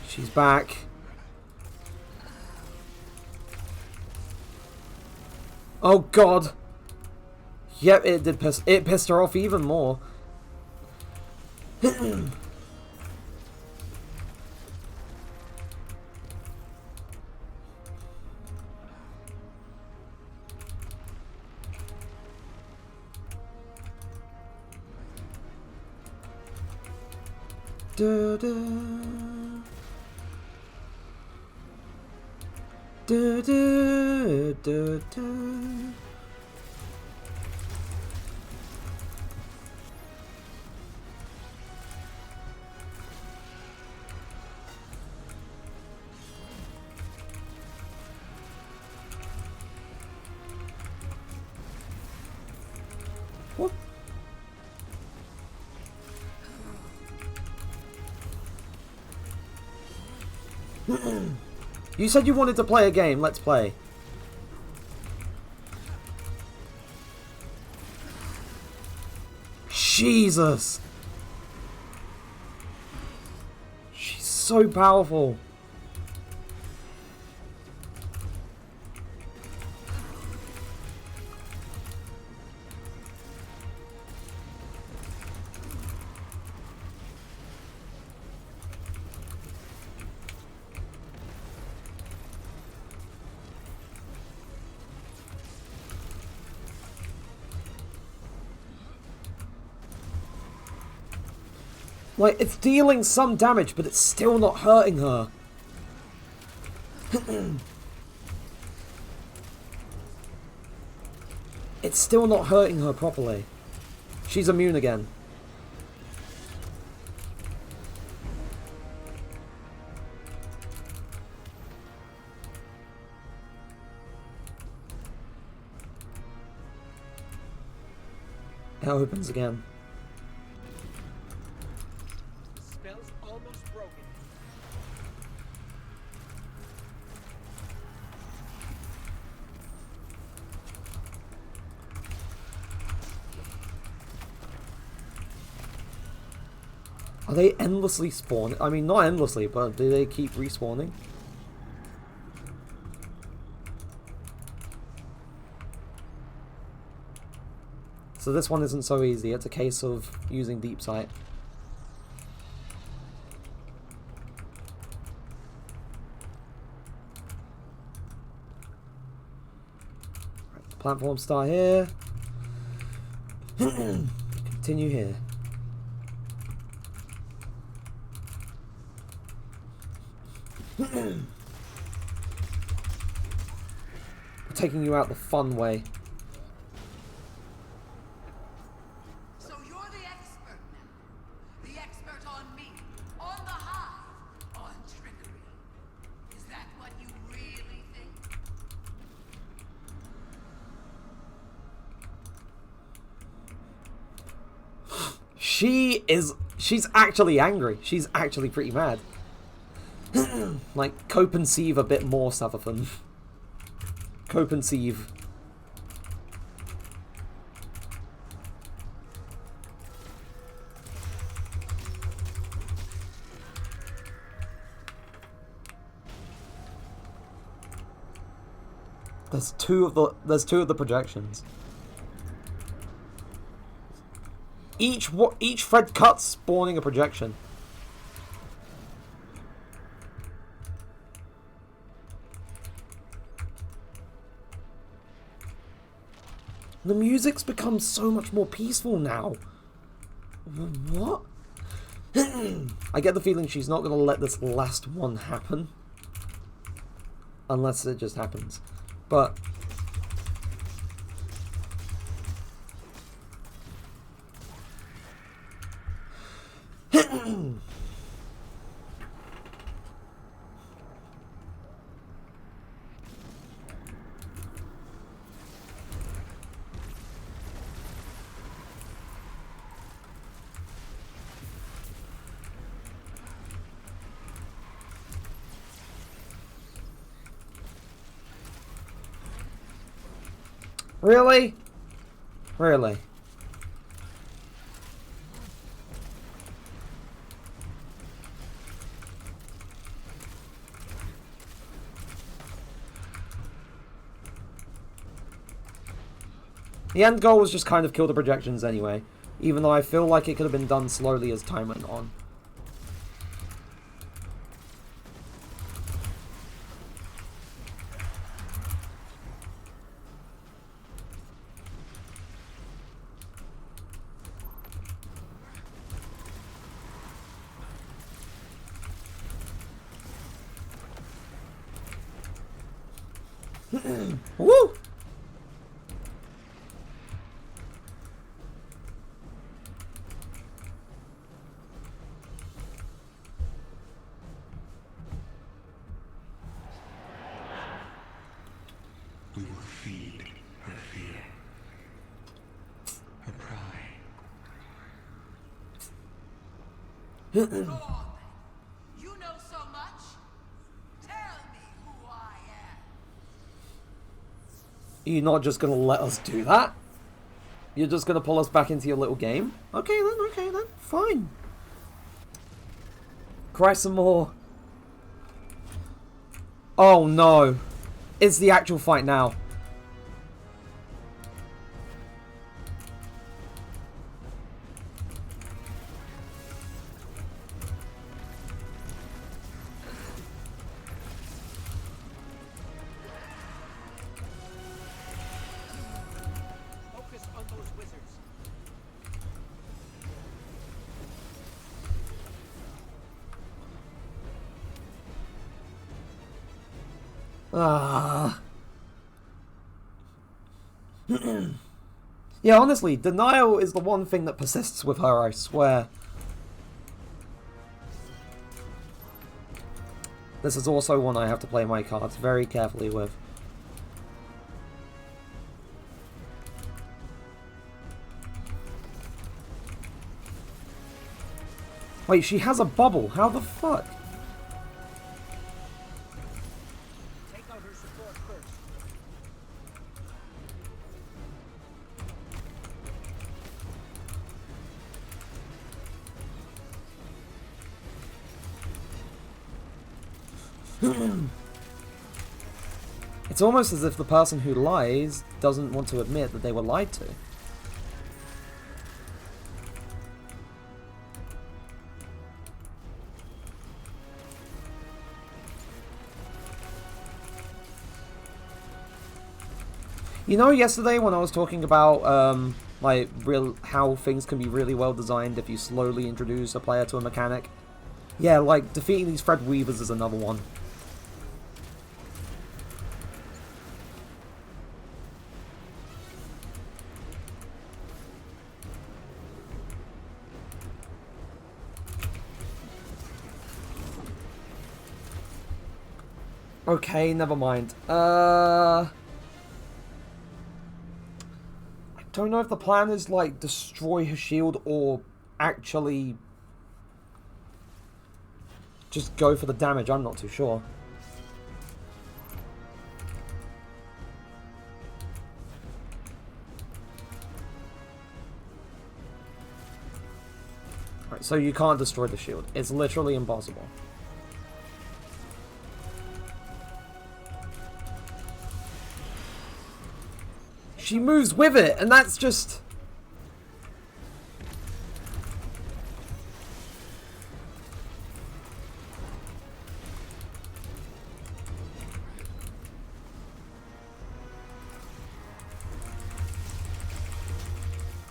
She's back. Oh god. Yep, it pissed her off even more. Da, da. Da, da, da, da. What? You said you wanted to play a game. Let's play. Jesus. She's so powerful. Like, it's dealing some damage, but it's still not hurting her. It's still not hurting her properly. She's immune again. It opens again. Spell's almost broken. Are they endlessly spawning? I mean, not endlessly, but do they keep respawning? So this one isn't so easy. It's a case of using deep sight. Right, platform star here. Continue here. We're taking you out the fun way. So you're the expert now. The expert on me, on the hive, on trickery. Is that what you really think? She's actually angry. She's actually pretty mad. Like, cope and sieve a bit more, Savathun. Cope and sieve. There's two of the projections. Each thread cut spawning a projection. The music's become so much more peaceful now. What? I get the feeling she's not going to let this last one happen. Unless it just happens. But... Really? Really? The end goal was just kind of kill the projections anyway, even though I feel like it could have been done slowly as time went on. Woo! We will feed her fear, her pride. Go on, then. You know so much. Tell me who I am. You're not just gonna let us do that? You're just gonna pull us back into your little game? Okay then, fine. Cry some more. Oh no. It's the actual fight now. Focus on those wizards. Ah. Yeah, honestly, denial is the one thing that persists with her, I swear. This is also one I have to play my cards very carefully with. Wait, she has a bubble. How the fuck? Take out her support first. It's almost as if the person who lies doesn't want to admit that they were lied to. You know, yesterday when I was talking about like how things can be really well designed if you slowly introduce a player to a mechanic? Yeah, like defeating these Thread Weavers is another one. Okay, never mind. I don't know if the plan is, like, destroy her shield or actually just go for the damage. I'm not too sure. Right, so you can't destroy the shield. It's literally impossible. She moves with it, and that's just...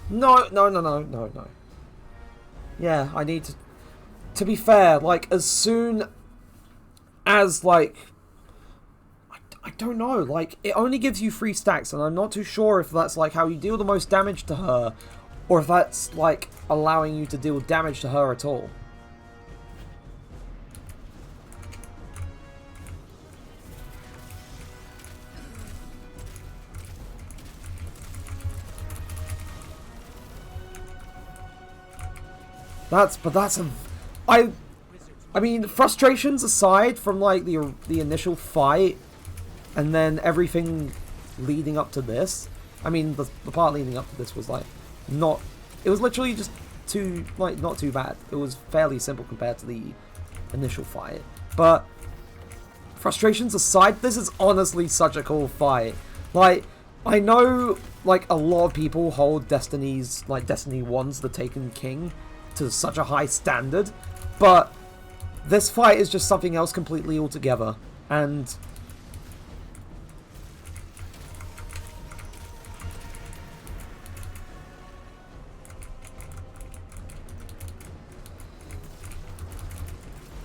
No. Yeah, I need to... To be fair, like, as soon as, like... I don't know, like, it only gives you 3 stacks, and I'm not too sure if that's, like, how you deal the most damage to her, or if that's, like, allowing you to deal damage to her at all. But that's a... I mean, frustrations aside from, like, the initial fight, and then everything leading up to this, I mean, the part leading up to this was like not. It was literally just not too bad. It was fairly simple compared to the initial fight. But frustrations aside, this is honestly such a cool fight. Like, I know like a lot of people hold Destiny 1's The Taken King to such a high standard, but this fight is just something else completely altogether. And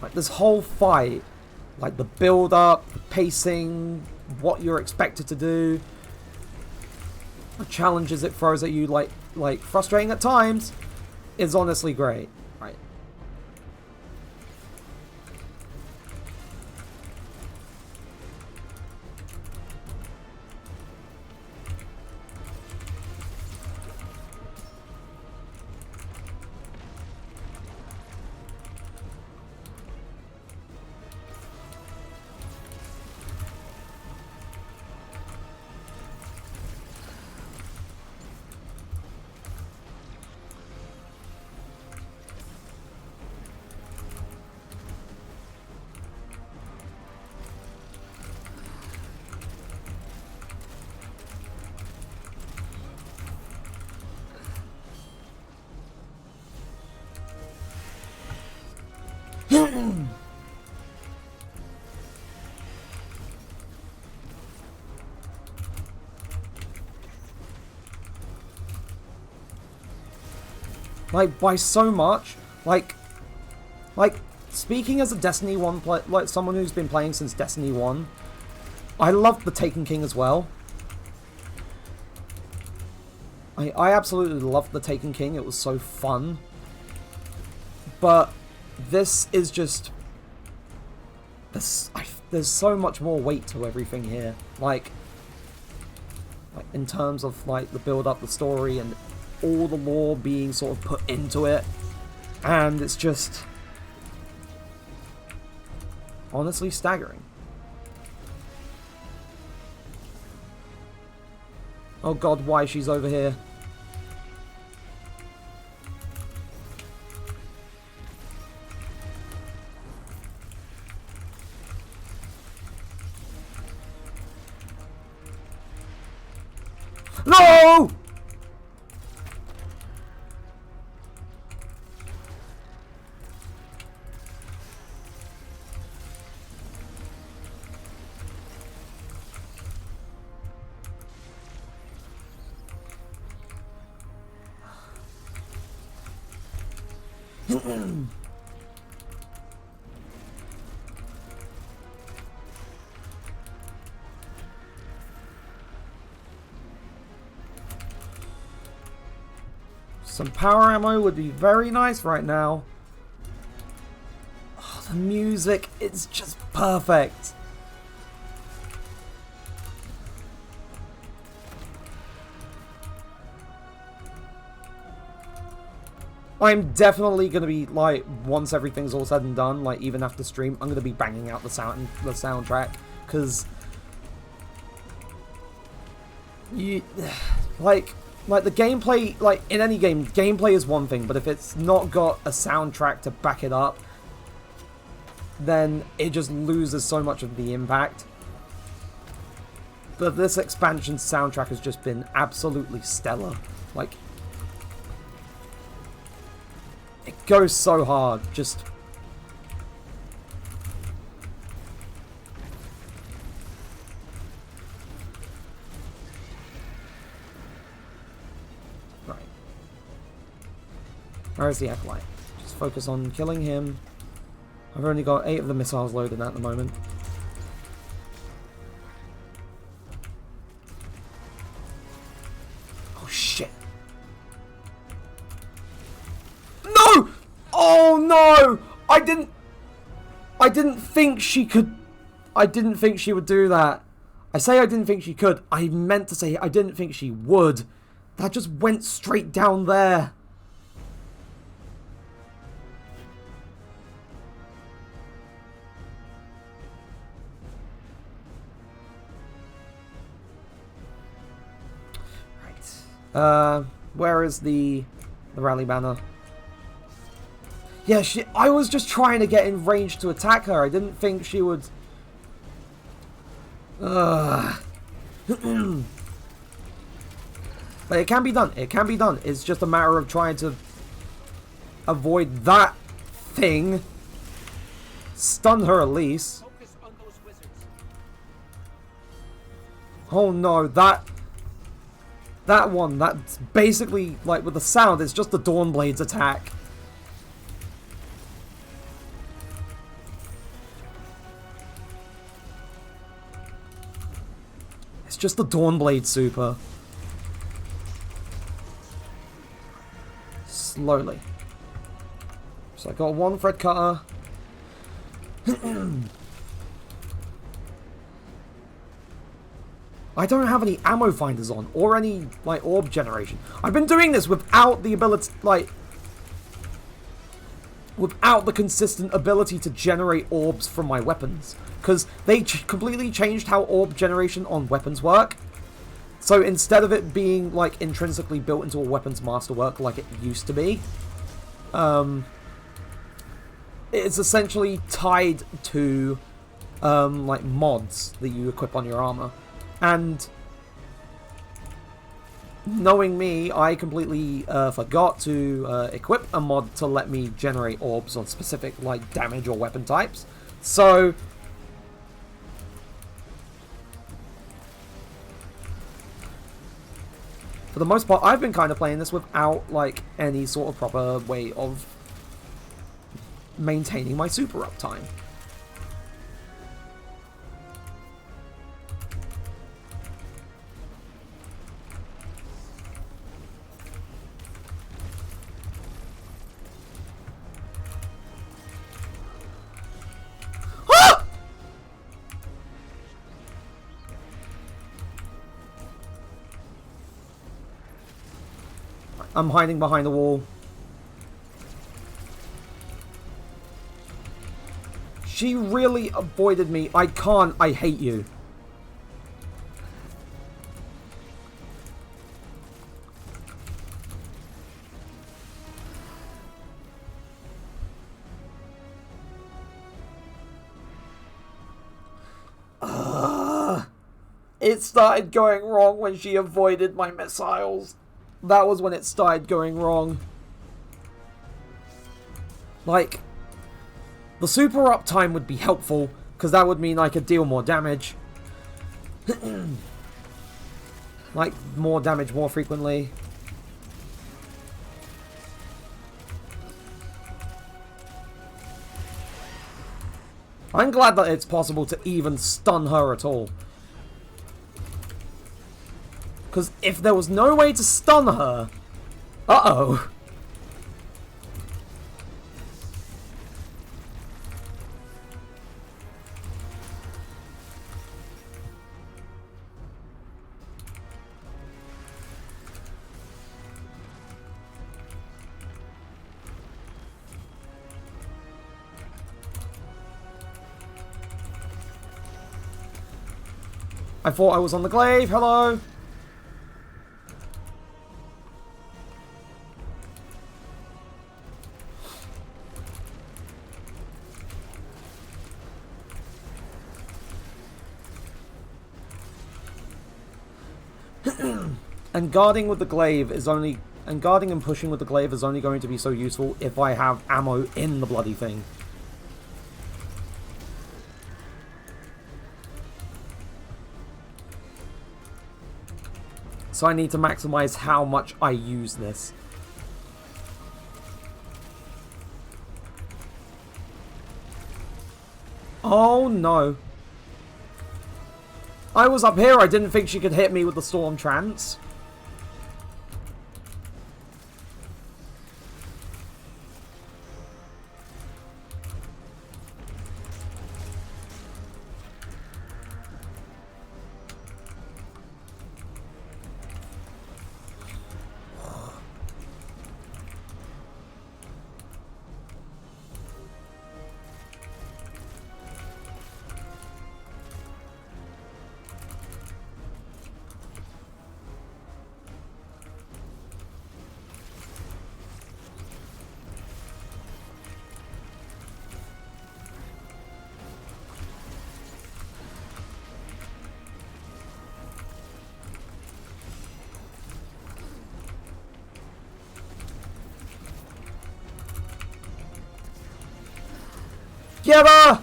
like this whole fight, like the build up, the pacing, what you're expected to do, the challenges it throws at you, like frustrating at times, is honestly great. Right. Like, by so much, like, speaking as a Destiny 1 like someone who's been playing since Destiny 1, I loved The Taken King as well. I absolutely loved The Taken King, it was so fun. But this is just... There's so much more weight to everything here. Like, in terms of, like, the build-up, the story, and all the lore being sort of put into it. And it's just... honestly staggering. Oh god, why she's over here? No! Some power ammo would be very nice right now. Oh, the music, it's just perfect. I'm definitely going to be, like, once everything's all said and done, like, even after stream, I'm going to be banging out the soundtrack, because like the gameplay, like, in any game, gameplay is one thing, but if it's not got a soundtrack to back it up, then it just loses so much of the impact. But this expansion's soundtrack has just been absolutely stellar. Like, it goes so hard, just... Right. Where's the Acolyte? Just focus on killing him. I've only got 8 of the missiles loaded at the moment. Oh shit. No! Oh no! I didn't think she could... I didn't think she would do that. I say I didn't think she could. I meant to say I didn't think she would. That just went straight down there. Where is the rally banner? Yeah, I was just trying to get in range to attack her. I didn't think she would... But it can be done. It can be done. It's just a matter of trying to avoid that thing. Stun her at least. Focus on those wizards. Oh no, that one, that's basically, like, with the sound, it's just the Dawnblade's attack. It's just the Dawnblade super. Slowly. So I got one thread cutter. I don't have any ammo finders on, or any, like, orb generation. I've been doing this without the ability, like, without the consistent ability to generate orbs from my weapons. Because they completely changed how orb generation on weapons work. So instead of it being, like, intrinsically built into a weapons masterwork like it used to be, it's essentially tied to, like, mods that you equip on your armor. And knowing me, I completely forgot to equip a mod to let me generate orbs on specific, like, damage or weapon types. So for the most part, I've been kind of playing this without, like, any sort of proper way of maintaining my super uptime. I'm hiding behind the wall. She really avoided me. I can't. I hate you. It started going wrong when she avoided my missiles. That was when it started going wrong. Like, the super uptime would be helpful, because that would mean I could deal more damage. Like, more damage more frequently. I'm glad that it's possible to even stun her at all. Because if there was no way to stun her... Uh-oh. I thought I was on the glaive. Hello. And guarding with the glaive is only... And guarding and pushing with the glaive is only going to be so useful if I have ammo in the bloody thing. So I need to maximize how much I use this. Oh no. I was up here, I didn't think she could hit me with the Storm Trance. Get her!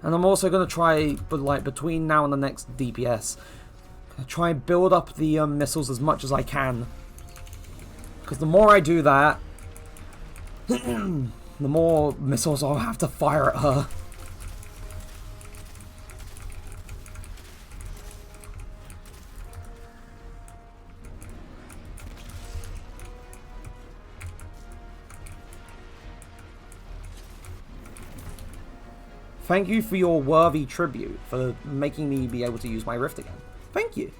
And I'm also going to try, but like between now and the next DPS, try and build up the missiles as much as I can. Because the more I do that, the more missiles I'll have to fire at her. Thank you for your worthy tribute, for making me be able to use my rift again. Thank you.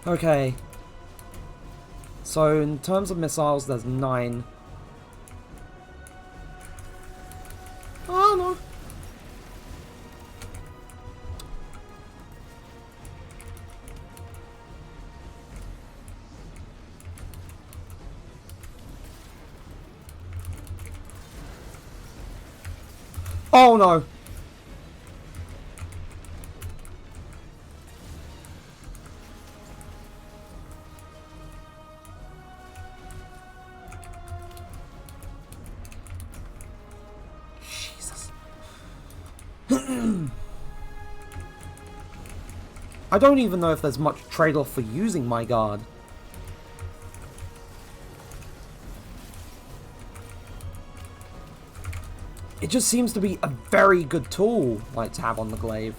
Okay. So, in terms of missiles, there's 9. Oh, no. Oh, no. I don't even know if there's much trade-off for using my guard. It just seems to be a very good tool, like, to have on the glaive.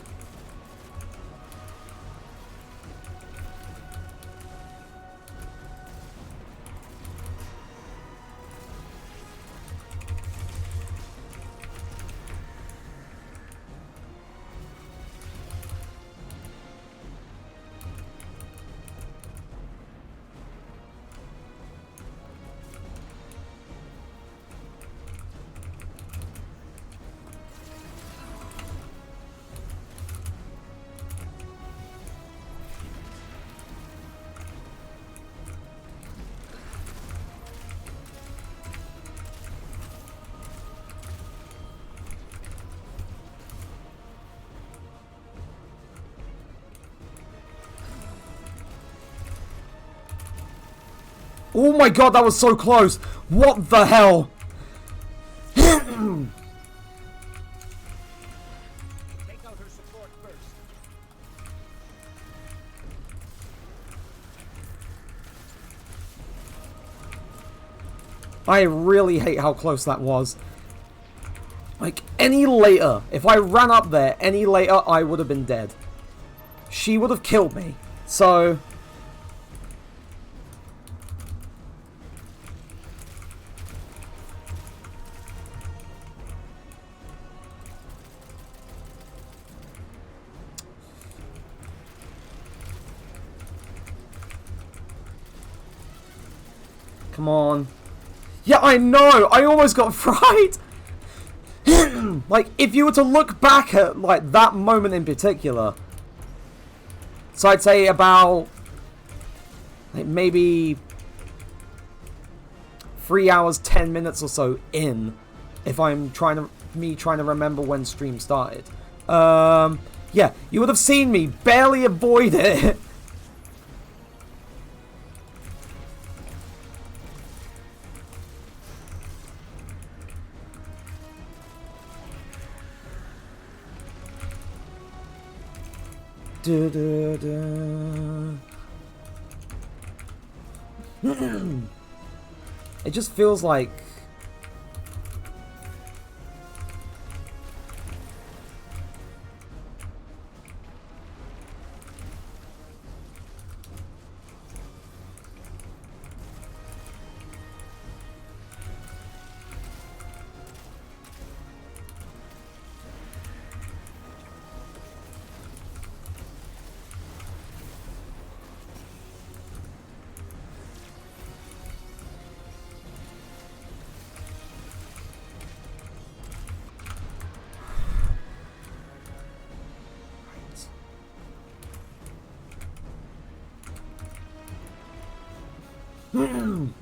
Oh my god, that was so close! What the hell? Take out her support first. I really hate how close that was. Like, any later, if I ran up there any later, I would have been dead. She would have killed me. So... Come on. Yeah, I know! I almost got fried! Like, if you were to look back at, like, that moment in particular... So I'd say about... like, maybe... 3 hours, 10 minutes or so in. If I'm trying to remember when stream started. Yeah, you would have seen me barely avoid it. Du, du, du. It just feels like...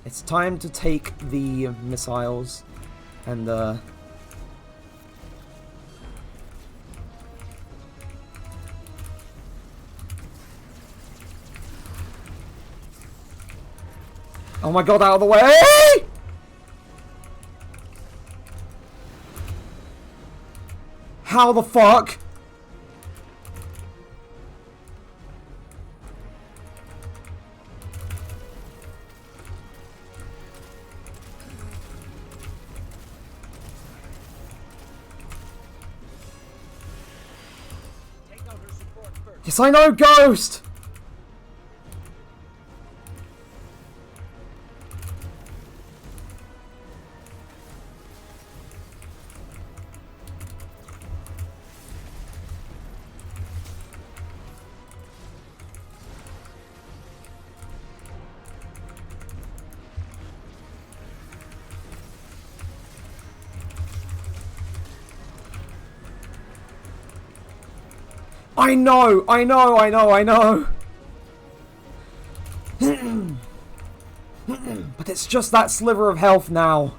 It's time to take the missiles and the... Oh my god, out of the way! How the fuck? Yes, I know, Ghost! I know! But it's just that sliver of health now.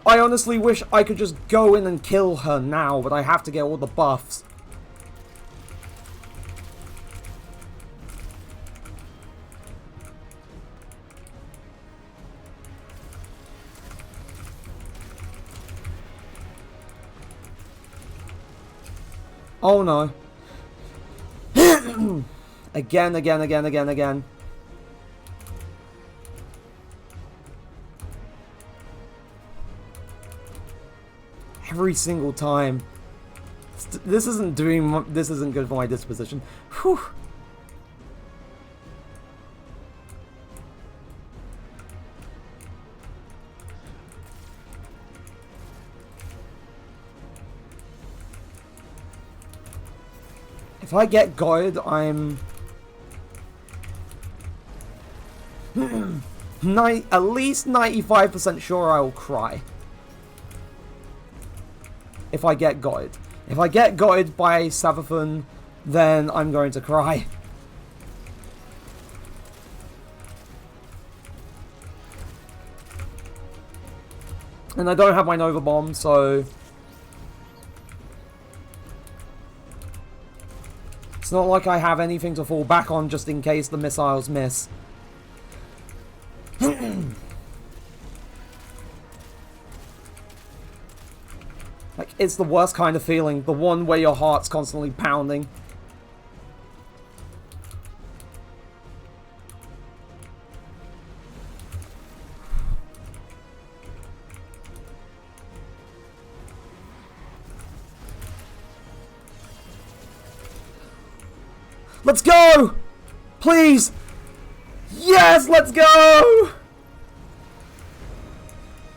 I honestly wish I could just go in and kill her now, but I have to get all the buffs. Oh no. Again. Every single time. This isn't good for my disposition. Whew. If I get good, I'm... at least 95% sure I will cry. If I get good. If I get good by Savathun, then I'm going to cry. And I don't have my Nova Bomb, so... It's not like I have anything to fall back on just in case the missiles miss. Like, it's the worst kind of feeling. The one where your heart's constantly pounding. Let's go! Please! Yes, let's go!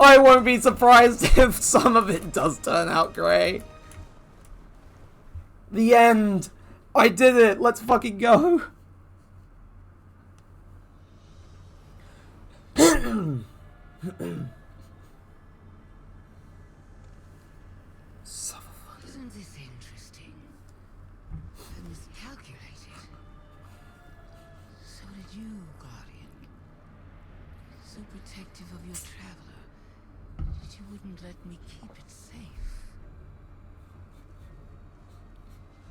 I won't be surprised if some of it does turn out grey. The end! I did it! Let's fucking go! Isn't this interesting? I miscalculated. So did you, Guardian. So protective of your traveler that you wouldn't let me keep it safe.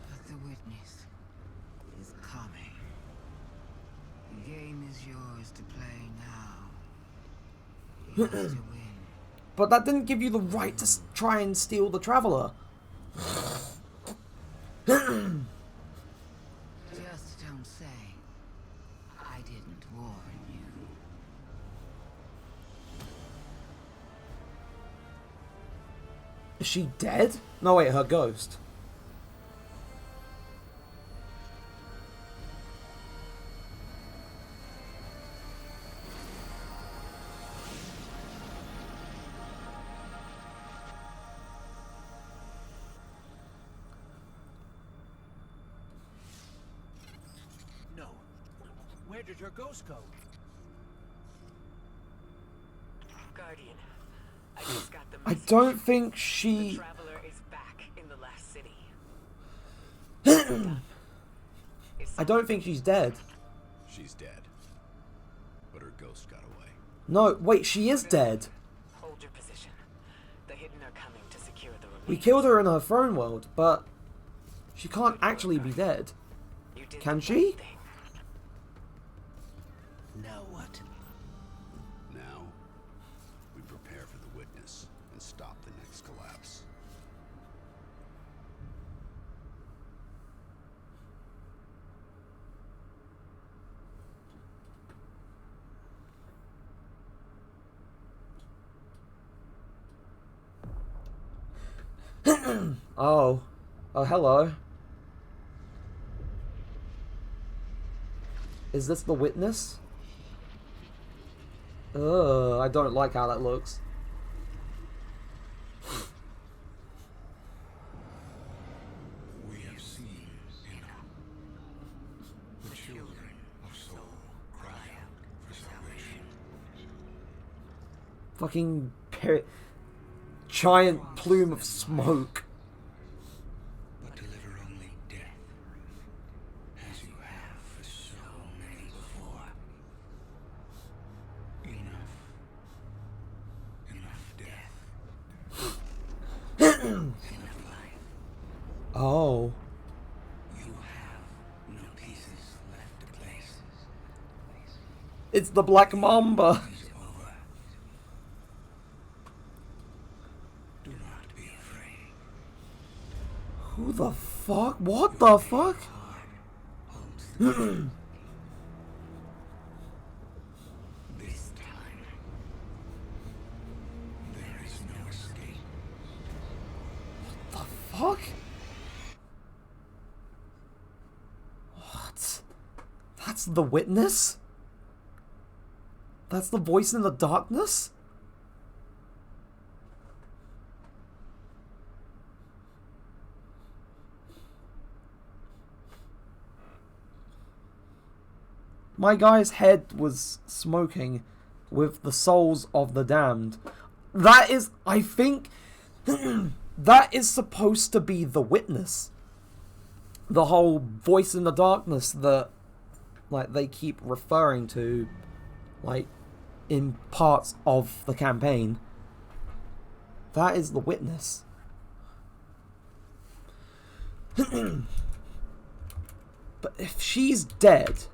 But the witness is coming. The game is yours to play now. Yours to win. But that didn't give you the right to try and steal the Traveler. Is she dead? No, wait, her ghost. No. Where did her ghost go? Guardian, I just got the I message. don't think The she... traveler is back in the last city. I don't think she's dead. She's dead. But her ghost got away. No, wait, she is dead. Hold your position. The hidden are coming to secure the remains. We killed her in her throne world, but she can't actually be dead. You did Can the she? right thing. Now what? Now, we prepare for the witness and stop the next collapse. Oh. Oh, hello. Is this the witness? Ugh, I don't like how that looks. We have seen enough. The children of soul cry out for salvation. Fucking giant plume of smoke. But deliver only death, as you have for so many before. Enough. Enough death. Enough life. Oh. You have no pieces left to place. It's the Black Mamba. It's over. Do not be afraid. Who the fuck? What the fuck? Heart holds the key. This time, there is no escape. The fuck? What? That's the witness? That's the voice in the darkness? My guy's head was smoking with the souls of the damned. That is, I think, that is supposed to be the witness. The whole voice in the darkness that, like, they keep referring to, like, in parts of the campaign. That is the witness. But if she's dead...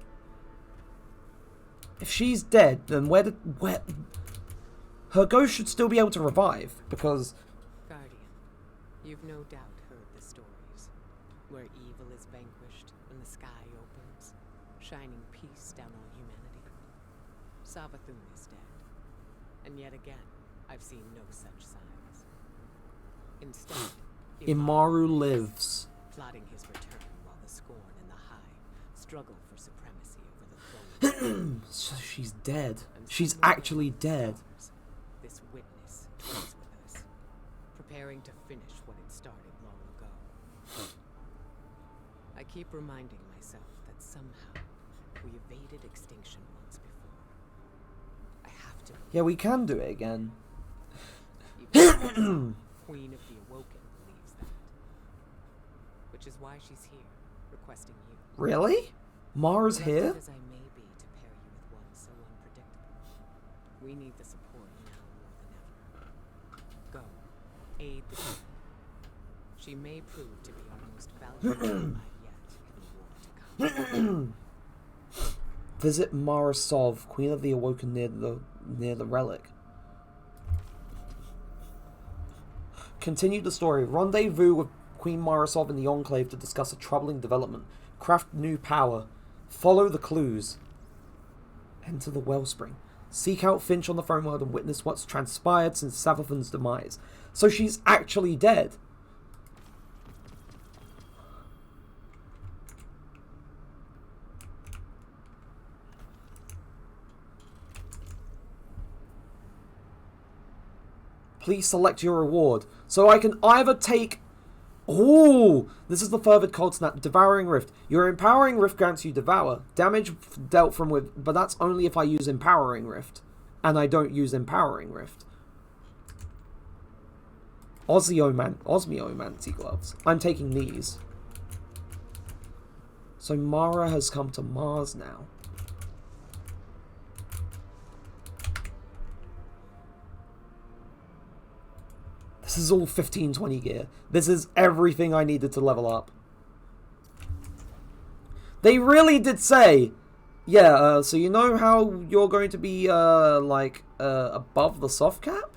If she's dead, then where... Her ghost should still be able to revive, because... Guardian, you've no doubt heard the stories. Where evil is vanquished when the sky opens, shining peace down on humanity. Savathun is dead. And yet again, I've seen no such signs. Instead, Imaru lives. plotting his return while the Scorn and the High struggle for supremacy over the throne. So she's dead. And She's somewhere actually among the dead. stars, this witness toys with us, preparing to finish what it started long ago. I keep reminding myself that somehow we evaded extinction once before. I have to. Yeah, we can do it again. Even Queen of the Awoken believes that. Which is why she's here, requesting you. Really? Mara's here? Reluctant as I may be to pair you with one so unpredictable, we need the support now more than ever. Go, aid the queen. She may prove to be our most valuable ally yet in the war to come. Visit Mara Sov, Queen of the Awoken near the relic. Continue the story. Rendezvous with Queen Marasov in the Enclave to discuss a troubling development. Craft new power. Follow the clues. Enter the wellspring. Seek out Finch on the throne world and witness what's transpired since Savathun's demise. So she's actually dead. Please select your reward. So I can either take... Oh, this is the furthered cold snap. Devouring Rift. Your Empowering Rift grants you Devour. Damage dealt from with... But that's only if I use Empowering Rift. And I don't use Empowering Rift. Osmiomancy gloves. I'm taking these. So Mara has come to Mars now. This is all 1520 gear. This is everything I needed to level up. They really did say, yeah, so you know how you're going to be, above the soft cap?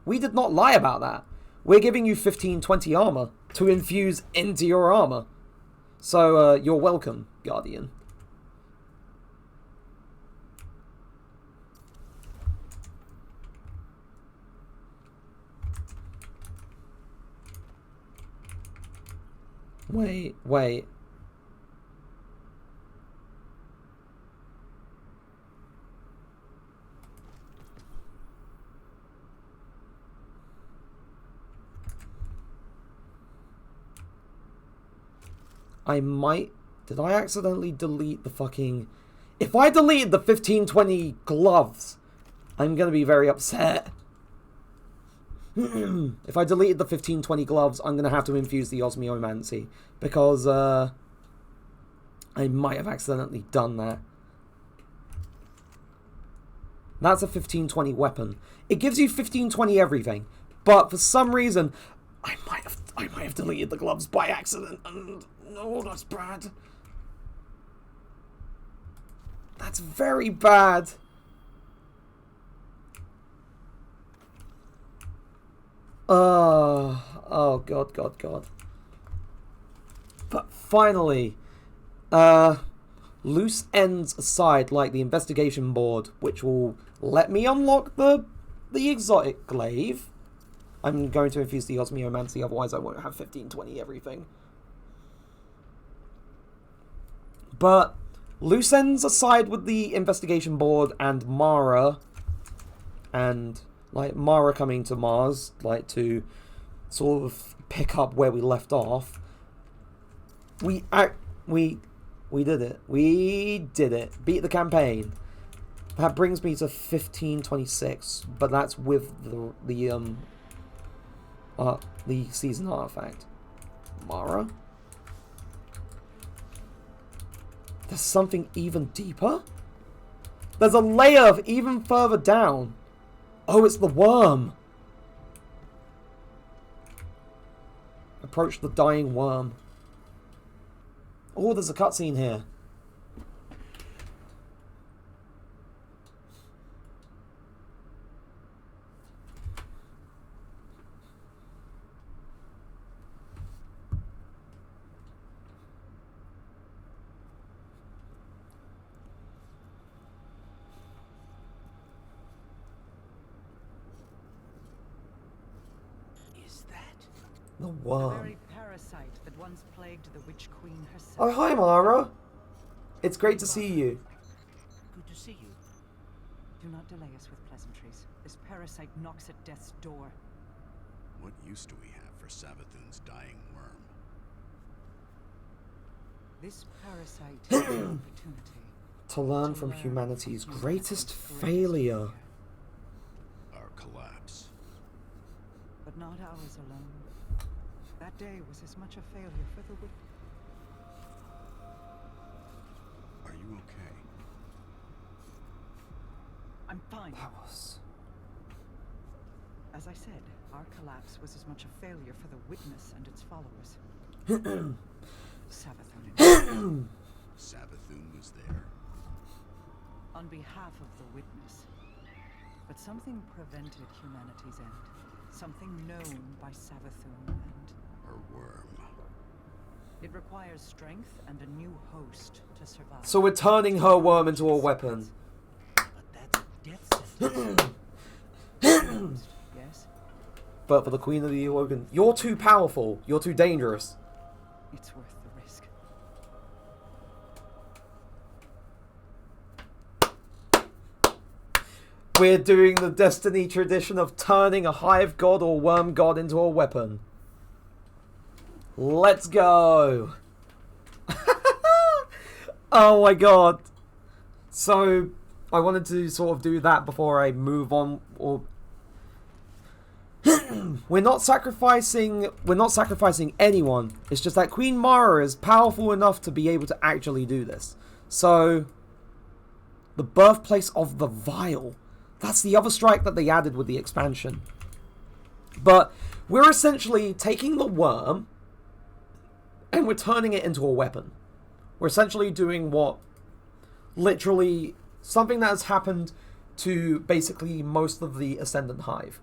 We did not lie about that. We're giving you 1520 armor to infuse into your armor. So, you're welcome, Guardian. Wait. I might... Did I accidentally delete the fucking... If I deleted the 1520 gloves, I'm gonna be very upset. If I deleted the 1520 gloves, I'm gonna have to infuse the Osmiomancy. Because, I might have accidentally done that. That's a 1520 weapon. It gives you 1520 everything. But for some reason, I might have deleted the gloves by accident, and no, that's bad. That's very bad. Oh god. But finally, loose ends aside, like the investigation board, which will let me unlock the exotic glaive. I'm going to infuse the Osmiomancy, otherwise I won't have 1520 everything. But loose ends aside with the investigation board and Mara, and like Mara coming to Mars, like to sort of pick up where we left off. We did it. We did it. Beat the campaign. That brings me to 1526, but that's with the season artifact. Mara? There's something even deeper? There's a layer of even further down. Oh, it's the worm. Approach the dying worm. Oh, there's a cutscene here. The worm. The very parasite that once plagued the Witch Queen herself. Oh, hi, Mara. It's great to see you. Good to see you. Do not delay us with pleasantries. This parasite knocks at death's door. What use do we have for Savathun's dying worm? This parasite is an opportunity To learn from humanity's greatest failure. Our collapse. But not ours alone. That day was as much a failure for the witch. Are you okay? I'm fine. That was... As I said, our collapse was as much a failure for the witness and its followers. Savathun. Savathun was there. On behalf of the witness. But something prevented humanity's end. Something known by Savathun and... Her worm. It requires strength and a new host to survive. So we're turning her worm into a weapon. But that's a death sentence. Yes, But for the Queen of the Awoken, you're too powerful. You're too dangerous. it's worth the risk. We're doing the Destiny tradition of turning a hive god or worm god into a weapon. Let's go. Oh my god. So, I wanted to sort of do that before I move on, or... we're not sacrificing anyone. It's just that Queen Mara is powerful enough to be able to actually do this. So, the birthplace of the Vile. That's the other strike that they added with the expansion. But we're essentially taking the worm and we're turning it into a weapon. We're essentially doing what literally something that has happened to basically most of the Ascendant Hive.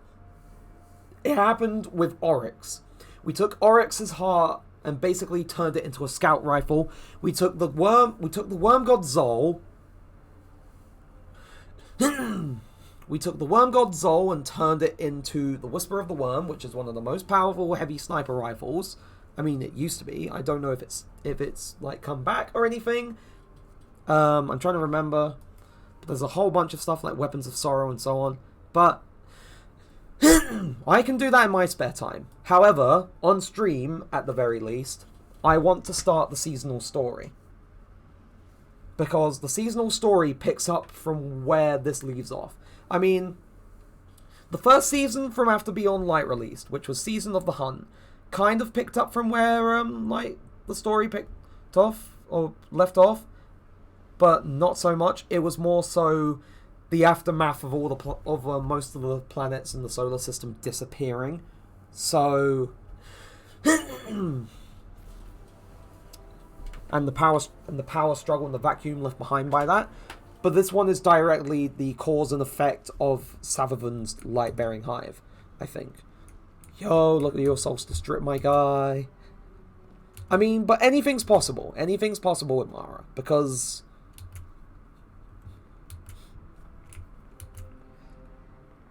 It happened with Oryx. We took Oryx's heart and basically turned it into a scout rifle. We took the worm god Zol. We took the worm god Zol and turned it into the Whisper of the Worm, which is one of the most powerful heavy sniper rifles. I mean, it used to be. I don't know if it's like come back or anything. I'm trying to remember. But there's a whole bunch of stuff like Weapons of Sorrow and so on. But I can do that in my spare time. However, on stream, at the very least, I want to start the seasonal story. Because the seasonal story picks up from where this leaves off. I mean, the first season from After Beyond Light released, which was Season of the Hun, kind of picked up from where, like, the story picked off, or left off, but not so much. It was more so the aftermath of all the most of the planets in the solar system disappearing. So, and the power struggle and the vacuum left behind by that. But this one is directly the cause and effect of Savathun's light-bearing hive, I think. Yo, look at your solstice drip, my guy. I mean, but anything's possible. Anything's possible with Mara, because...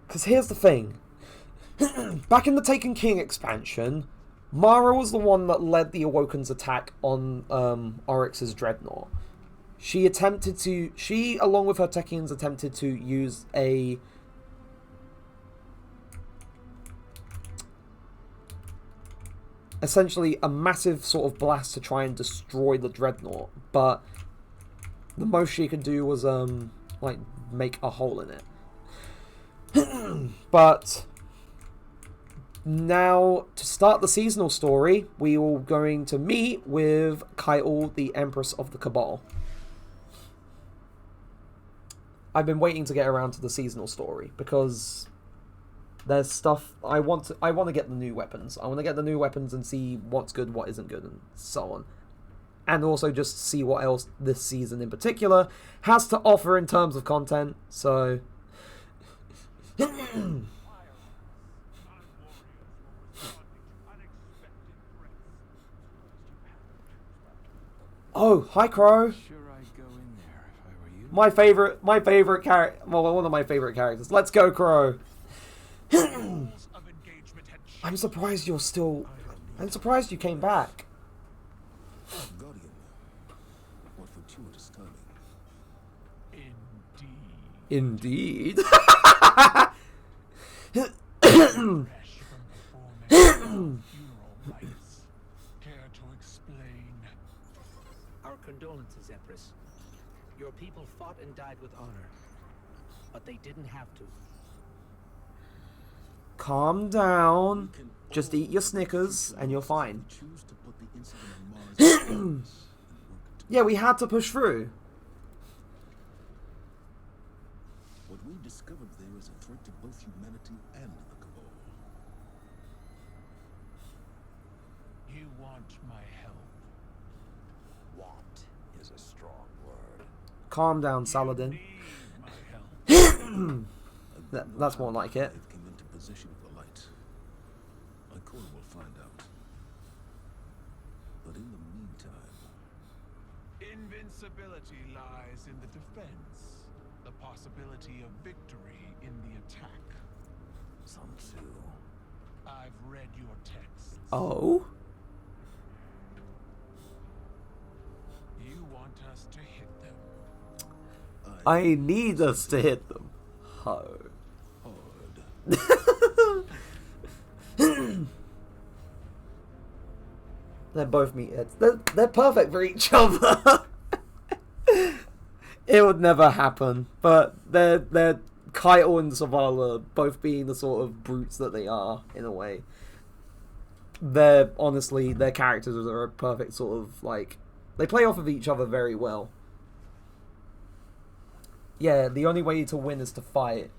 Because here's the thing. Back in the Taken King expansion, Mara was the one that led the Awoken's attack on Oryx's Dreadnought. She, along with her Techians, attempted to use essentially a massive sort of blast to try and destroy the Dreadnought, but the most she could do was, like, make a hole in it. But now, to start the seasonal story, we are going to meet with Kai'ul, the Empress of the Cabal. I've been waiting to get around to the seasonal story because there's stuff I want to get the new weapons. I want to get the new weapons and see what's good, what isn't good, and so on. And also just see what else this season in particular has to offer in terms of content. So oh, hi Crow. Sure, I'd go in there if I were you. My favorite character. Well, one of my favorite characters. Let's go, Crow. I'm surprised you're still. I'm surprised you came back. Guardian, what fortuitous timing. Indeed. Fresh from the funeral rites. Care to explain? Our condolences, Empress. Your people fought and died with honor, but they didn't have to. Calm down. Just eat your Snickers and you're fine. Choose to put the incident on Mars and work Yeah, we had to push through. What we discovered there is a threat to both humanity and the Cabal. You want my help? Want is a strong word. Calm down, Saladin. Need my help. That's more like it. Hive came into possession of the light. Ikora will find out. But in the meantime, Invincibility lies in the defense. The possibility of victory in the attack. Sun Tzu. I've read your texts. Oh? You want us to hit them. I need us to hit them. Hard. They're both meatheads. They're perfect for each other. It would never happen, but they're Keitel and Zavala both being the sort of brutes that they are in a way. They're honestly, their characters are a perfect sort of like, they play off of each other very well. Yeah, the only way to win is to fight.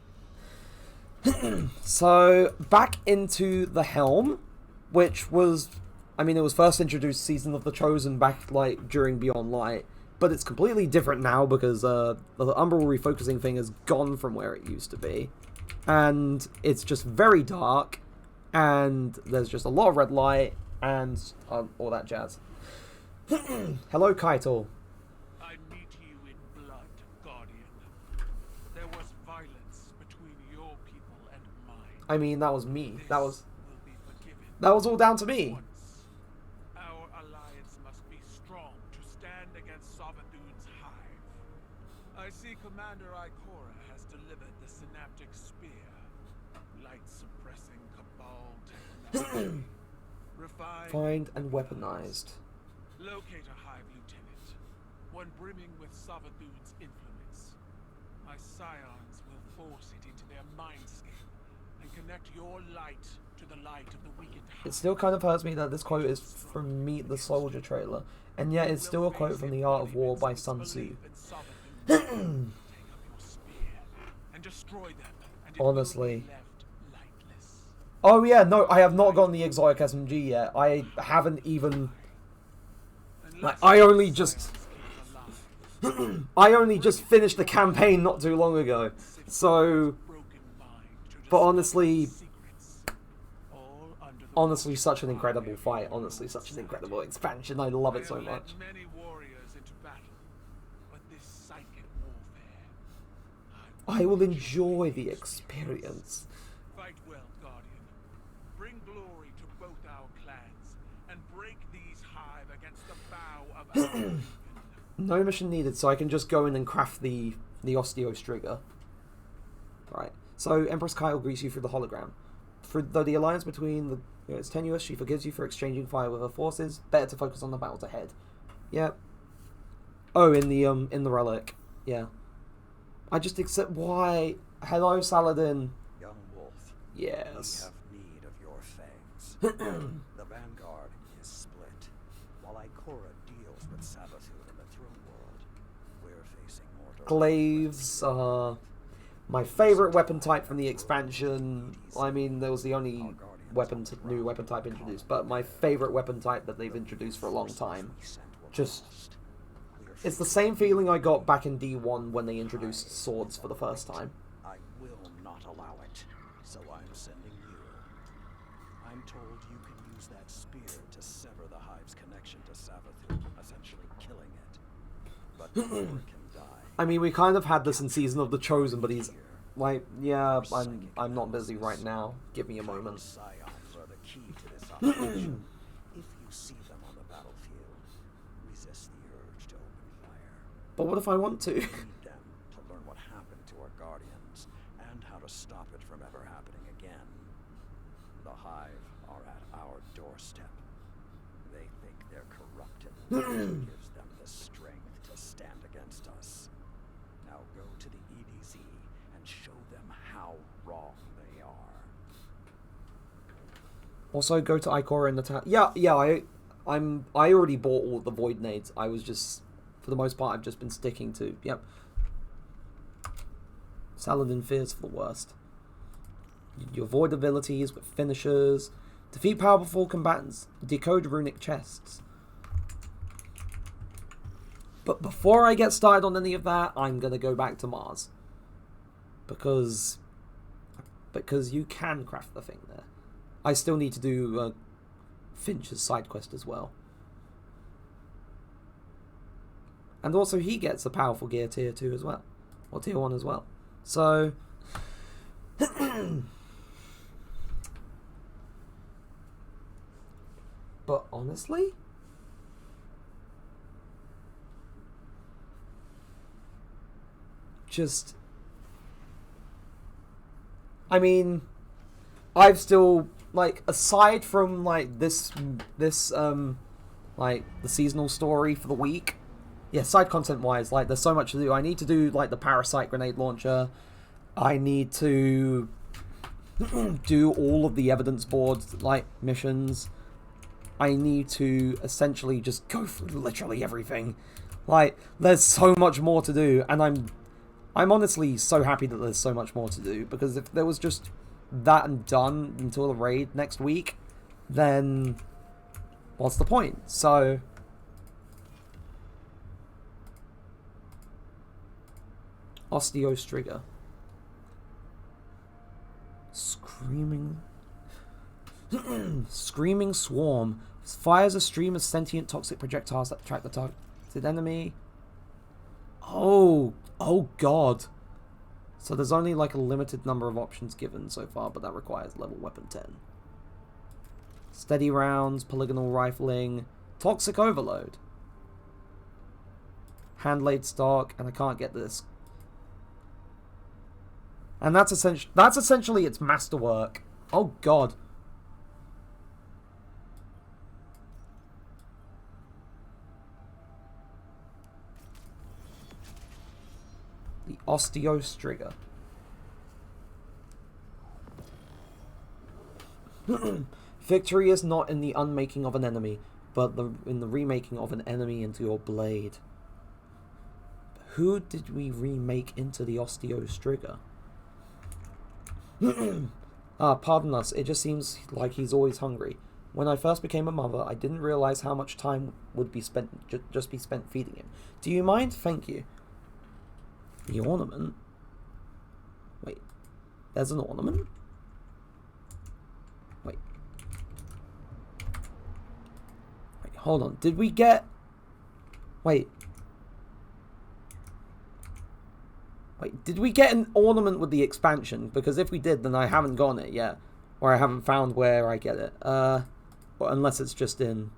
So back into the Helm, which was, I mean, it was first introduced Season of the Chosen back like during Beyond Light, but it's completely different now because the Umbral refocusing thing has gone from where it used to be, and it's just very dark, and there's just a lot of red light and all that jazz. Hello, Keitel. I meet you in blood, Guardian. There was violence between your people and mine. I mean, that was me. This That was will be forgiven. all down to me. Once. Our alliance must be strong to stand against Savathun's hive. I see Commander Ikora has delivered the synaptic spear. Light-suppressing cabal technology. Refined Find and weaponized. Locate a hive, Lieutenant. One brimming with Savathun's influence. My scions will force it into their mindscape and connect your light to the light of the weakened hive. It still kind of hurts me that this quote is from Meet the Soldier trailer, and yet it's still a quote from The Art of War by Sun Tzu. Take up your spear and destroy them, and it will Honestly. be left lightless. Oh yeah, no, I have not gotten the exotic SMG yet. I haven't even... Like, I only just finished the campaign not too long ago. So, but honestly, such an incredible fight. Honestly, such an incredible expansion. I love it so much. Many warriors into battle, but this psychic warfare, I will enjoy the experience. fight well, Guardian. Bring glory to both our clans, and break these hive against the bow of our union. No mission needed, so I can just go in and craft the Osteos trigger. Right. So Empress Keitel greets you through the hologram. Though the alliance between is tenuous, she forgives you for exchanging fire with her forces. Better to focus on the battles ahead. Yep. Oh, in the relic. Yeah. I just accept why. Hello, Saladin. Young wolf. Yes. We have need of your fangs. The vanguard is split. While Ikora deals with Savathun in the throne world, we're facing mortal. Glaives are my favorite weapon type from the expansion. I mean, there was the only new weapon type introduced, but my favorite weapon type that they've introduced for a long time. Just, it's the same feeling I got back in D1 when they introduced swords for the first time. I will not allow it, so I'm sending you. I'm told you can use that spear to sever the hive's connection to Savathun, essentially killing it. But Ikora can die. I mean, we kind of had this in Season of the Chosen, but he's like, yeah, I'm not busy right now. Give me a moment. Scions are the key to this operation. If you see them on the battlefield, resist the urge to open fire. But what if I want to? Lead them to learn what happened to our guardians and how to stop it from ever happening again. The hive are at our doorstep. They think they're corrupted. Which gives them the strength to stand against us. Now go to the EDZ and show them how wrong they are. Also, go to Ikora in the town. Yeah, I already bought all the Void Nades. I was just, for the most part, I've just been sticking to, yep. Saladin fears for the worst. You avoid abilities with finishers. Defeat powerful combatants. Decode runic chests. But before I get started on any of that, I'm going to go back to Mars. Because you can craft the thing there. I still need to do Finch's side quest as well. And also he gets a powerful gear tier 2 as well. Or tier 1 as well. So... But honestly... Just... I mean... I've still... Like, aside from, like, this like, the seasonal story for the week... Yeah, side content-wise, like, there's so much to do. I need to do, like, the Parasite Grenade Launcher. I need to do all of the evidence boards, like, missions. I need to essentially just go through literally everything. Like, there's so much more to do, and I'm honestly so happy that there's so much more to do, because if there was just that and done until the raid next week, then what's the point? So... Osteostrigger. Screaming... Screaming Swarm. Fires a stream of sentient toxic projectiles that attract the targeted enemy. Oh god. So there's only like a limited number of options given so far, but that requires level weapon 10. Steady rounds, polygonal rifling, toxic overload. Hand-laid stock, and I can't get this. And that's essentially its masterwork. Oh god. The Osteostrigger. Victory is not in the unmaking of an enemy, but in the remaking of an enemy into your blade. Who did we remake into the Osteostrigger? Pardon us, it just seems like he's always hungry. When I first became a mother, I didn't realize how much time would be spent just be spent feeding him. Do you mind? Thank you. The ornament? Wait, there's an ornament? Wait, hold on. Did we get... Wait, did we get an ornament with the expansion? Because if we did, then I haven't gotten it yet. Or I haven't found where I get it. Well, unless it's just in...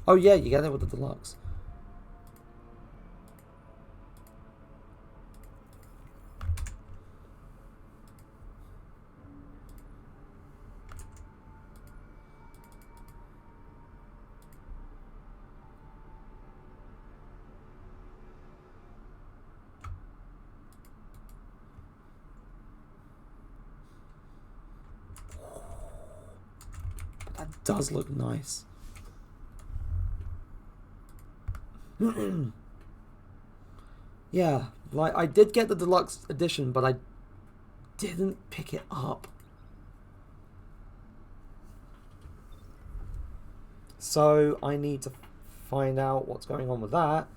Oh yeah, you get it with the deluxe. That does look nice. Yeah, like, I did get the deluxe edition, but I didn't pick it up. So I need to find out what's going on with that.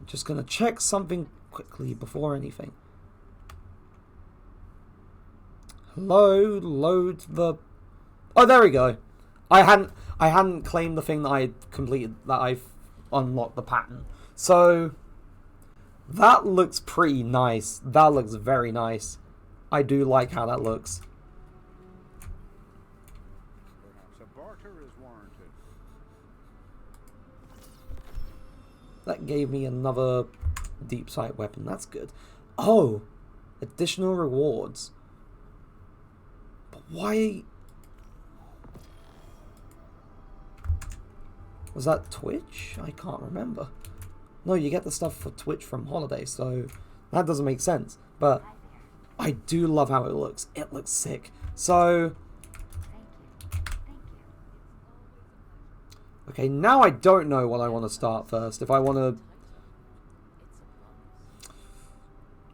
Just gonna check something quickly before anything. Hello, load the... Oh, there we go. I hadn't claimed the thing that I completed, that I've unlocked the pattern. So that looks pretty nice. That looks very nice. I do like how that looks. Perhaps a barter is warranted. That gave me another deep sight weapon. That's good. Oh, additional rewards. But why? Was that Twitch? I can't remember. No, you get the stuff for Twitch from Holiday, so that doesn't make sense. But I do love how it looks. It looks sick. So, okay, now I don't know what I want to start first. If I want to...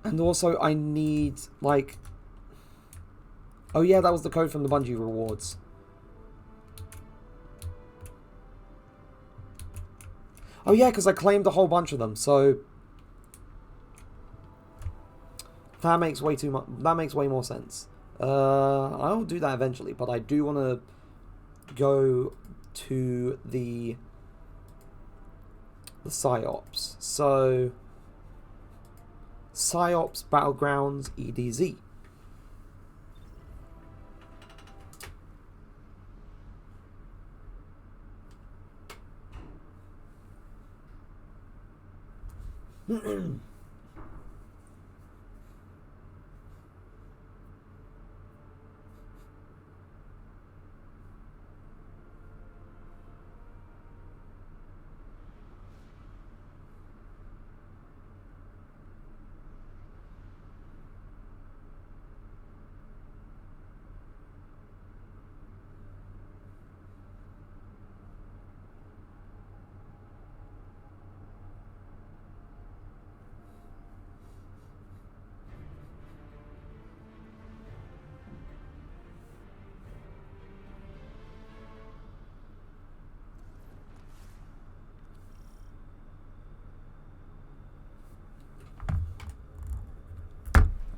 And also, I need, like... Oh yeah, that was the code from the Bungie rewards. Oh yeah, because I claimed a whole bunch of them, so... That makes way too much... That makes way more sense. I'll do that eventually, but I do want to go to the PsyOps. So... PsyOps Battlegrounds EDZ.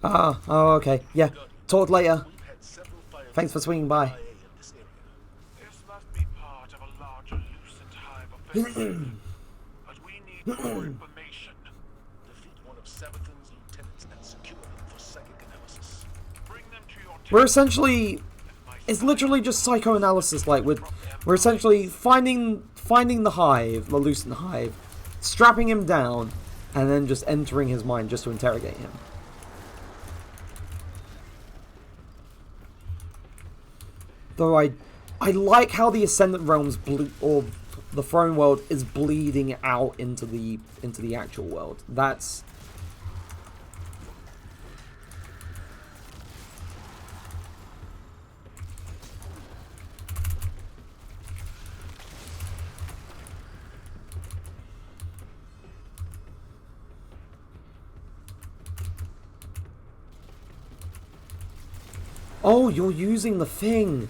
Oh, okay. Yeah. Talk later. Thanks for swinging by. This must be part of a larger Lucent hive offensive. But we need more information. Defeat one of Savathun's lieutenants and secure them for psychic analysis. Bring them to your We're essentially... It's literally just psychoanalysis, like, we're essentially finding the hive, the Lucent hive, strapping him down, and then just entering his mind just to interrogate him. Though I like how the Ascendant Realms or the Throne World is bleeding out into the actual world. That's... Oh, you're using the thing.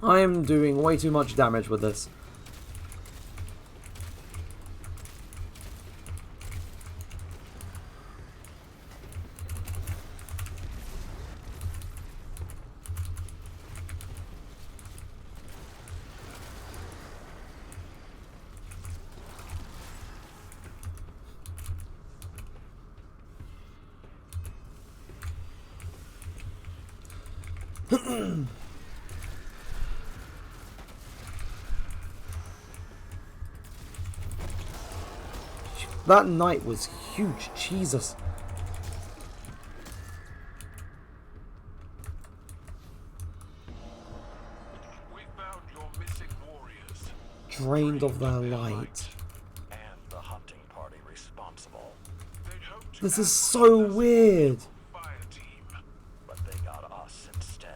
I am doing way too much damage with this. That knight was huge, Jesus. We found your missing warriors. Drained of their light. And the hunting party responsible. They'd hoped to This is ambush so us weird. fire team. But they got us instead.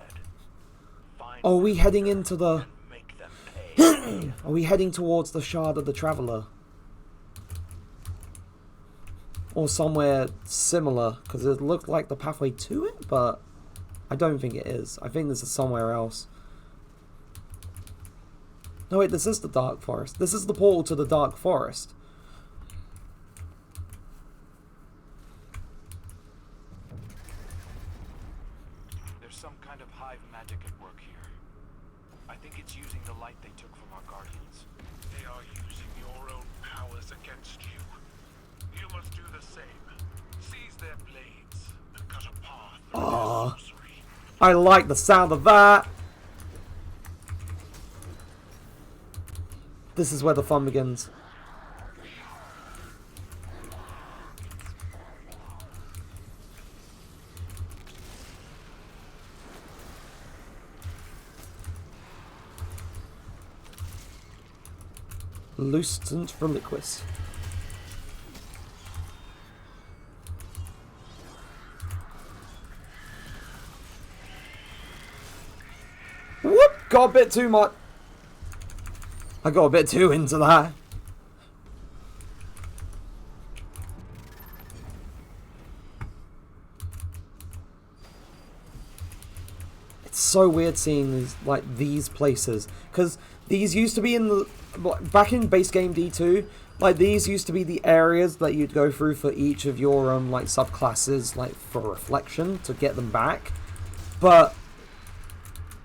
Find Are we heading into the... and make them pay. Are we heading towards the Shard of the Traveler? Or somewhere similar, because it looked like the pathway to it, but I don't think it is. I think this is somewhere else. No wait, this is the Dark Forest. This is the portal to the Dark Forest. There's some kind of hive magic at work here. think it's using the light they took from our guardians. They are using your own powers against you. You must do the same. Seize their blades and cut a path through their sorcery. I like the sound of that. This is where the fun begins. Lucent Reliquis. Whoop! Got a bit too much. I got a bit too into that. It's so weird seeing these, like, these places, because these used to be in the back in base game D2. Like, these used to be the areas that you'd go through for each of your like subclasses, like for reflection to get them back. But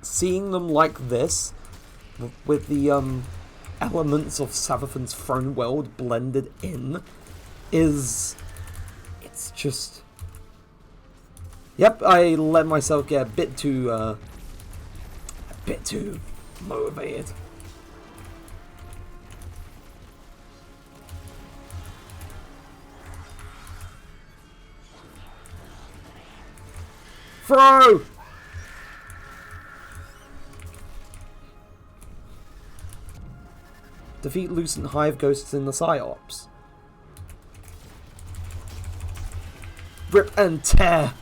seeing them like this, with the elements of Savathun's throne world blended in, it's just. Yep, I let myself get a bit too motivated. Throw! Defeat Lucent Hive Ghosts in the Psyops. Rip and tear!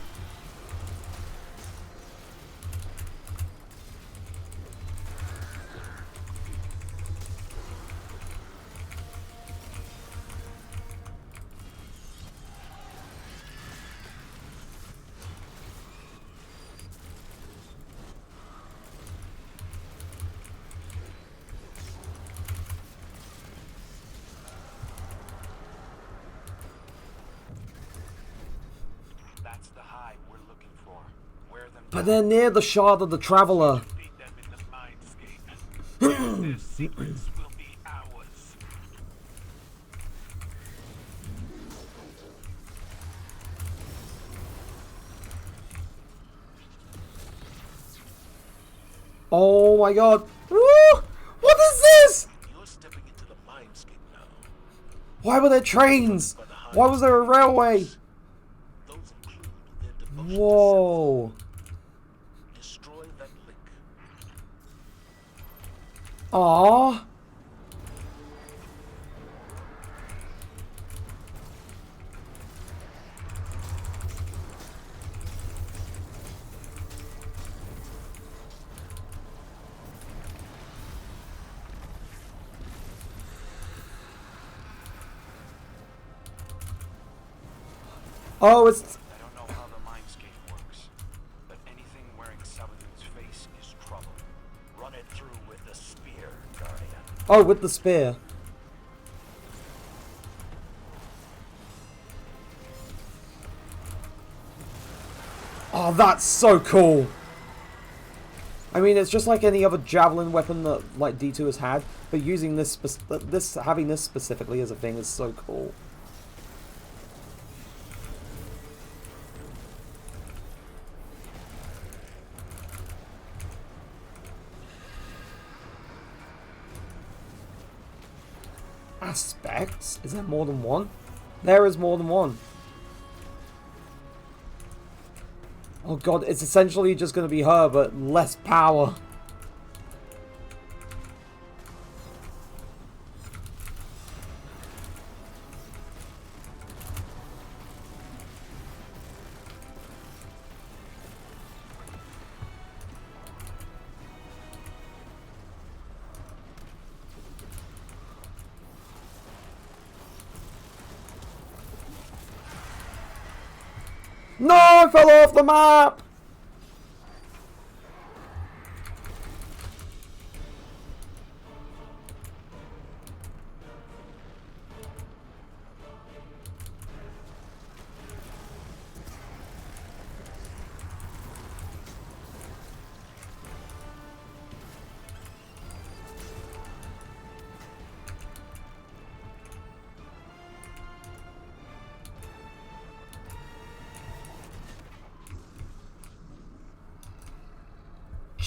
But they're near the Shard of the Traveler. Their secrets will be ours. Oh my god. Woo! What is this? You're stepping into the mindscape now. Why were there trains? Why was there a railway? Those include their devotion Whoa. to destroy that link. Aww. Oh, it's... I don't know how the mindscape works, but anything wearing Savathun's face is trouble. Run it through with the spear, Guardian. Oh, with the spear. Oh, that's so cool. I mean, it's just like any other javelin weapon that like D2 has had, but using this, having this specifically as a thing is so cool. Aspects? Is there more than one? There is more than one. Oh god, it's essentially just going to be her, but less power. No, I fell off the map!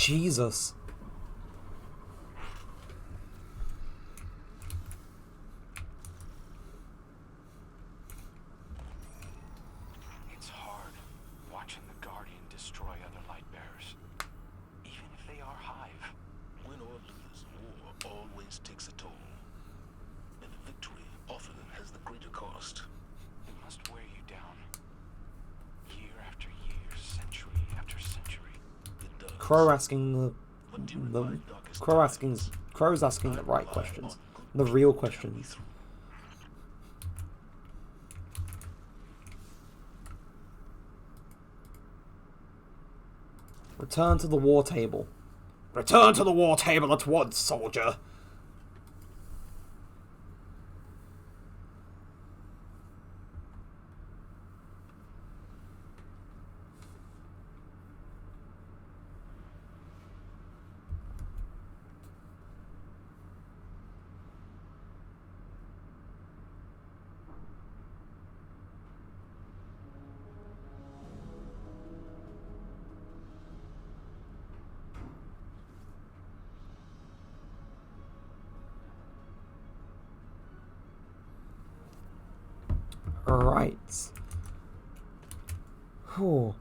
Jesus. It's hard watching the Guardian destroy other light bearers, even if they are Hive. Win or lose, war always takes a toll. And victory often has the greater cost. It must wear you down. Year after year, century after century. It does. Crow's asking the right Rely questions. on The good real people to help me questions. through. Return to the war table. Return to the war table at once, soldier. Right. Oh.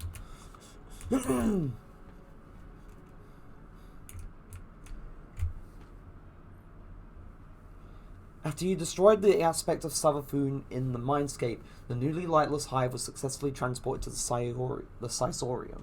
After you destroyed the aspect of Savathun in the Mindscape, the newly lightless hive was successfully transported to the Sisorium.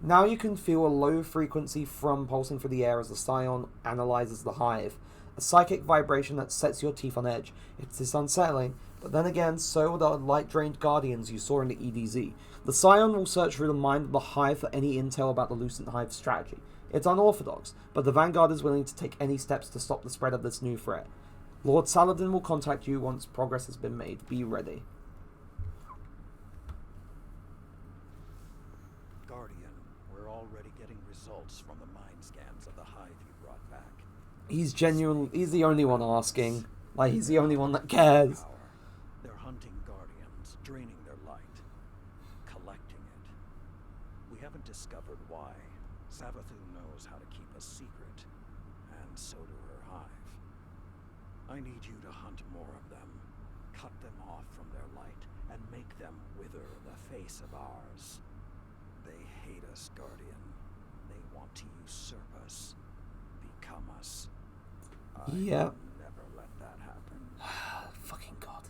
Now you can feel a low frequency thrum pulsing through the air as the Scion analyzes the hive. A psychic vibration that sets your teeth on edge. It is unsettling, but then again, so are the light-drained guardians you saw in the EDZ. The Scion will search through the mind of the hive for any intel about the Lucent Hive's strategy. It's unorthodox, but the Vanguard is willing to take any steps to stop the spread of this new threat. Lord Saladin will contact you once progress has been made. Be ready. Guardian, we're already getting results from the mind scans of the hive you brought back. He's the only one asking. Like, he's the only one that cares. Power. They're hunting guardians, draining their light, collecting it. We haven't discovered why. Savathun knows how to keep a secret, and so do her hive. I need you to hunt more of them, cut them off from their light, and make them wither the face of ours. They hate us, Guardian. They want to usurp us, become us. I Yep. will never let that happen. Fucking God.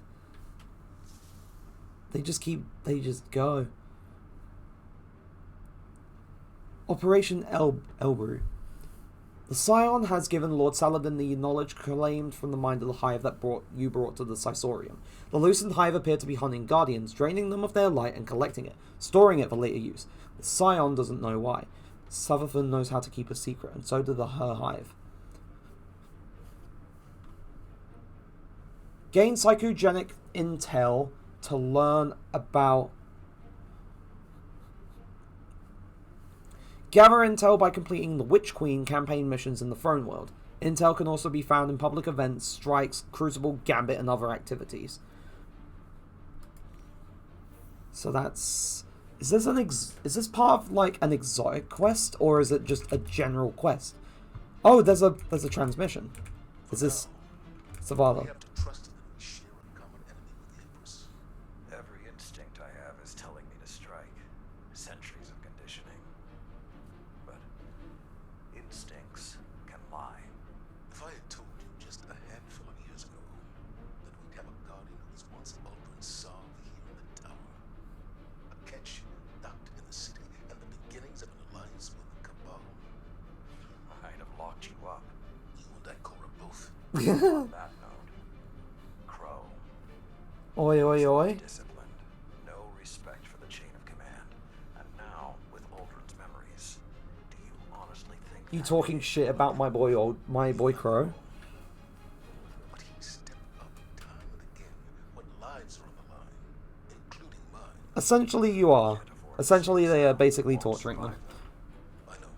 They just go. Operation Elbrew. The Scion has given Lord Saladin the knowledge claimed from the mind of the hive that you brought to the Sisorium. The Lucent Hive appear to be hunting guardians, draining them of their light and collecting it, storing it for later use. The Scion doesn't know why. Savathun knows how to keep a secret, and so do her hive. Gain psychogenic intel to learn about... Gather intel by completing the Witch Queen campaign missions in the Throne World. Intel can also be found in public events, strikes, Crucible, Gambit, and other activities. So that's... Is this part of, like, an exotic quest, or is it just a general quest? Oh, there's a transmission. Is this Savathun? We have to trust that we share a common enemy with the Empress. Every instinct I have is telling me to strike. Centuries of conditioning. But instincts can lie. If I had told you just a handful of years ago that we'd have a guardian who was once Aldrin's Sav here in the tower, a catch docked in the city, and the beginnings of an alliance with the Cabal, I'd have locked you up. you and that Cora both. On that note, Crow. Oi, oi, oi. Disciplined, no respect for the chain of command, and now with Aldrin's memories, do you honestly think You that talking shit about my boy Crow? But he stepped up time and again when lives are on the line, including mine. Essentially, you are. Essentially, they are basically torturing them. I know.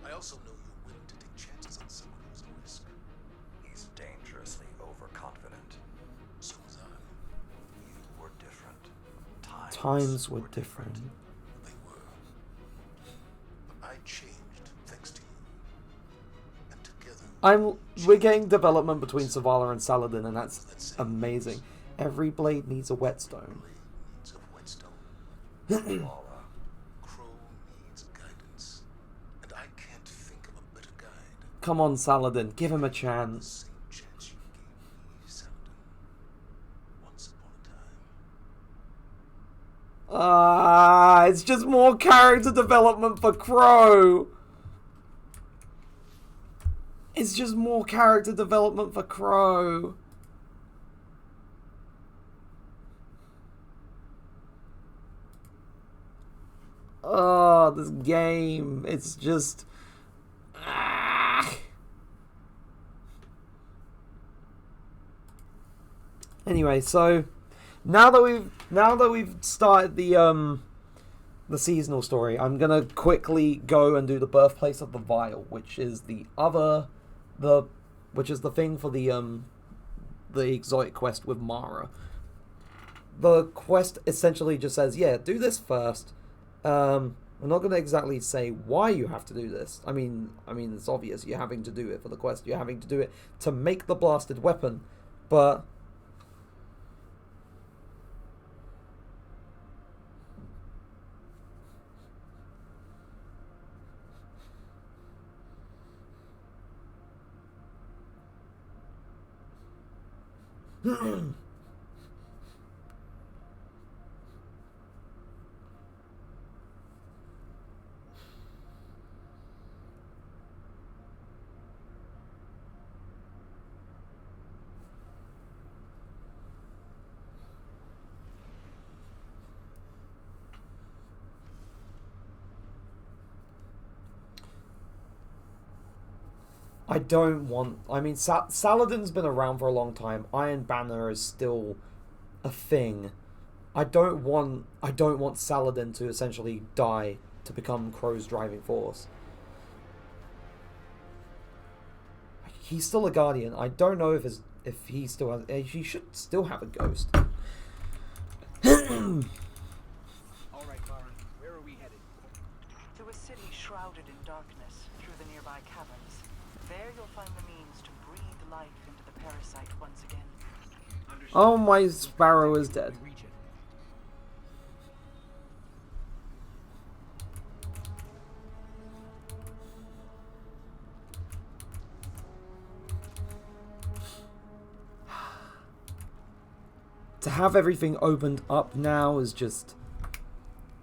I also know you're willing to take chances on someone who's a risk. he's dangerously overconfident? So was I. You were different. Times were different. They were. But I changed We're getting development between Zavala and Saladin, and that's amazing. Every blade needs a whetstone. Needs of whetstone. Zavala, Crow needs guidance, and I can't think of a better guide. Come on, Saladin, give him a chance. The same chance you gave me, Savathun. Once upon a time. It's just more character development for Crow. It's just more character development for Crow. Oh, this game. It's just... Anyway, so now that we've started the seasonal story, I'm gonna quickly go and do the birthplace of the vial, which is the thing for the exotic quest with Mara. The quest essentially just says, yeah, do this first. I'm not gonna exactly say why you have to do this. I mean it's obvious you're having to do it for the quest. You're having to do it to make the blasted weapon, but Saladin's been around for a long time. Iron Banner is still a thing. I don't want Saladin to essentially die to become Crow's driving force. He's still a guardian. I don't know if he still has. He should still have a ghost. All right, Baron, where are we headed? To a city shrouded in darkness through the nearby caverns. There you'll find the means to breathe life into the parasite once again. Oh, my sparrow is dead. Region. To have everything opened up now is just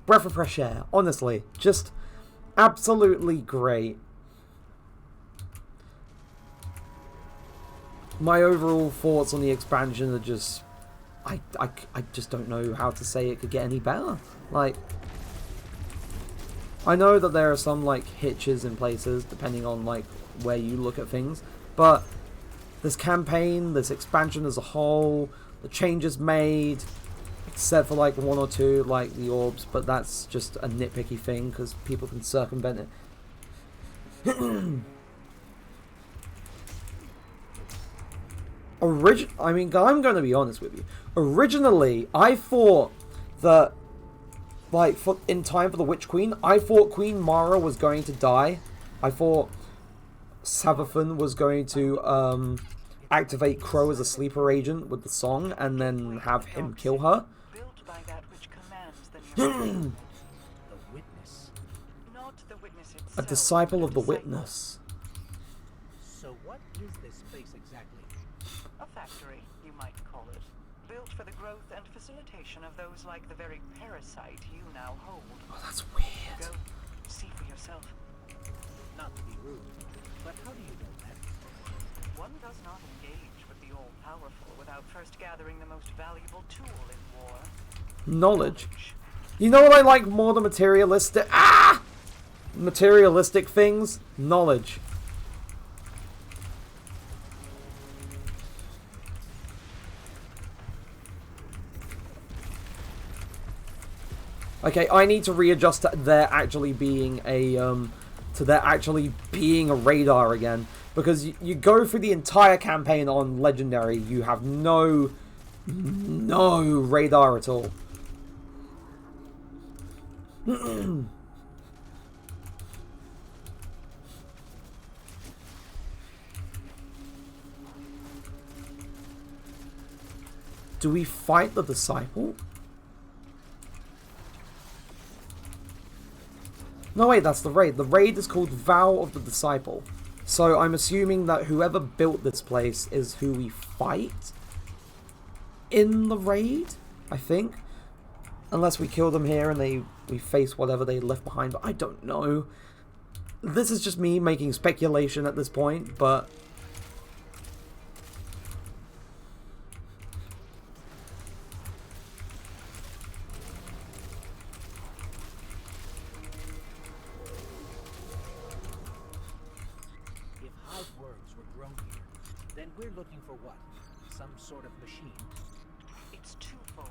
breath of fresh air. Honestly, just absolutely great. My overall thoughts on the expansion are just... I just don't know how to say it could get any better. Like, I know that there are some, like, hitches in places, depending on, like, where you look at things. But this campaign, this expansion as a whole, the changes made, except for, like, one or two, like the orbs, but that's just a nitpicky thing, because people can circumvent it. I mean, I'm going to be honest with you. Originally, I thought that, like, in time for the Witch Queen, I thought Queen Mara was going to die. I thought Savathun was going to activate Crow as a sleeper agent with the song, and then have him kill her. Built by that which commands the The Witness. Not the witness itself. A disciple of the disciple. Witness. So what is this place exactly? A factory, you might call it. Built for the growth and facilitation of those like the very parasite you now hold. Oh, that's weird. Go, see for yourself. Not to be rude, but how do you know that? One does not engage with the all-powerful without first gathering the most valuable tool in war. Knowledge. You know what I like more than materialistic... materialistic things? Knowledge. Okay, I need to readjust to there actually being a radar again, because you go through the entire campaign on Legendary, you have no radar at all. Do we fight the disciple? No, wait, that's the raid. The raid is called Vow of the Disciple. So I'm assuming that whoever built this place is who we fight in the raid, I think. Unless we kill them here and we face whatever they left behind, but I don't know. This is just me making speculation at this point, but... If hive worms were grown here, then we're looking for what? Some sort of machine? It's twofold.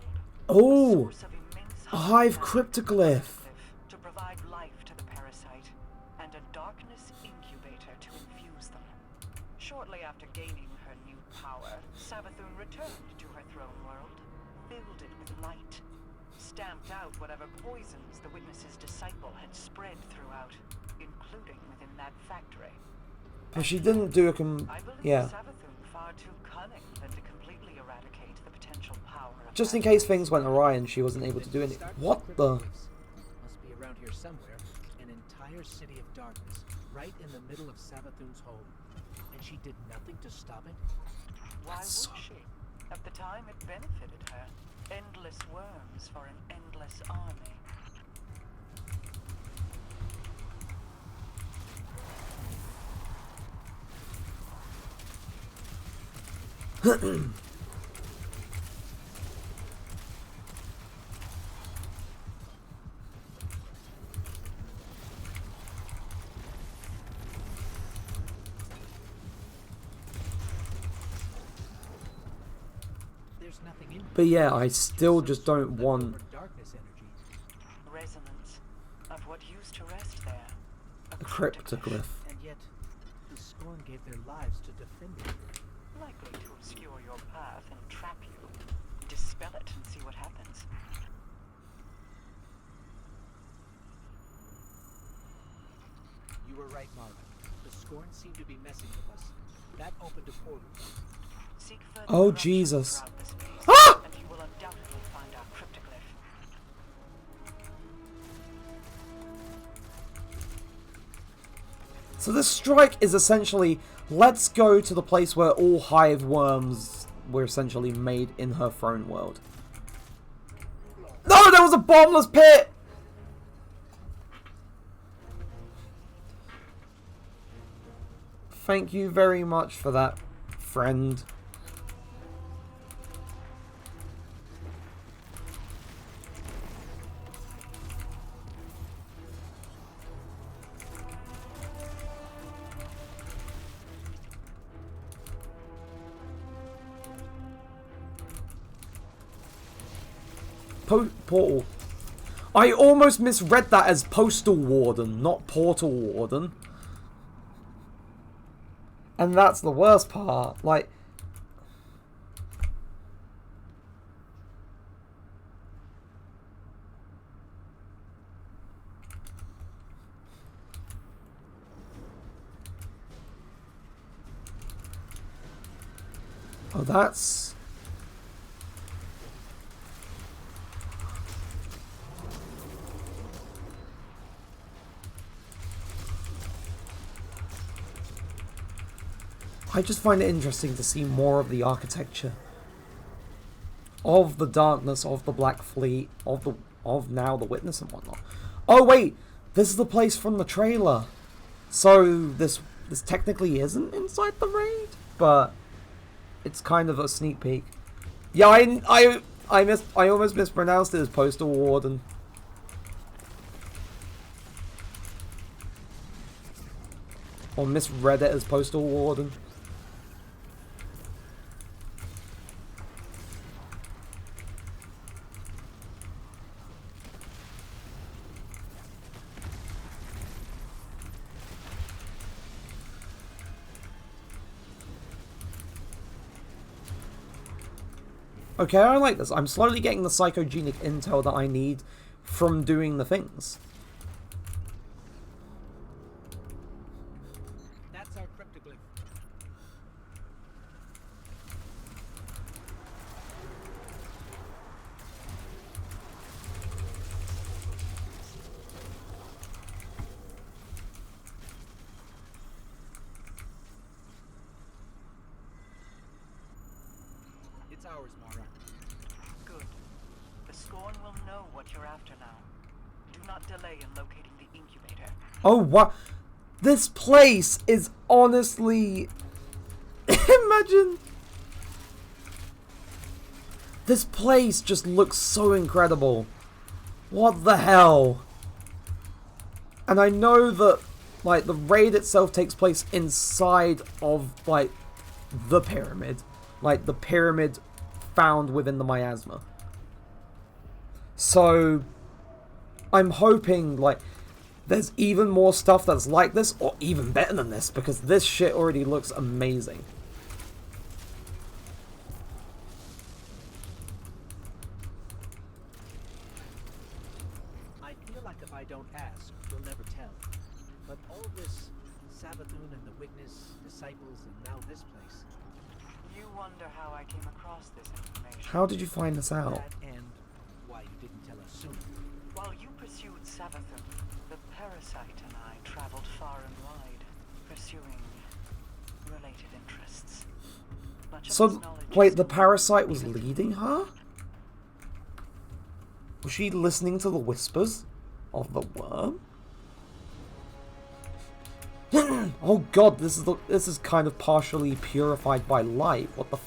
Oh! Source of immense A hive magic cryptoglyph! to provide life to the parasite, and a darkness incubator to infuse them. Shortly after gaining her new power, Savathun returned to her throne world, filled it with light, stamped out whatever poisons the Witness's disciple had spread throughout, including within that factory. But she didn't do a I believe yeah. Savathun far too cunning than to completely eradicate the potential power of Just in that case place. things went awry and she wasn't able to do anything. What the? Must be around here somewhere. An entire city of darkness, right in the middle of Savathun's home. And she did nothing to stop it? Why would so- she? At the time, it benefited her. Endless worms for an endless army. There's nothing in But yeah, I still just don't want... darkness energy. Resonance of what used to rest there. a cryptoglyph. And yet, the Scorn gave their lives to defend it. Likely to obscure your path and trap you. Dispel it and see what happens. You were right, Marvin. The Scorn seemed to be messing with us. That opened a portal. Seek further Oh, corruption Jesus. throughout this maze, Ah! and you will undoubtedly find our cryptoglyph. So this strike is essentially, let's go to the place where all hive worms were essentially made in her throne world. No, there was a bottomless pit! Thank you very much for that, friend. Portal. I almost misread that as Postal Warden, not Portal Warden. And that's the worst part. Like... Oh, that's... I just find it interesting to see more of the architecture of the darkness, of the Black Fleet, of now the Witness and whatnot. Oh wait, this is the place from the trailer. So this technically isn't inside the raid, but it's kind of a sneak peek. Yeah, I almost mispronounced it as Postal Warden. Or misread it as Postal Warden. Okay, I like this. I'm slowly getting the psychogenic intel that I need from doing the things. That's our cryptoglyph. It's ours, Mara. Good. The Scorn will know what you're after now. Do not delay in locating the incubator. Oh, what? This place is honestly... Imagine... This place just looks so incredible. What the hell? And I know that, like, the raid itself takes place inside of, like, the pyramid. Like, the pyramid found within the miasma. So, I'm hoping, like, there's even more stuff that's like this, or even better than this, because this shit already looks amazing. I feel like if I don't ask, we'll never tell. But all this Savathun and the Witness, disciples, and now this place. You wonder how I came across this information. How did you find this out? That and why you didn't tell us sooner. While you pursued Savathun, the parasite and I traveled far and wide, pursuing related interests. Much of So, this knowledge wait, is the new, parasite was even to leading her? Was she listening to the whispers of the worm? Oh god, this is kind of partially purified by light. What the f...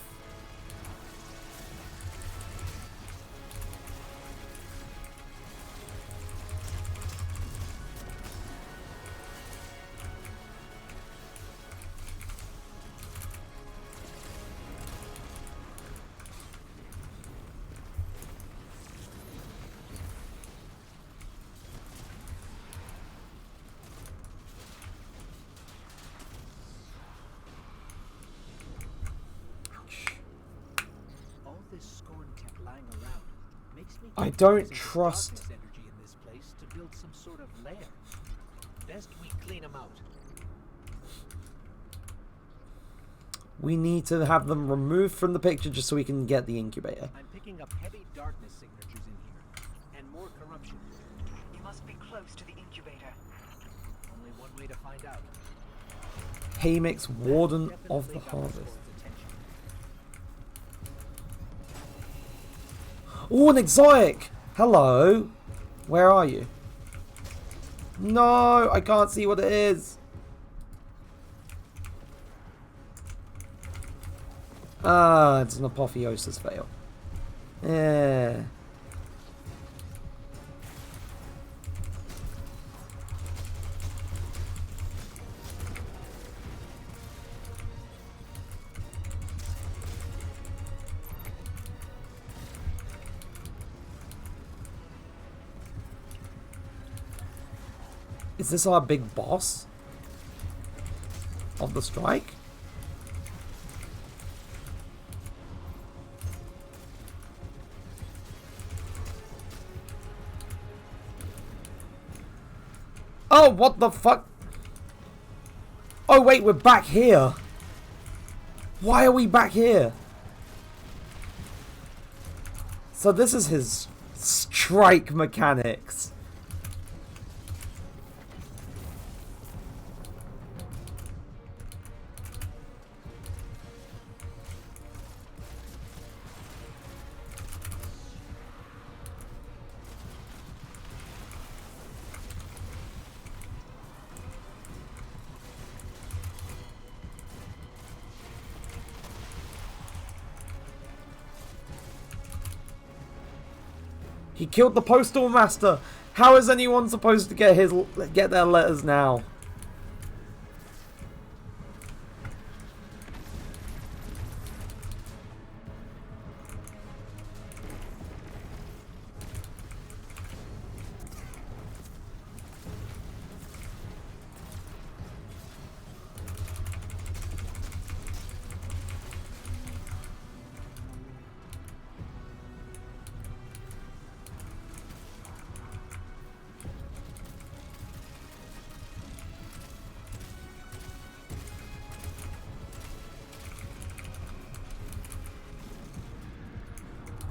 All this scorn tech lying around makes me I think don't there's trust- darkness energy in this place to build some sort of lair. Best we clean them out. We need to have them removed from the picture just so we can get the incubator. I'm picking up heavy darkness signatures in here, and more corruption. You must be close to the incubator. Only one way to find out. Hamix, Warden of the Definitely got Harvest. Scorn's attention. Oh, an exotic! Hello! Where are you? No, I can't see what it is. Ah, it's an apotheosis veil. Yeah. Is this our big boss of the strike? Oh, what the fuck? Oh, wait, we're back here. Why are we back here? So this is his strike mechanics. He killed the postal master. How is anyone supposed to get their letters now?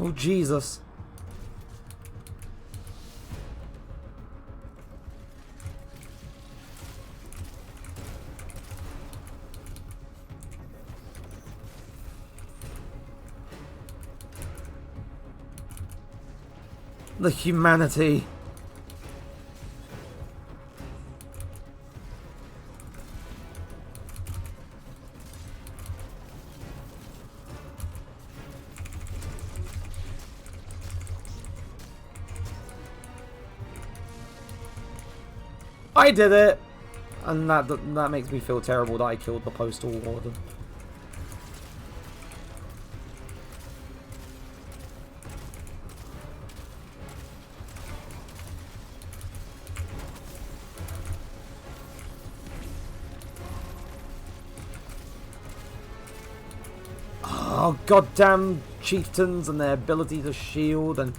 Oh, Jesus. The humanity. I did it! And that makes me feel terrible that I killed the postal warden. Oh, goddamn chieftains and their ability to shield, and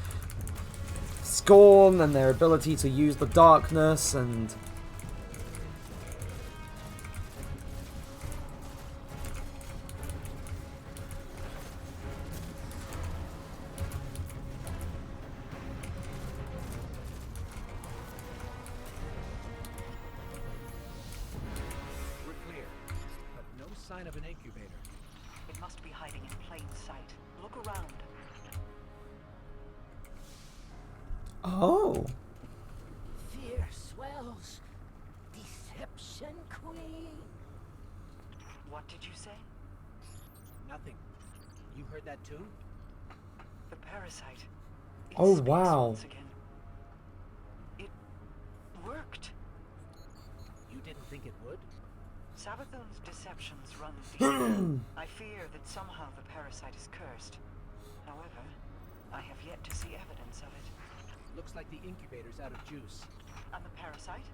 Scorn and their ability to use the darkness, and We're clear, but no sign of an incubator. It must be hiding in plain sight. Look around. oh. Fear swells. Deception queen. What did you say? Nothing. You heard that too? The parasite. It Oh, speaks wow. once again. It worked. You didn't think it would? Savathun's deceptions run deep. I fear that somehow the parasite is cursed. However, I have yet to see evidence of it. Looks like the incubator's out of juice. And the parasite?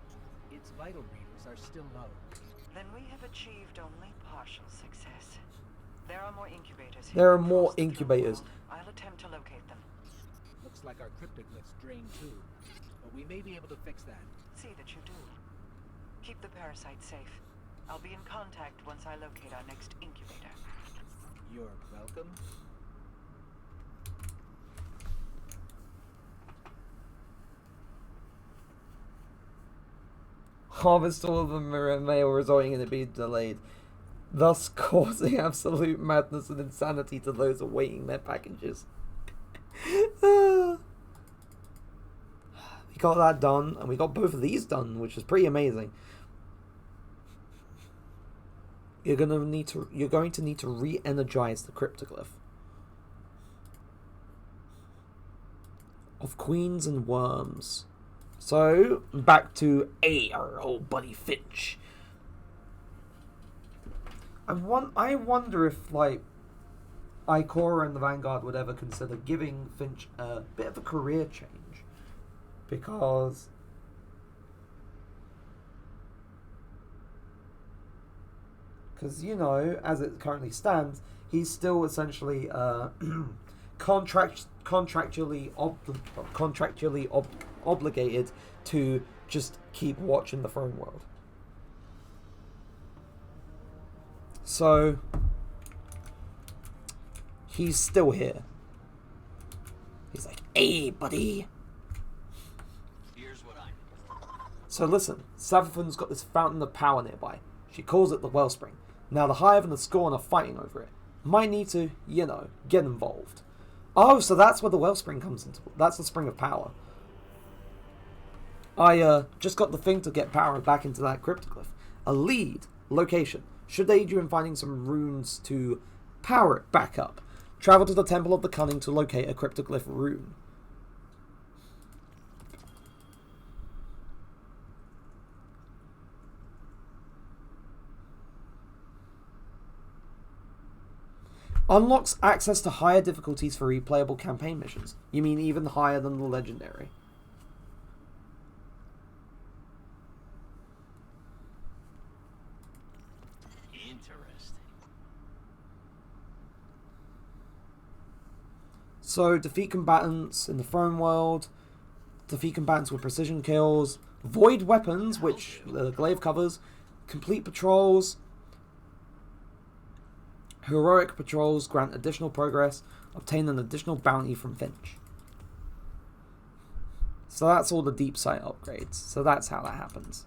Its vital readings are still low. Then we have achieved only partial success. There are more incubators here. There are more across the throne incubators. world. I'll attempt to locate them. Looks like our cryptoglyphs drained too. But we may be able to fix that. See that you do. Keep the parasite safe. I'll be in contact once I locate our next incubator. You're welcome. Harvest all of the mirror mail, resulting in it being delayed, thus causing absolute madness and insanity to those awaiting their packages. We got that done, and we got both of these done, which is pretty amazing. You're going to need to re-energize the cryptoglyph of queens and worms. So, back to our old buddy Finch. I wonder if, like, Ikora and the Vanguard would ever consider giving Finch a bit of a career change. Because you know, as it currently stands, he's still essentially contractually obligated to just keep watching the throne world. So he's still here. He's like, "Hey, buddy." Here's what I So listen, Savathun's got this fountain of power nearby. She calls it the Wellspring. Now the Hive and the Scorn are fighting over it. Might need to, you know, get involved. Oh, so that's where the Wellspring comes into. That's the Spring of Power. I just got the thing to get power back into that cryptoglyph. A lead location should aid you in finding some runes to power it back up. Travel to the Temple of the Cunning to locate a cryptoglyph rune. Unlocks access to higher difficulties for replayable campaign missions. You mean even higher than the legendary? Interesting. So, defeat combatants in the throne world, defeat combatants with precision kills, void weapons, which the glaive covers, complete patrols, heroic patrols grant additional progress, obtain an additional bounty from Finch. So that's all the deep sight upgrades. So that's how that happens.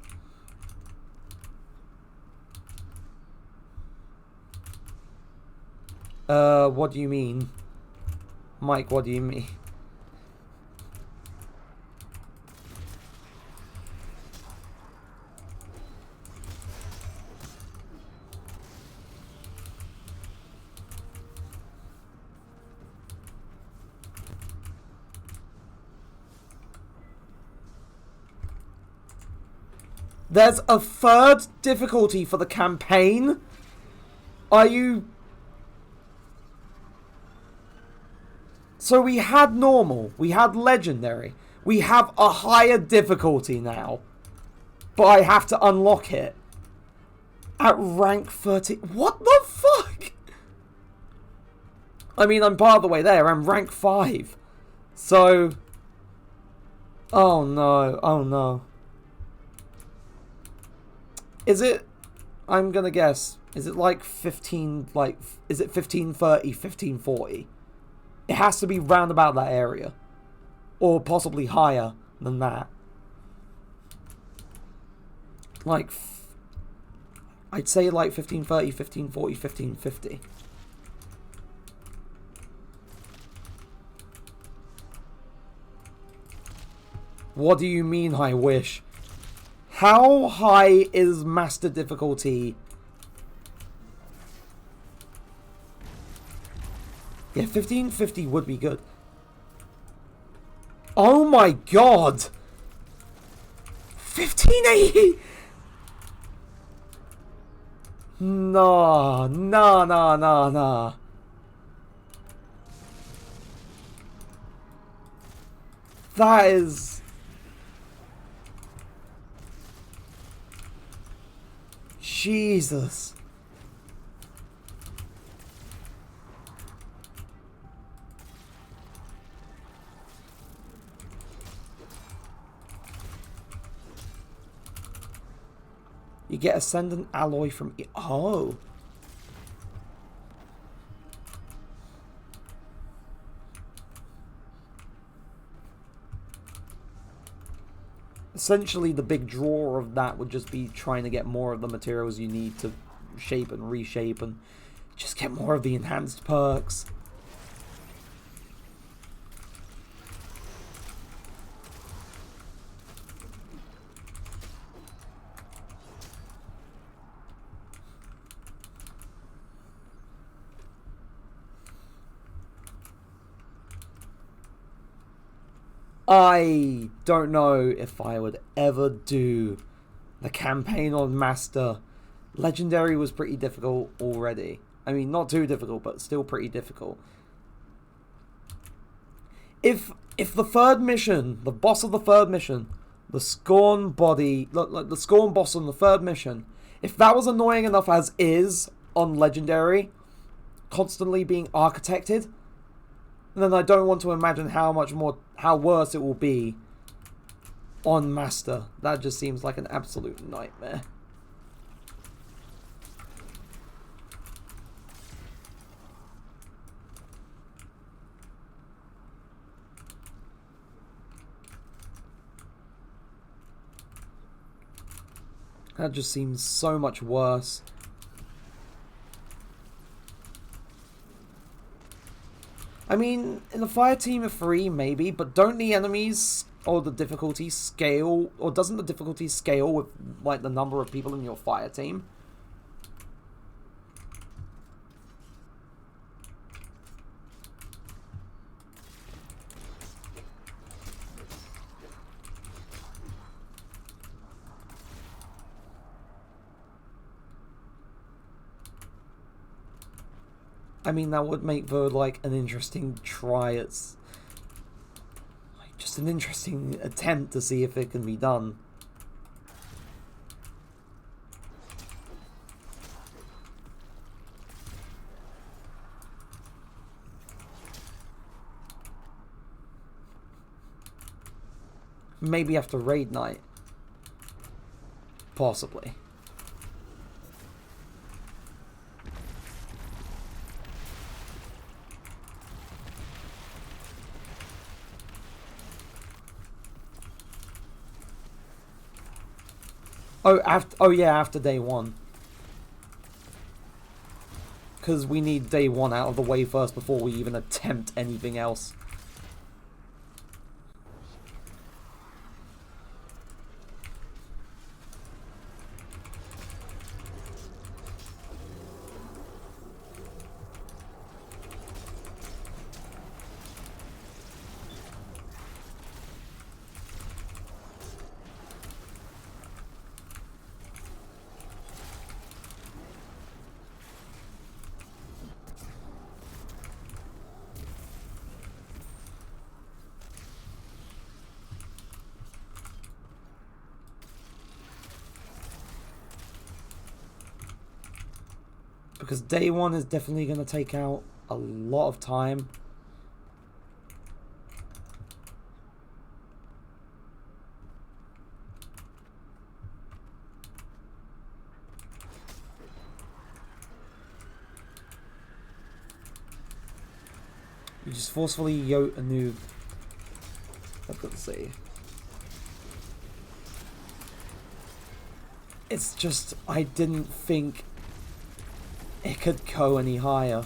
What do you mean? Mike, what do you mean? There's a third difficulty for the campaign? Are you... So we had normal, we had legendary, we have a higher difficulty now. But I have to unlock it. At rank 30... What the fuck? I mean, I'm part of the way there, I'm rank 5. So... Oh no, oh no. Is it... I'm gonna guess, is it like 15, like... Is it 1530, 1540? It has to be round about that area. Or possibly higher than that. Like... I'd say like 1530, 1540, 1550. What do you mean, I wish? How high is master difficulty? Yeah, 1550 would be good. Oh my god! 1580! No, no, no, no, no. That is... Jesus. You get Ascendant Alloy from... Oh. Essentially, the big draw of that would just be trying to get more of the materials you need to shape and reshape and just get more of the enhanced perks. I don't know if I would ever do the campaign on Master. Legendary was pretty difficult already. I mean, not too difficult, but still pretty difficult. If the third mission, the boss of the third mission, the Scorn body, the Scorn boss on the third mission, if that was annoying enough as is on Legendary, constantly being architected, then I don't want to imagine how worse it will be on Master. That just seems like an absolute nightmare. That just seems so much worse. I mean, in the fire team of 3, maybe, but don't the enemies or the difficulty scale, or doesn't the difficulty scale with, like, the number of people in your fire team? I mean, that would make for, like, an interesting try. It's like, just an interesting attempt to see if it can be done. Maybe after raid night. Possibly. Oh yeah, after day 1. Because we need day 1 out of the way first before we even attempt anything else. Because day one is definitely going to take out a lot of time. You just forcefully yote a noob. I've got to say. It's just, I didn't think it could go any higher.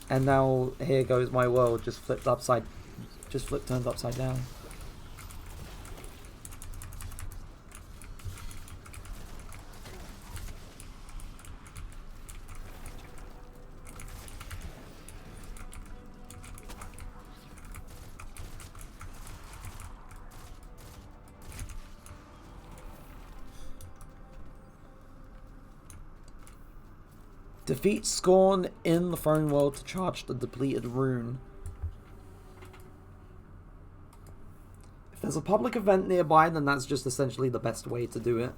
And now, here goes my world, just turned upside down. Defeat Scorn in the Throne World to charge the depleted rune. If there's a public event nearby, then that's just essentially the best way to do it.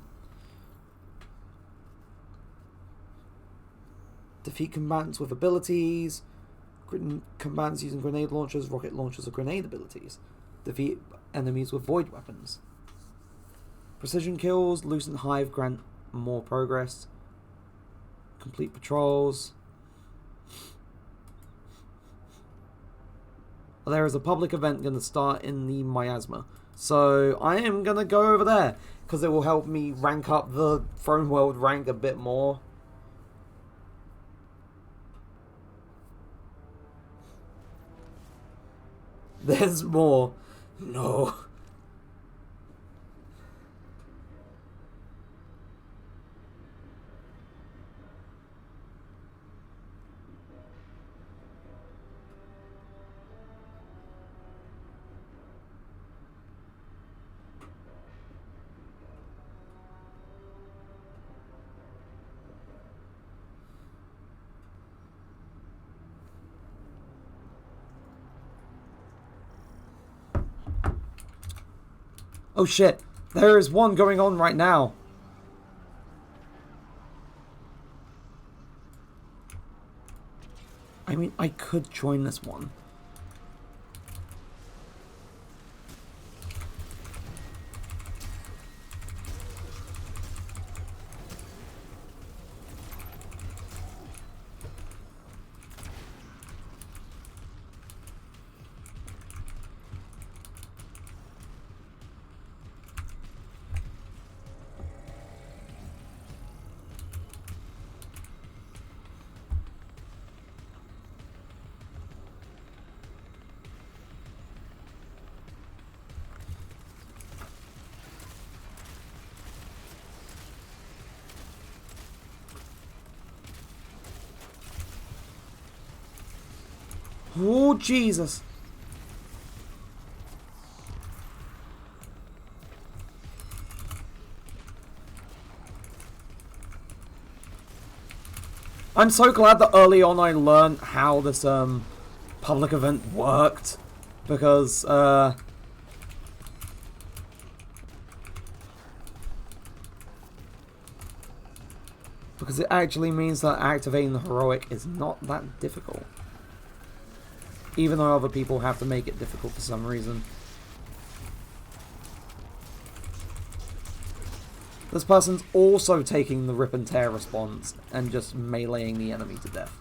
Defeat combatants with abilities. Combatants using grenade launchers, rocket launchers, or grenade abilities. Defeat enemies with void weapons. Precision kills, loosen hive, grant more progress. Complete patrols. There is a public event going to start in the miasma. So I am going to go over there. Because it will help me rank up the Throne World rank a bit more. There's more. No. Oh shit, there is one going on right now. I mean, I could join this one. Oh, Jesus. I'm so glad that early on I learned how this public event worked. Because it actually means that activating the heroic is not that difficult. Even though other people have to make it difficult for some reason. This person's also taking the rip and tear response and just meleeing the enemy to death.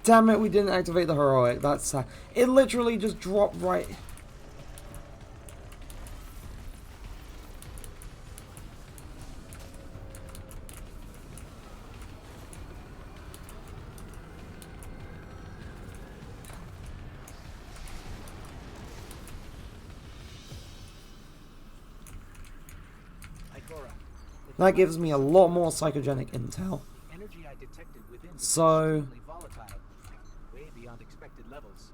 Damn it, we didn't activate the heroic. That's sad. It literally just dropped right... Ikora, That gives me a lot more psychogenic intel. the energy I detected within was So... extremely volatile, way beyond expected levels.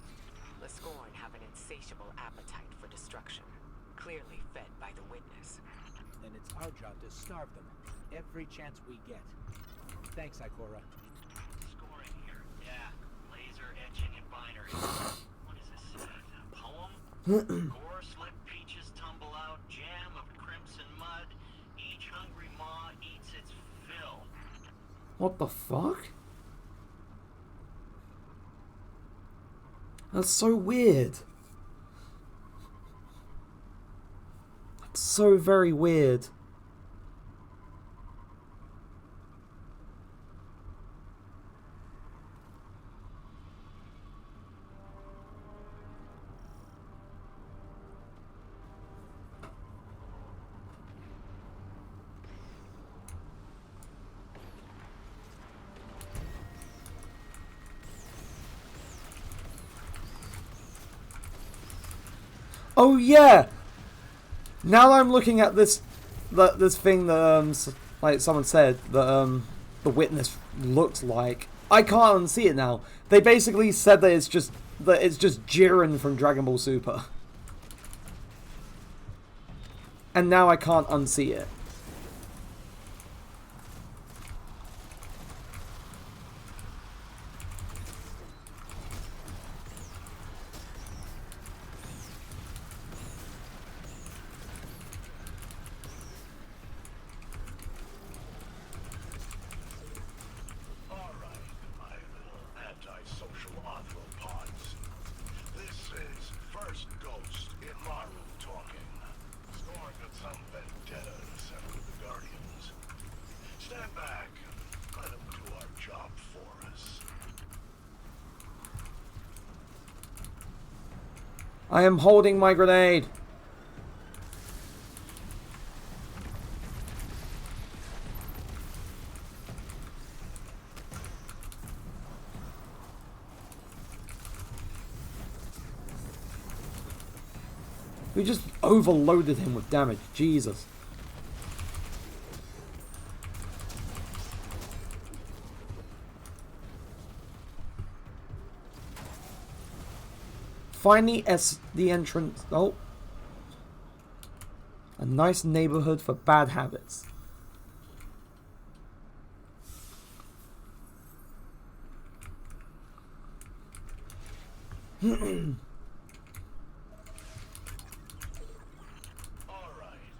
The Scorn have an insatiable appetite for destruction, clearly fed by the witness. And it's our job to starve them every chance we get. Thanks, Ikora. Scoring here. Yeah. Laser etching and binary. What is this? A poem? Gore slip, peaches tumble out, jam of crimson mud. Each hungry maw eats its fill. What the fuck? That's so weird. That's so very weird. Oh yeah. Now that I'm looking at this, this thing that like someone said that the witness looks like, I can't unsee it now. They basically said that it's just Jiren from Dragon Ball Super, and now I can't unsee it. I am holding my grenade. We just overloaded him with damage. Jesus. Finally, the entrance. Oh. A nice neighborhood for bad habits.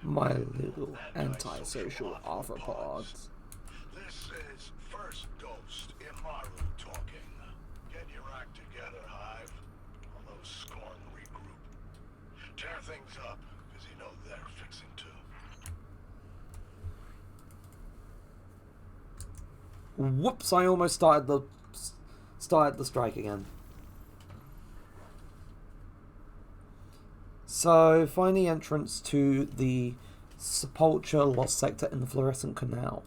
My little antisocial arthropods. This is First Ghost Imaru talking. Get your act together, Hive. All those Scorn regroup. Tear things up, because you know they're fixing to. Whoops! I almost started the strike again. So, find the entrance to the Sepulchre Lost Sector in the Fluorescent Canal.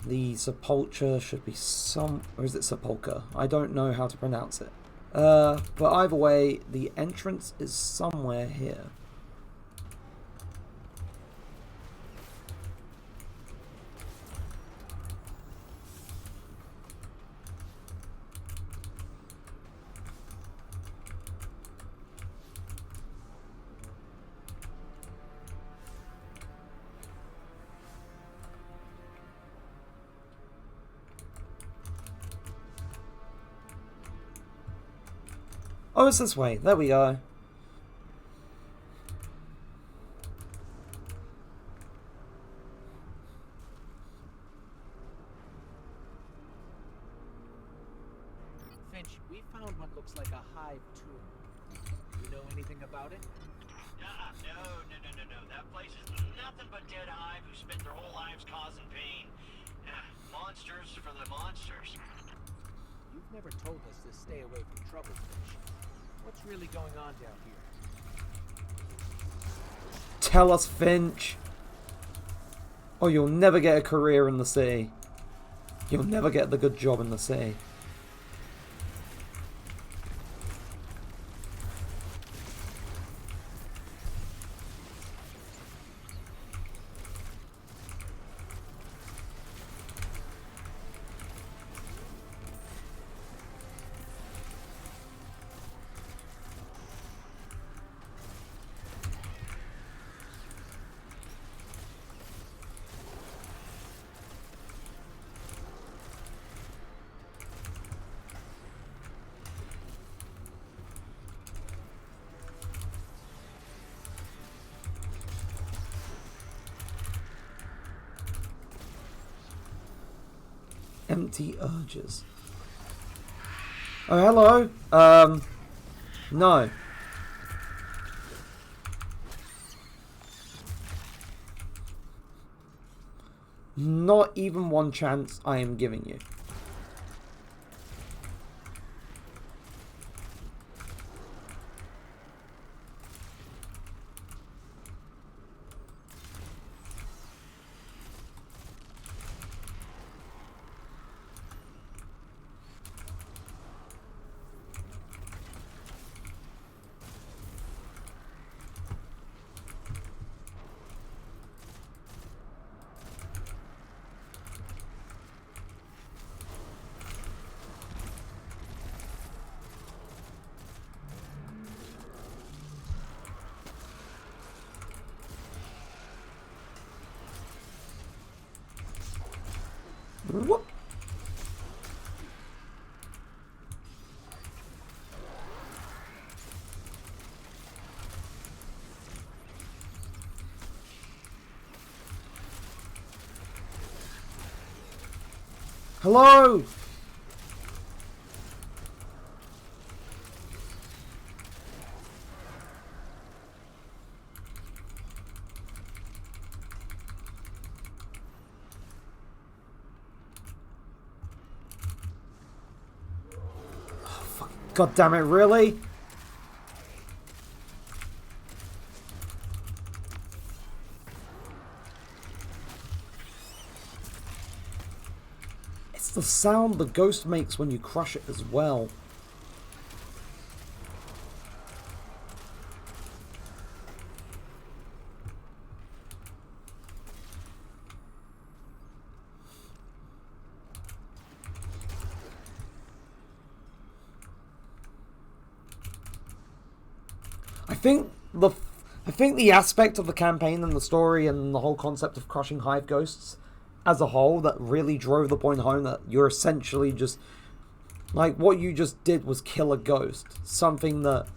The Sepulchre should be or is it Sepulchre? I don't know how to pronounce it. But either way, the entrance is somewhere here. Oh, it's this way. There we go. Finch, we found what looks like a hive tomb. You know anything about it? No. That place is nothing but dead hive who spent their whole lives causing pain. Monsters for the monsters. You've never told us to stay away from trouble, Finch. What's really going on down here? Tell us, Finch. Or you'll never get a career in the city. You'll never get the good job in the city. Empty urges. Oh, hello. No. Not even one chance I am giving you. Whoop. Hello. God damn it, really? It's the sound the ghost makes when you crush it as well. I think the aspect of the campaign and the story and the whole concept of crushing hive ghosts as a whole that really drove the point home that you're essentially just like what you just did was kill a ghost, something that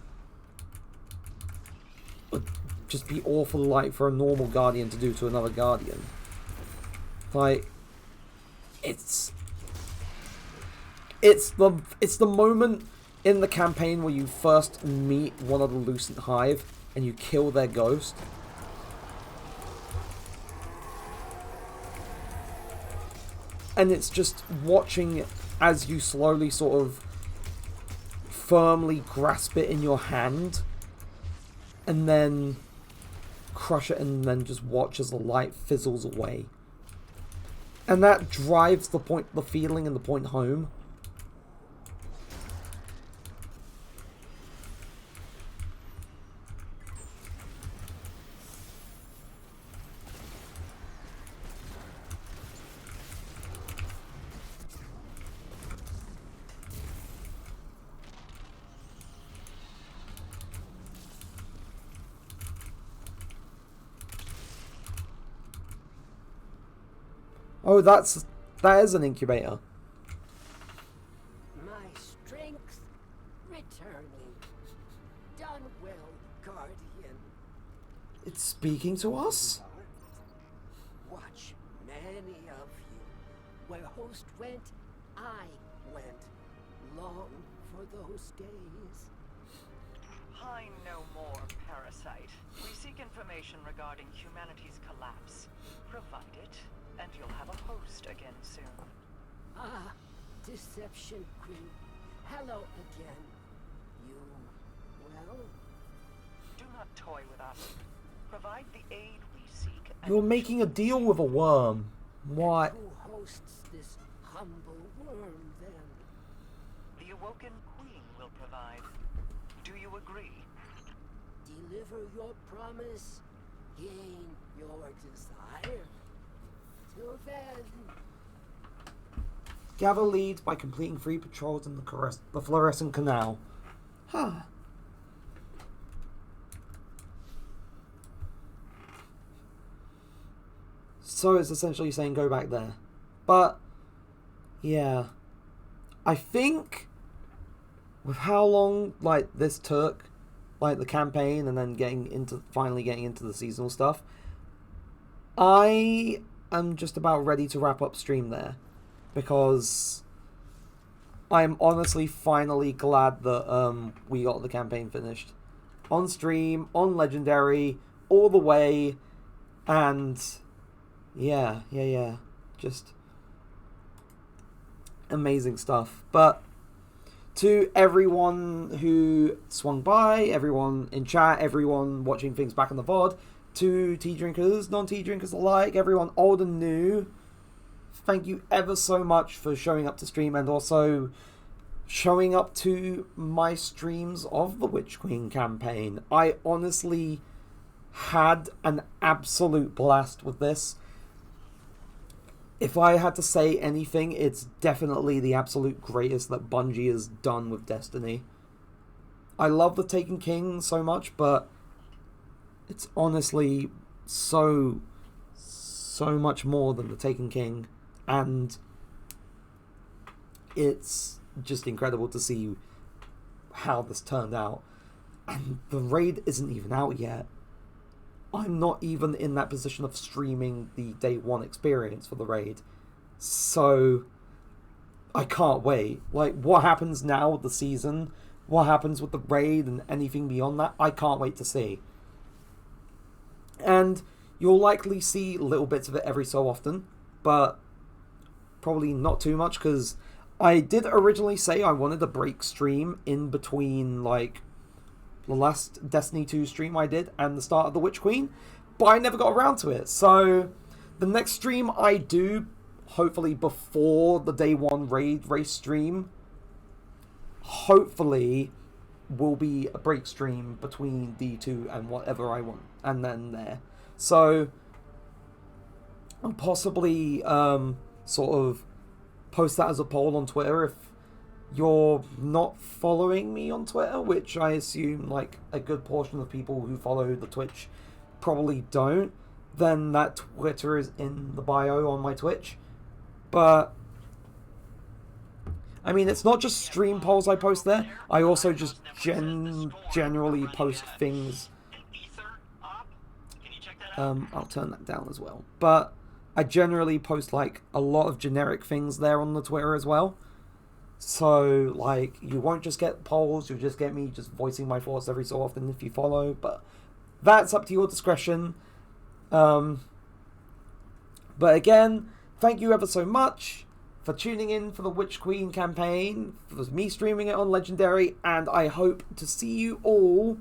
would just be awful like for a normal guardian to do to another guardian. Like it's the moment in the campaign where you first meet one of the Lucent Hive and you kill their ghost. And it's just watching as you slowly sort of firmly grasp it in your hand and then crush it and then just watch as the light fizzles away. And that drives the feeling and the point home. Oh, that is an incubator. My strength returning. done well, Guardian. It's speaking to us? Watch many of you. Where host went, I went. Long for those days. I know more, Parasite. We seek information regarding humanity's collapse. Provide it, and you'll have a host again soon. Ah, Deception Queen. Hello again. You, well? Do not toy with us. Provide the aid we seek. And You're making a deal with a worm. What? Who hosts this humble worm, then? The Awoken Queen will provide. Do you agree? Deliver your promise, gain your desire. Till then. Gather leads by completing 3 patrols in the Fluorescent Canal. Huh. So it's essentially saying go back there. But, yeah. I think with how long, like, this took, like, the campaign and then finally getting into the seasonal stuff, I am just about ready to wrap up stream there. Because I'm honestly finally glad that we got the campaign finished. On stream, on Legendary, all the way, and yeah. Just amazing stuff. But to everyone who swung by, everyone in chat, everyone watching things back on the VOD, to tea drinkers, non-tea drinkers alike, everyone old and new, thank you ever so much for showing up to stream and also showing up to my streams of the Witch Queen campaign. I honestly had an absolute blast with this. If I had to say anything, it's definitely the absolute greatest that Bungie has done with Destiny. I love the Taken King so much, but it's honestly so much more than the Taken King. And it's just incredible to see how this turned out. And the raid isn't even out yet. I'm not even in that position of streaming the day 1 experience for the raid. So I can't wait. Like, what happens now with the season, what happens with the raid and anything beyond that, I can't wait to see. And you'll likely see little bits of it every so often, but probably not too much, because I did originally say I wanted a break stream in between, like, the last Destiny 2 stream I did and the start of the Witch Queen, but I never got around to it. So the next stream I do, hopefully before the day 1 raid race stream, hopefully will be a break stream between D2 and whatever I want, and then there. So I'll possibly sort of post that as a poll on Twitter. If you're not following me on Twitter, which I assume like a good portion of people who follow the Twitch probably don't, then that Twitter is in the bio on my Twitch. But I mean, it's not just stream polls I post there. I also just generally post things. I'll turn that down as well. But I generally post like a lot of generic things there on the Twitter as well. So, like, you won't just get polls, you'll just get me just voicing my thoughts every so often if you follow, but that's up to your discretion. But again, thank you ever so much for tuning in for the Witch Queen campaign, for me streaming it on Legendary, and I hope to see you all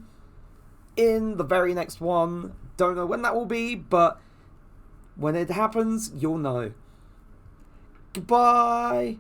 in the very next one. Don't know when that will be, but when it happens, you'll know. Goodbye!